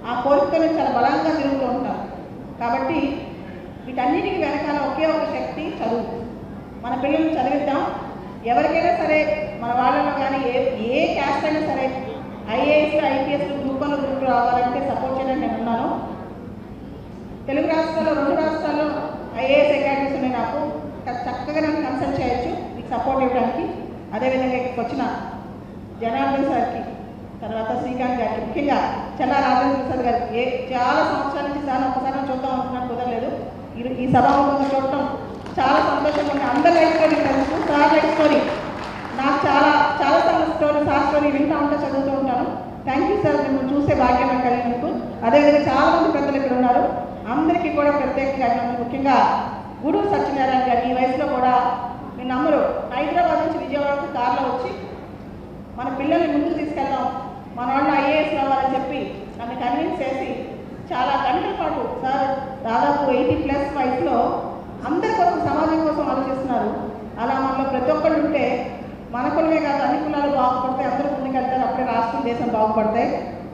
ఆ కోరికతో చాలా బలంగా తిరుగుతూ ఉంటాను. కాబట్టి వీటన్నిటికీ వెనకాల ఒకే ఒక శక్తి, చదువు. మన పిల్లల్ని చదివిద్దాం. ఎవరికైనా సరే మన వాళ్ళలో కానీ ఏ క్యాస్ట్ అయినా సరే ఐఏఎస్, ఐపీఎస్, గ్రూప్ 1, గ్రూప్ 2 రావాలంటే సపోర్ట్ చేయడానికి నేను ఉన్నాను. తెలుగు రాష్ట్రాల్లో 2 రాష్ట్రాల్లో ఐఏఎస్ అకాడమీస్ ఉన్నాయి. నాకు చక్కగా నన్ను కన్సల్ట్ చేయొచ్చు మీకు సపోర్ట్ ఇవ్వడానికి. అదేవిధంగా ఇక్కడికి వచ్చిన జనార్దన్ సార్కి, తర్వాత శ్రీకాంత్ గారికి, ముఖ్యంగా చల్లా రాజేంద్ర ప్రసాద్ గారికి చాలా సంవత్సరాల నుంచి సార్ ఒకసారి చూద్దాం అనుకున్నాను, కుదరలేదు. ఈ సభాముఖంగా చూడటం చాలా సంతోషంగా ఉంది. అందరి లైఫ్ స్టోరీ తెలుసు, సార్ లైఫ్ స్టోరీ నాకు చాలా స్టోరీ, సార్ స్టోరీ వింటూ ఉంటా, చదువుతూ ఉంటాను. థ్యాంక్ యూ సార్, మిమ్మల్ని చూసే భాగ్యం నాకు కలిగినందుకు. అదేవిధంగా చాలామంది పెద్దలు ఇక్కడ ఉన్నారు, అందరికీ కూడా ప్రత్యేకంగా ముఖ్యంగా గూడూరు సత్యనారాయణ గారు ఈ వయసులో కూడా మీరు నమ్మరు, హైదరాబాద్ నుంచి విజయవాడకు కార్లో వచ్చి మన పిల్లల్ని ముందుకు తీసుకెళ్దాం, మన వాళ్ళు ఐఏఎస్ రావాలని చెప్పి నన్ను కన్విన్స్ చేసి చాలా గంటల పాటు, సార్ దాదాపు 80+ వయసులో అందరి కోసం, సమాజం కోసం ఆలోచిస్తున్నారు. అలా మనలో ప్రతి ఒక్కళ్ళు ఉంటే మన కులమే కాదు అన్ని కులాలు బాగుపడతాయి, అందరూ ముందుకెళ్తారు, అప్పుడే రాష్ట్రం, దేశం బాగుపడతాయి.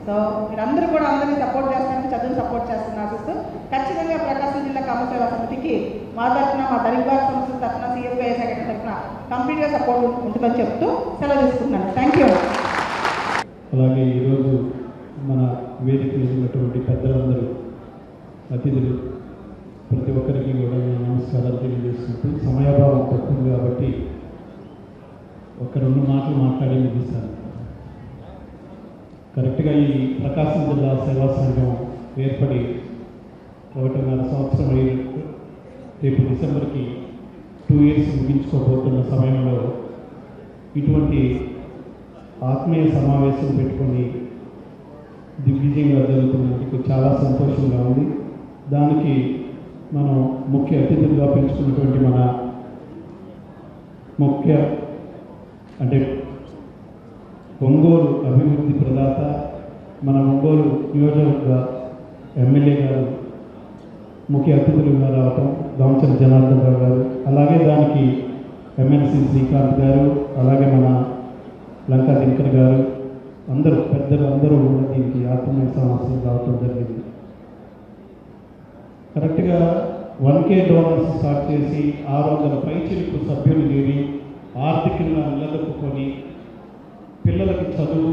సో మీరందరూ కూడా అందరినీ సపోర్ట్ చేస్తారని, చదువుని సపోర్ట్ చేస్తారని ఆశిస్తూ ఖచ్చితంగా ప్రకాశం జిల్లా కామసేవా సమితికి మా తరఫున, మా ధనిక్బాద్ సంస్థ తరఫున, సిఎస్ఐ సెక్రటరీ తరఫున కంప్లీట్గా సపోర్ట్ ఉంటుందని చెప్తూ సెలవు తీసుకుంటున్నాను. Thank you. అలాగే ఈరోజు మన వేదిక మీద ఉన్నటువంటి పెద్దలందరూ, అతిథులు, ప్రతి ఒక్కరికి కూడా నేను నమస్కారాలు తెలియజేసుకుంటూ, సమయాభావం తక్కువ కాబట్టి ఒక 2 మాటలు మాట్లాడి ముగిస్తాను. కరెక్ట్గా ఈ ప్రకాశం జిల్లా సేవా సంఘం ఏర్పడి 1.5 సంవత్సరం రేపు డిసెంబర్కి 2 years ముగించుకోబోతున్న సమయంలో ఇటువంటి ఆత్మీయ సమావేశం పెట్టుకొని దిగ్విజయంగా జరుగుతున్నందుకు చాలా సంతోషంగా ఉంది. దానికి మనం ముఖ్య అతిథులుగా పెంచుకున్నటువంటి మన అంటే ఒంగోలు అభివృద్ధి ప్రదాత మన ఒంగోలు నియోజకవర్గ ఎమ్మెల్యే గారు ముఖ్య అతిథులుగా రావటం, దామచల జనార్దన్ రావు గారు, అలాగే దానికి ఎమ్మెల్సీ శ్రీకాంత్ గారు, అలాగే మన లంకా దినకర్ గారు, అందరూ పెద్దలు అందరూ కూడా దీనికి ఆత్మీయ సమస్యలు రావటం జరిగింది. కరెక్ట్గా 1K డోనర్స్ స్టార్ట్ చేసి 600 పైచిలకు సభ్యులు చేరి ఆర్థికంగా నిలదొక్కుని పిల్లలకి చదువు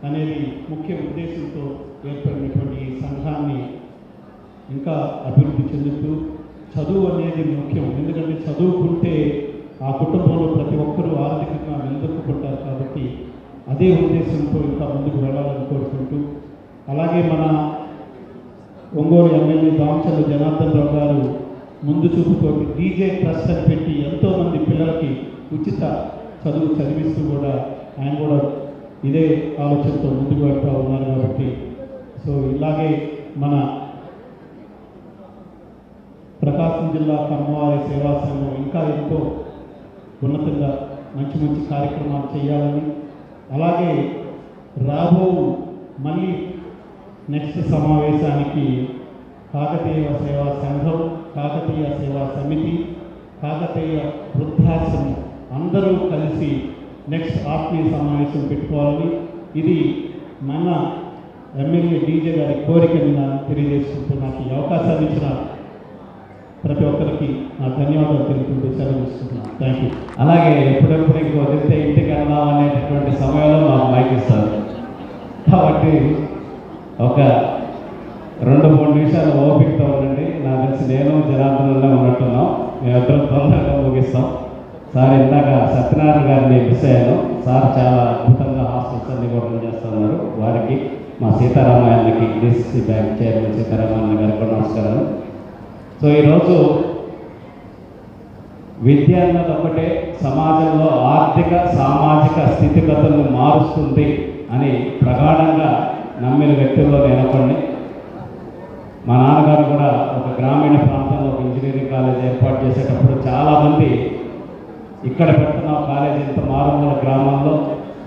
అనేది ముఖ్య ఉద్దేశంతో ఏర్పడినటువంటి ఈ సంఘాన్ని ఇంకా అభివృద్ధి చెందుతూ, చదువు అనేది ముఖ్యం. ఎందుకంటే చదువుకుంటే ఆ కుటుంబంలో ప్రతి ఒక్కరూ ఆర్థికంగా నిలదొక్కుంటారు. కాబట్టి అదే ఉద్దేశంతో ఇంకా ముందుకు వెళ్ళాలని కోరుకుంటూ, అలాగే మన ఒంగోలు ఎమ్మెల్యే దామచల జనార్దన్ రావు గారు ముందు చూపుతోటి డీజే ట్రస్ట్ అని పెట్టి ఎంతోమంది పిల్లలకి ఉచిత చదువు చదివిస్తూ కూడా ఆయన కూడా ఇదే ఆలోచనతో ముందుకు వెళ్తూ ఉన్నారు. కాబట్టి సో ఇలాగే మన ప్రకాశం జిల్లా కమ్మవారి సేవా సంఘం ఇంకా ఎంతో ఉన్నతంగా మంచి మంచి కార్యక్రమాలు చేయాలని, అలాగే మళ్ళీ నెక్స్ట్ సమావేశానికి కాకతీయ సేవా సంఘం, కాకతీయ సేవా సమితి, కాకతీయ వృద్ధాశ్రమం అందరూ కలిసి నెక్స్ట్ ఆత్మీయ సమావేశం పెట్టుకోవాలని, ఇది మన ఎమ్మెల్యే డీజే గారి కోరికని నేను తెలియజేసుకుంటూ నాకు ఈ అవకాశాన్ని ఇచ్చిన ప్రతి ఒక్కరికి నా ధన్యవాదాలు తెలుపుకుంటూ సెలవు తీసుకుంటున్నాను. Thank you. అలాగే ఎప్పుడెప్పుడు ఇంకో వదిలితే ఇంటికి వెళ్దాం అనేటటువంటి సమయంలో మాకు మైక్ ఇస్తారు. కాబట్టి ఒక 2-3 నిమిషాలు ఓపికతో ఉండండి. నాకు తెలిసి నేను జనార్దనంలో ఉన్నట్టున్నాం. మేమిద్దరం తొందరగా ముగిస్తాం. సార్ ఇందాక సత్యనారాయణ గారిని మిస్ అయ్యాను. సార్ చాలా అద్భుతంగా హాస్టల్స్ అన్ని కూడా రన్ చేస్తున్నారు. వారికి మా సీతారామాయణకి డిసిసి బ్యాంక్ చైర్మన్ సీతారామాయణ గారికి కూడా నమస్కారాలు. సో ఈరోజు విద్య అన్నది ఒకటే సమాజంలో ఆర్థిక సామాజిక స్థితిగతులను మారుస్తుంది అని ప్రగాఢంగా నమ్మిన వ్యక్తుల్లో నేను ఒకడిని. మా నాన్నగారు కూడా ఒక గ్రామీణ ప్రాంతంలో ఒక ఇంజనీరింగ్ కాలేజ్ ఏర్పాటు చేసేటప్పుడు చాలామంది ఇక్కడ పెడుతున్న కాలేజ్ ఇంత మారుమూల గ్రామంలో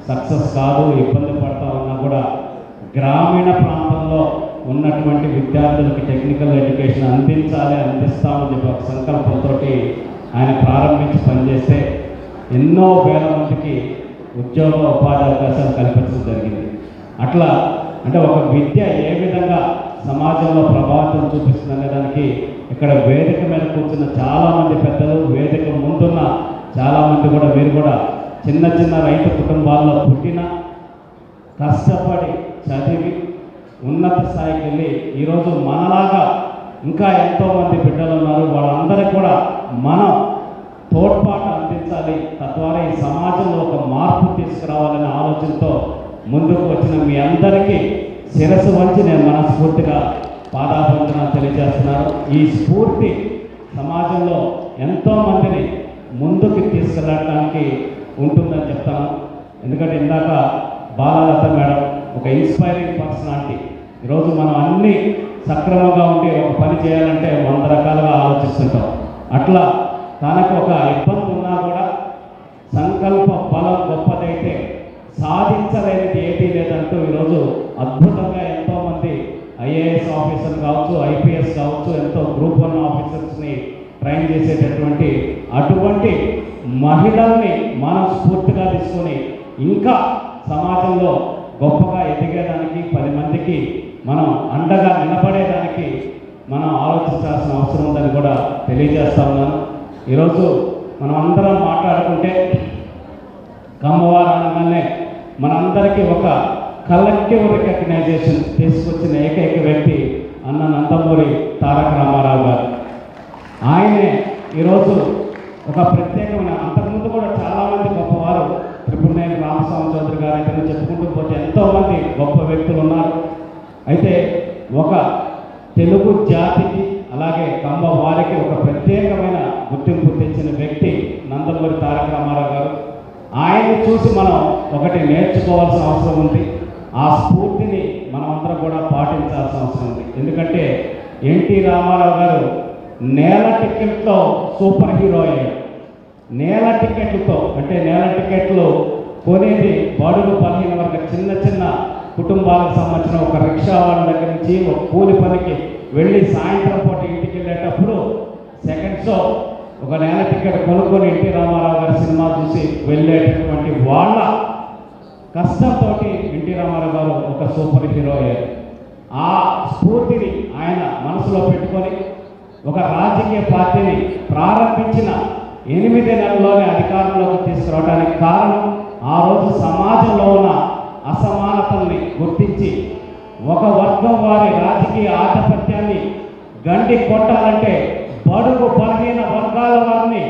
సక్సెస్ కాదు, ఇబ్బంది పడతా ఉన్నా కూడా గ్రామీణ ప్రాంతంలో ఉన్నటువంటి విద్యార్థులకి టెక్నికల్ ఎడ్యుకేషన్ అందిస్తామని చెప్పి ఒక సంకల్పంతో ఆయన ప్రారంభించి పనిచేస్తే ఎన్నో వేల మందికి ఉద్యోగ ఉపాధి అవకాశాలు కల్పించడం జరిగింది. అట్లా అంటే ఒక విద్య ఏ విధంగా సమాజంలో ప్రభావితం చూపిస్తుంది అనే దానికి ఇక్కడ వేదిక మీద కూర్చున్న చాలామంది పెద్దలు, వేదిక ముందున్న చాలామంది కూడా మీరు కూడా చిన్న చిన్న రైతు కుటుంబాల్లో పుట్టిన కష్టపడి చదివి ఉన్నత స్థాయికి వెళ్ళి ఈరోజు మనలాగా ఇంకా ఎంతోమంది బిడ్డలు ఉన్నారు. వాళ్ళందరికీ కూడా మనం తోడ్పాటు అందించాలి, తద్వారా ఈ సమాజంలో ఒక మార్పు తీసుకురావాలనే ఆలోచనతో ముందుకు వచ్చిన మీ అందరికీ శిరస్సు వంచి నేను మనస్ఫూర్తిగా పాదాభివందనాలు తెలియజేస్తున్నాను. ఈ స్ఫూర్తి సమాజంలో ఎంతోమందిని ముందుకు తీసుకెళ్ళడానికి ఉంటుందని చెప్తాను. ఎందుకంటే ఇందాక బాలలత మేడం ఒక ఇన్స్పైరింగ్ పర్సనాలిటీ. ఈరోజు మనం అన్నీ సక్రమంగా ఉండి ఒక పని చేయాలంటే 100 రకాలుగా ఆలోచిస్తుంటాం. అట్లా తనకు ఒక ఇబ్బంది ఉన్నా కూడా సంకల్ప బలం గొప్పదైతే సాధించలేనిది ఏదీ లేదంటూ ఈరోజు అద్భుతంగా ఎంతోమంది ఐఏఎస్ ఆఫీసర్ కావచ్చు, ఐపీఎస్ కావచ్చు, ఎంతో గ్రూప్ 1 ఆఫీసర్స్ని ట్రైన్ చేసేటటువంటి అటువంటి మహిళల్ని మనం స్ఫూర్తిగా తీసుకొని ఇంకా సమాజంలో గొప్పగా ఎదిగేదానికి 10 మందికి మనం అండగా నిలబడేదానికి మనం ఆలోచించాల్సిన అవసరం ఉందని కూడా తెలియజేస్తా ఉన్నాను. ఈరోజు మనం అందరం మాట్లాడుకుంటే కమ్మవారు అనగానే మనందరికీ ఒక కలెక్టివ్ రికగ్నైజేషన్ తీసుకొచ్చిన ఏకైక వ్యక్తి అన్న నందమూరి తారక రామారావు గారు. ఆయనే ఈరోజు ఒక ప్రత్యేకమైన, అంతకుముందు కూడా చాలామంది గొప్పవారు, త్రిపురనేని రామస్వామి చౌదరి గారు అయితే చెప్పుకుంటూ పోతే ఎంతోమంది గొప్ప వ్యక్తులు ఉన్నారు. అయితే ఒక తెలుగు జాతికి అలాగే కమ్మ వారికి ఒక ప్రత్యేకమైన గుర్తింపు తెచ్చిన వ్యక్తి నందమూరి తారక రామారావు గారు. ఆయన్ని చూసి మనం ఒకటి నేర్చుకోవాల్సిన అవసరం ఉంది. ఆ స్ఫూర్తిని మనమందరం కూడా పాటించాల్సిన అవసరం ఉంది. ఎందుకంటే ఎన్టీ రామారావు గారు నేల టికెట్తో సూపర్ హీరో అయ్యాడు. నేల టికెట్లతో అంటే నేల టికెట్లు కొనేది బడుగు బలహీన వర్గ చిన్న చిన్న కుటుంబాలకు సంబంధించిన ఒక రిక్షా వాళ్ళ దగ్గర నుంచి ఒక కూలి పనికి వెళ్ళి సాయంత్రం పూట ఇంటికి వెళ్ళేటప్పుడు సెకండ్ షో ఒక నేల టికెట్ కొనుక్కొని ఎన్టీ రామారావు గారి సినిమా చూసి వెళ్ళేటటువంటి వాళ్ళ కష్టంతో ఎన్టీ రామారావు గారు ఒక సూపర్ హీరో అయ్యారు. ఆ స్ఫూర్తిని ఆయన మనసులో పెట్టుకొని ఒక రాజకీయ పార్టీని ప్రారంభించిన 8 నెలల్లోనే అధికారంలోకి తీసుకురావడానికి కారణం ఆ రోజు సమాజంలో ఉన్న అసమానతల్ని గుర్తించి ఒక వర్గం వారి రాజకీయ ఆధిపత్యాన్ని గండి కొట్టాలంటే బడుగు బలహీన వర్గాల వారిని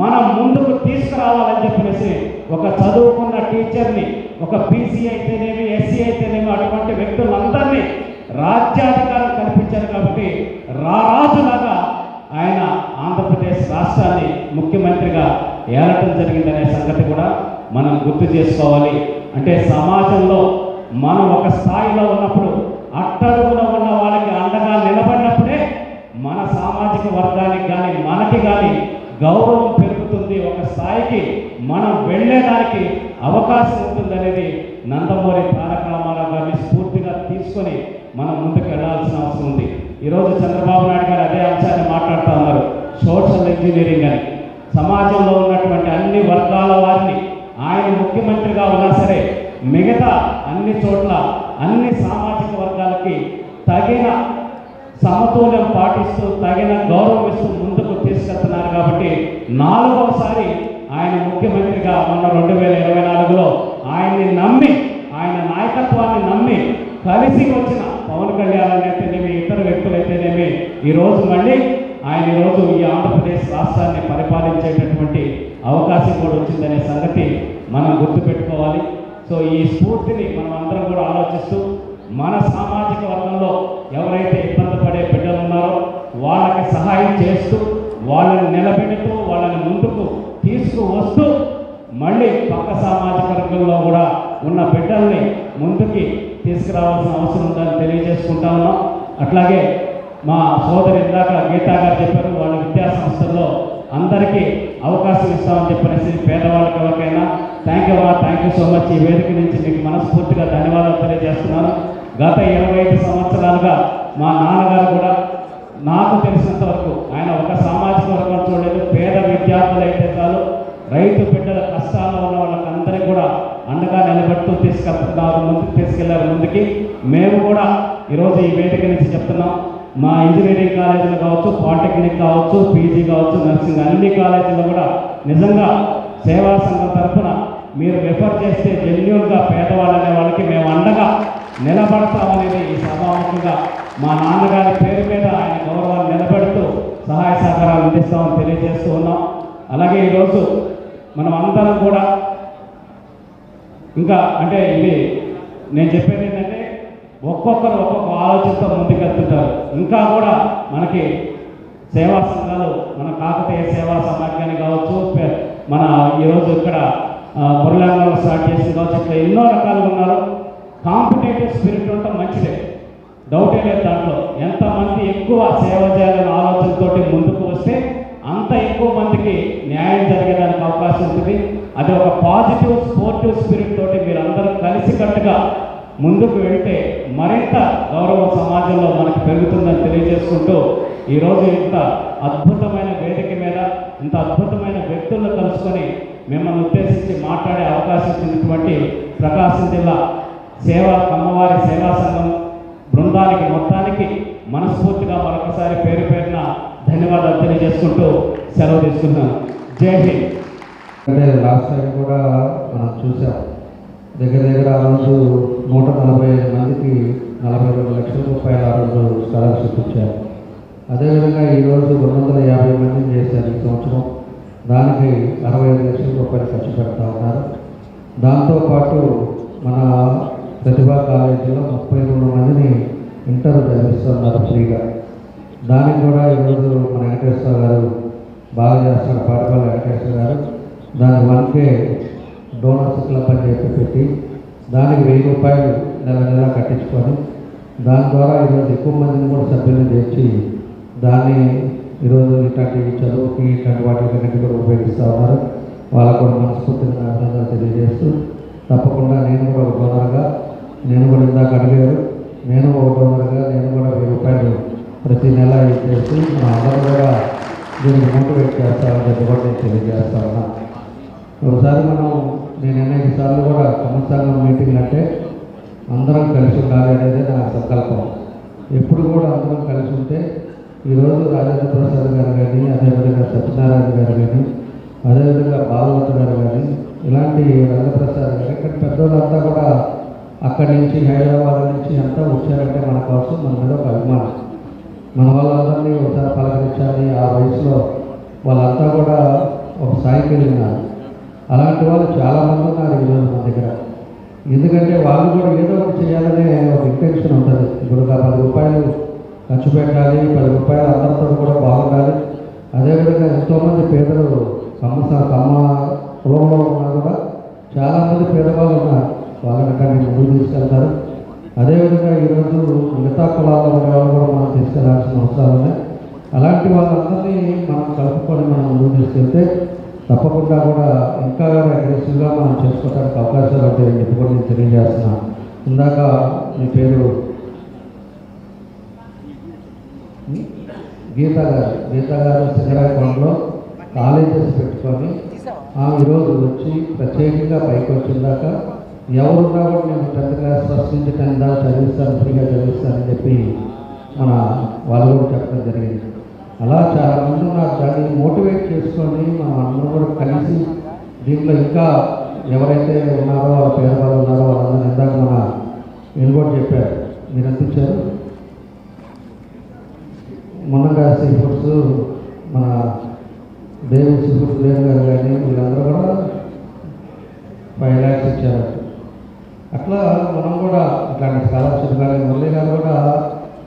మనం ముందుకు తీసుకురావాలని చెప్పేసి ఒక చదువుకున్న టీచర్ని ఒక బీసీ అయితేనేమి ఎస్సీ అయితేనేమి అటువంటి వ్యక్తులందరినీ రాజ్యాధికారం కల్పించారు. కాబట్టి రాజులాగా ఆయన ఆంధ్రప్రదేశ్ రాష్ట్రాన్ని ముఖ్యమంత్రిగా ఏలటం జరిగిందనే సంగతి కూడా మనం గుర్తు చేసుకోవాలి. అంటే సమాజంలో మనం ఒక స్థాయిలో ఉన్నప్పుడు అట్టడుగున ఉన్న వాళ్ళకి అండగా నిలబడినప్పుడే మన సామాజిక వర్గానికి కానీ మనకి కానీ గౌరవం పెరుగుతుంది. ఒక స్థాయికి మనం వెళ్ళేదానికి అవకాశం ఉంటుందనేది నందమూరి తారక రామారావు గారిని స్ఫూర్తిగా తీసుకొని మనం ముందుకు వెళ్ళాల్సిన అవసరం ఉంది. ఈరోజు చంద్రబాబు నాయుడు గారు అదే అంశాన్ని మాట్లాడుతూ ఉన్నారు, సోషల్ ఇంజనీరింగ్ అని. సమాజంలో ఉన్నటువంటి అన్ని వర్గాల వారిని ఆయన ముఖ్యమంత్రిగా ఉన్నా సరే మిగతా అన్ని చోట్ల అన్ని సామాజిక వర్గాలకి తగిన సమతుల్యం పాటిస్తూ తగిన గౌరవం ఇస్తూ ముందుకు తీసుకెళ్తున్నారు. కాబట్టి 4వసారి ఆయన ముఖ్యమంత్రిగా మొన్న 2024లో ఆయన్ని నమ్మి ఆయన నాయకత్వాన్ని నమ్మి కలిసి వచ్చిన పవన్ కళ్యాణ్ అయితేనేమి ఇతర వ్యక్తులైతేనేమి ఈరోజు మళ్ళీ ఆయన ఈరోజు ఈ ఆంధ్రప్రదేశ్ రాష్ట్రాన్ని పరిపాలించేటటువంటి అవకాశం కూడా వచ్చిందనే సంగతి మనం గుర్తుపెట్టుకోవాలి. సో ఈ స్ఫూర్తిని మనం అందరం కూడా ఆలోచిస్తూ మన సామాజిక వర్గంలో ఎవరైతే ఇబ్బంది పడే బిడ్డలు ఉన్నారో వాళ్ళకి సహాయం చేస్తూ వాళ్ళని నిలబెడుతూ వాళ్ళని ముందుకు తీసుకువస్తూ మళ్ళీ పక్క సామాజిక వర్గంలో కూడా ఉన్న బిడ్డల్ని ముందుకి తీసుకురావాల్సిన అవసరం ఉందని తెలియజేసుకుంటా ఉన్నాం. అట్లాగే మా సోదరి ఇందాక గీతా గారు చెప్పారు, వాళ్ళ విద్యా సంస్థల్లో అందరికీ అవకాశం ఇస్తామని చెప్పనేసి పేదవాళ్ళకి ఎవరికైనా థ్యాంక్ యూ సో మచ్. ఈ వేదిక నుంచి మీకు మనస్ఫూర్తిగా ధన్యవాదాలు తెలియజేస్తున్నాను. గత 25 సంవత్సరాలుగా మా నాన్నగారు కూడా నాకు తెలిసినంత వరకు ఆయన ఒక సామాజిక వర్గం చూడలేదు. పేద విద్యార్థులు అయితే చాలు, రైతు బిడ్డల కష్టాల్లో ఉన్న వాళ్ళకి అందరికీ కూడా అండగా నిలబెడుతూ తీసుకెళ్తున్నారు, ముందుకు తీసుకెళ్లారు ముందుకి. మేము కూడా ఈరోజు ఈ వేదిక నుంచి చెప్తున్నాం, మా ఇంజనీరింగ్ కాలేజీలు కావచ్చు, పాలిటెక్నిక్ కావచ్చు, పీజీ కావచ్చు, నర్సింగ్ అన్ని కాలేజీల్లో కూడా నిజంగా సేవా సంఘం తరఫున మీరు రిఫర్ చేస్తే జెన్యూన్గా పేదవాళ్ళనే వాళ్ళకి మేము అండగా నిలబడతామనేది ఈ సభాముఖంగా మా నాన్నగారి పేరు మీద ఆయన గౌరవాన్ని నిలబెడుతూ సహాయ సహకారాలు అందిస్తామని తెలియజేస్తూ ఉన్నాం. అలాగే ఈరోజు మనం అందరం కూడా ఇంకా అంటే ఇది నేను చెప్పేది ఏంటంటే ఒక్కొక్కరు ఒక్కొక్క ఆలోచనతో ముందుకెళ్తుంటారు. ఇంకా కూడా మనకి సేవా సంఘాలు మన కాకతీయ సేవా సమాఖ్యాన్ని కావచ్చు, మన ఈరోజు ఇక్కడ మురళంలో స్టార్ట్ చేసి కావచ్చు, ఇట్లా ఎన్నో రకాలుగా ఉన్నారు. కాంపిటేటివ్ స్పిరిట్ ఉండటం మంచిదే, డౌటే లేదు దాంట్లో. ఎంతమంది ఎక్కువ సేవ చేయాలనే ఆలోచనతో ముందుకు వస్తే అంత ఎక్కువ మందికి న్యాయం జరిగేదానికి అవకాశం ఉంటుంది. అది ఒక పాజిటివ్ స్పోర్టివ్ స్పిరిట్ తోటి మీరు అందరూ కలిసికట్టుగా ముందుకు వెళ్తే మరింత గౌరవం సమాజంలో మనకు పెరుగుతుందని తెలియజేసుకుంటూ ఈరోజు ఇంత అద్భుతమైన వేదిక మీద ఇంత అద్భుతమైన వ్యక్తులను కలుసుకొని మిమ్మల్ని ఉద్దేశించి మాట్లాడే అవకాశం ఇచ్చినటువంటి ప్రకాశం జిల్లా కమ్మవారి సేవా సంఘం బృందానికి మొత్తానికి మనస్ఫూర్తిగా మరొకసారి పేరు పేరున ధన్యవాదాలు తెలియజేసుకుంటూ సెలవు తీసుకున్నాను. జై హింద్. అంటే లాస్ట్ టైం కూడా మనం చూసాం, దగ్గర ఆ రోజు 145 మందికి 42 లక్షల రూపాయలు ఆ రోజు స్కాలర్షిప్ ఇచ్చారు. అదేవిధంగా ఈరోజు 250 మందిని చేశారు ఈ సంవత్సరం. దానికి 65 లక్షల రూపాయలు ఖర్చు పెడతా ఉన్నారు. దాంతోపాటు మన ప్రతిభా కాలేజీలో 32 మందిని ఇంటర్ చదివిస్తున్నారు ఫ్రీగా. దానికి కూడా ఈరోజు మన వెంకటేశ్వర గారు బాగా చేస్తున్నారు, పాటిపల్లి వెంకటేశ్వర గారు. దాని 1K డోనర్స్ క్లబ్ అని చెప్పి పెట్టి దానికి 1000 రూపాయలు నెల కట్టించుకొని దాని ద్వారా ఈరోజు ఎక్కువ మందిని కూడా సభ్యులను చేర్చి దాన్ని ఈరోజు ఇట్లాంటి చదువుకి ఇట్లాంటి వాటికన్నిటి కూడా ఉపయోగిస్తూ ఉన్నారు. వాళ్ళకు కూడా మనస్ఫూర్తిగా అభినందనలు తెలియజేస్తూ తప్పకుండా నేను కూడా ఒక డోనర్గా, నేను కూడా ఇందాక అడిగారు, నేను ఒక డోనర్గా నేను కూడా 1000 రూపాయలు ప్రతి నెల చేస్తూ మన అందరూ కూడా దీన్ని మోటివేట్ చేస్తామని చెప్పి కూడా నేను తెలియజేస్తా ఉన్నా. ఒకసారి నేను అనేక సార్లు కూడా సంవత్సరం మీటింగ్ అంటే అందరం కలిసి ఉండాలి అనేది నా సంకల్పం. ఎప్పుడు కూడా అందరం కలిసి ఉంటే ఈరోజు రాజేంద్ర ప్రసాద్ గారు కానీ, అదేవిధంగా సత్యనారాయణ గారు కానీ, అదేవిధంగా భాగవత్ గారు కానీ, ఇలాంటి రంగప్రసాద్ గారు ఇక్కడ పెద్దవాళ్ళంతా కూడా అక్కడి నుంచి హైదరాబాద్ నుంచి అంతా వచ్చారంటే మన కోసం మన మీద ఒక అభిమానం. మన వాళ్ళందరినీ ఒకసారి పలకరించాలి. ఆ వయసులో వాళ్ళంతా కూడా ఒక స్థాయికి వెళ్ళినారు. అలాంటి వాళ్ళు చాలామంది ఉన్నారు ఈరోజు మన దగ్గర. ఎందుకంటే వాళ్ళు కూడా ఏదో ఒకటి చేయాలనే ఒక ఇంటెన్షన్ ఉంటుంది. ఇప్పుడు 10 రూపాయలు ఖర్చు పెట్టాలి, 10 రూపాయలు అందరితో కూడా బాగుండాలి. అదేవిధంగా ఎంతోమంది పేదలు కమ్మ కులంలో ఉన్నా కూడా చాలామంది పేదవాళ్ళు ఉన్నారు. వాళ్ళని కానీ ముందుకు తీసుకెళ్తారు. అదేవిధంగా ఈరోజు మిగతా కులాల వాళ్ళు కూడా మనం తీసుకెళ్లాల్సిన అవసరాలు ఉన్నాయి. అలాంటి వాళ్ళందరినీ మనం కలుపుకొని మనం ముందుకు తీసుకెళ్తే తప్పకుండా కూడా ఇంకా అగ్రెసివ్గా మనం చేసుకోవడానికి అవకాశాలు ఉంటాయని చెప్పి కూడా నేను తెలియజేస్తున్నాను. ఇందాక మీ పేరు గీత గారు సింగరాయకొండలో కాలేజెస్ పెట్టుకొని ఈరోజు వచ్చి ప్రత్యేకంగా పైకి వచ్చిందాక ఎవరున్నా కూడా నేను 10th క్లాస్ ఫస్ట్ నుంచి 10th దాకా చదివిస్తాను, ఫ్రీగా చదివిస్తానని చెప్పి మన వాళ్ళు కూడా చెప్పడం జరిగింది. అలా చాలామంది ఉన్నారు. దాన్ని మోటివేట్ చేసుకొని మనం అందరూ కూడా కలిసి దీంట్లో ఇంకా ఎవరైతే ఉన్నారో వాళ్ళ పేదవాళ్ళు ఉన్నారో వాళ్ళందరూ ఇందాక నేను కూడా చెప్పారు. మీరు ఎంత ఇచ్చారు? మొన్నగా సీ ఫుడ్స్ మన దేవి సీ ఫుడ్స్ దేవి గారు కానీ వీళ్ళందరూ కూడా 5 lakhs ఇచ్చారు. అట్లా మనం కూడా ఇట్లాంటి స్కాలర్షిప్ కానీ మురళి గారు కూడా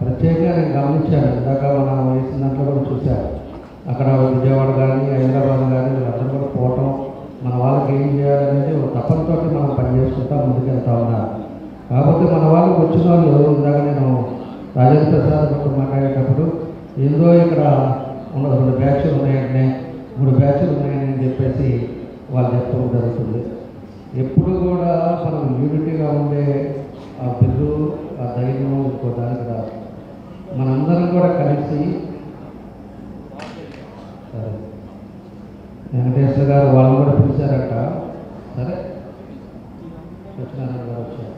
ప్రత్యేకంగా నేను గమనించాను. ఇందాక మనం వేసిన దాంట్లో కూడా చూశాను. అక్కడ విజయవాడ కానీ హైదరాబాద్ కానీ వీళ్ళందరూ కూడా పోవటం, మన వాళ్ళకి ఏం చేయాలనేది ఒక తపనతో మనం పనిచేసుకుంటా ముందుకెళ్తా ఉన్నారు. కాకపోతే మన వాళ్ళకి వచ్చిన వాళ్ళు ఇందాక నేను రాజేంద్ర ప్రసాద్ గారితో మాట్లాడేటప్పుడు ఏదో ఇక్కడ ఉన్న 2 బ్యాచ్లు ఉన్నాయంటే 3 బ్యాచ్లు ఉన్నాయని చెప్పేసి వాళ్ళు చెప్పడం జరుగుతుంది. ఎప్పుడు కూడా మనం యూనిటీగా ఉండే ఆ బిల్లు, ఆ ధైర్యం ఇంకో దానికి రాదు. మనందరం కూడా కలిసి సరే వెంకటేశ్వర గారు వాళ్ళు కూడా పిలిచారట. సరే సత్యనారాయణ గారు వచ్చారు.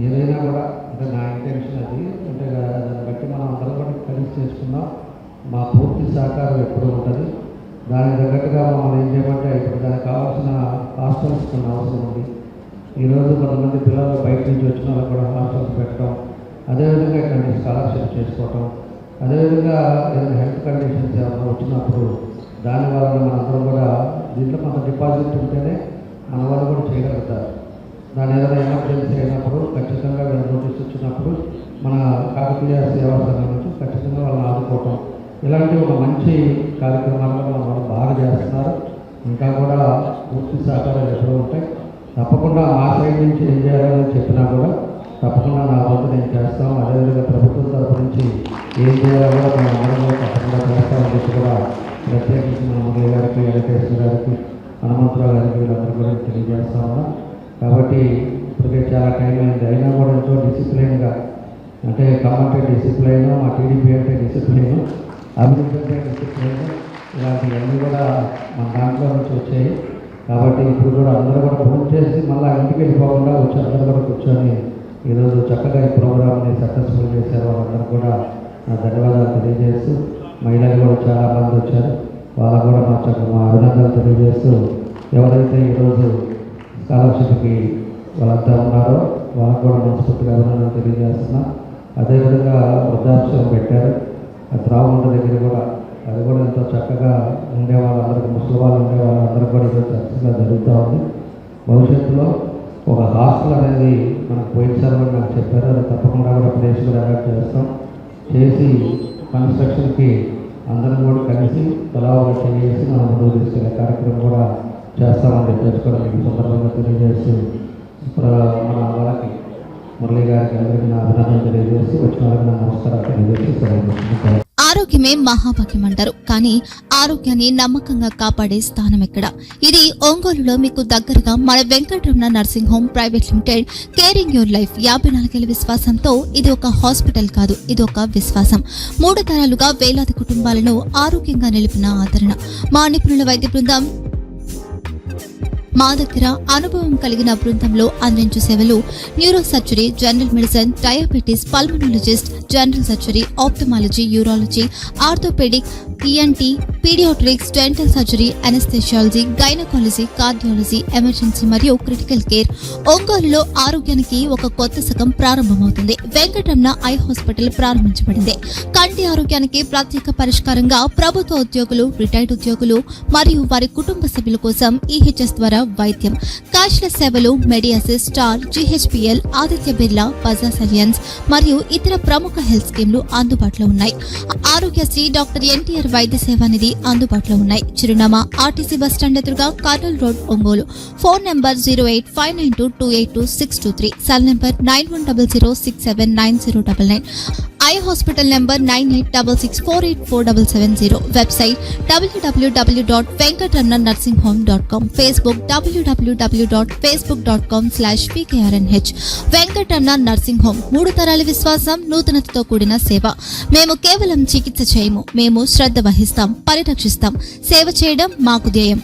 ఏదైనా కూడా అంటే నా ఇంటెన్షన్ అది అంటే దాన్ని బట్టి మనం అందరం కూడా కలిసి చేసుకున్నాం. మా పూర్తి సహకారం ఎప్పుడు ఉంటుంది. దానికి తగ్గట్టుగా మమ్మల్ని ఏం చేయమంటే ఇప్పుడు దానికి కావాల్సిన హాస్టల్స్ కొన్ని అవసరం ఉంది. ఈరోజు కొంతమంది పిల్లలు బయట నుంచి వచ్చిన వాళ్ళకి కూడా హాస్టల్స్ పెట్టడం, అదేవిధంగా ఇట్లాంటి స్కాలర్షిప్ చేసుకోవటం, అదేవిధంగా ఏదైనా హెల్త్ కండిషన్స్ ఏమైనా వచ్చినప్పుడు దాని వల్ల మనందరం కూడా దీంట్లో కొంత డిపాజిట్ ఉంటేనే మన వాళ్ళు కూడా చేయగలుగుతారు. దాని ఏదైనా ఎమర్జెన్సీ అయినప్పుడు ఖచ్చితంగా వీళ్ళు నోటీస్ వచ్చినప్పుడు మన కాకతీయ సేవా సంఘం నుంచి ఖచ్చితంగా వాళ్ళని ఆదుకోవటం, ఇలాంటి ఒక మంచి కార్యక్రమాల్లో వాళ్ళు బాగా చేస్తున్నారు. ఇంకా కూడా పూర్తి సహకారాలు ఎప్పుడూ ఉంటాయి. తప్పకుండా మా సైడ్ నుంచి ఏం చేయాలని చెప్పినా కూడా తప్పకుండా నా వంతు నేను చేస్తాం. అదేవిధంగా ప్రభుత్వం తరఫు నుంచి ఏం చేయాలో కూడా మేము అందరూ తప్పకుండా చేస్తామని చెప్పి కూడా ప్రత్యేకించి మన మురళి గారికి, వెంకటేశ్వర గారికి, హనుమంతరావు గారికి వీళ్ళందరూ కూడా తెలియజేస్తా ఉన్నాం. కాబట్టి ఇప్పటికే చాలా టైం అయింది. అయినా కూడా ఎంతో డిసిప్లైన్గా అంటే కమ్మంటే డిసిప్లైన్, మా టీడీపీ అంటే డిసిప్లైన్, అభివృద్ధి అంటే డిసిప్లైన్, ఇలాంటివన్నీ కూడా మన దాంట్లో నుంచి వచ్చాయి. కాబట్టి ఇప్పుడు కూడా అందరూ కూడా ఫోన్ చేసి మళ్ళీ ఇంటికి వెళ్ళిపోకుండా వచ్చి అందరూ కూడా కూర్చొని ఈరోజు చక్కగా ఈ ప్రోగ్రామ్ని సక్సెస్ఫుల్ చేశారు. వాళ్ళందరూ కూడా నా ధన్యవాదాలు తెలియజేస్తూ, మహిళలు కూడా చాలామంది వచ్చారు, వాళ్ళకు కూడా మా అభినందనలు తెలియజేస్తూ, ఎవరైతే ఈరోజు స్కాలర్షిప్కి వాళ్ళంతా ఉన్నారో వాళ్ళకు కూడా మనస్ఫూర్తిగా అభినందనలు తెలియజేస్తున్నా. అదేవిధంగా వృద్ధాశ్రమం పెట్టారు. త్రాగుంట దగ్గర కూడా అది కూడా ఎంతో చక్కగా ఉండేవాళ్ళందరికీ, ముసలి వాళ్ళు ఉండేవాళ్ళందరికీ కూడా ఈరోజు చక్కగా జరుగుతూ ఉంది. భవిష్యత్తులో ఒక హాస్టల్ అనేది మనకు పోయినసారి కూడా నాకు చెప్పారు. అది తప్పకుండా కూడా ప్లేస్ కూడా అలర్ట్ చేస్తాం. చేసి కన్స్ట్రక్షన్కి అందరం కూడా కలిసి తలాగా చేసి మనం ముందుకు తీసుకెళ్ళే కార్యక్రమం కూడా చేస్తామని చెప్పేసి కూడా మీకు సందర్భంగా తెలియజేస్తూ మన వాళ్ళకి మురళి గారికి అందరికీ నా అభినందనలు తెలియజేసి వచ్చిన వాళ్ళకి నా నమస్కారాలు తెలియజేసి సెలవు. ఆరోగ్యమే మహాభాగ్యం అంటారు, కానీ ఆరోగ్యాన్ని నమ్మకంగా కాపాడే స్థానం ఎక్కడ? ఇది ఒంగోలులో మీకు దగ్గరగా మన Venkataramana nursing home private limited. Caring your life 54 ఏళ్ల విశ్వాసంతో ఇది ఒక హాస్పిటల్ కాదు, ఇది ఒక విశ్వాసం. 3 తరాలుగా వేలాది కుటుంబాలను ఆరోగ్యంగా నిలిపిన ఆదరణ. మా నిపుణుల వైద్య బృందం మా దగ్గర అనుభవం కలిగిన బృందంలో అందించే సేవలు neuro surgery, general medicine, diabetes, pulmonologist, general surgery, ophthalmology, urology, orthopaedic, ENT, paediatrics, dental surgery, anaesthesiology, gynaecology, cardiology, emergency మరియు క్రిటికల్ కేర్. ఒంగోలులో ఆరోగ్యానికి ఒక కొత్త శకం ప్రారంభమవుతుంది. వెంకటరమణ ఐ హాస్పిటల్ ప్రారంభించబడింది. కంటి ఆరోగ్యానికి ప్రత్యేక పరిష్కారంగా ప్రభుత్వ ఉద్యోగులు, రిటైర్డ్ ఉద్యోగులు మరియు వారి కుటుంబ సభ్యుల కోసం ఈహెచ్ఎస్ ద్వారా వైద్యం, క్యాష్లెస్ సేవలు, Medi Assist, star, GHPL, Aditya Birla, Bajaj Allianz మరియు ఇతర ప్రముఖ హెల్త్ స్కీమ్లు అందుబాటులో ఉన్నాయి. ఆరోగ్యశ్రీ, డాక్టర్ ఎన్టీఆర్ వైద్య సేవా నిధి అందుబాటులో ఉన్నాయి. చిరునామా ఆర్టీసీ బస్టాండ్ ఎదురుగా, Kurnool road, Ongole. Phone number 08592282623, cell number 9100679099, eye hospital number 9866484770, website www.venkatramanarsinghome.com, Facebook www.facebook.com/pkrnh. Venkataramana nursing home, 3 తరాల విశ్వాసం, నూతనతతో కూడిన సేవ. మేము కేవలం చికిత్స చేయము, మేము శ్రద్ధ వహిస్తాం, పరిరక్షిస్తాం. సేవ చేయడం మాకు ధ్యేయం.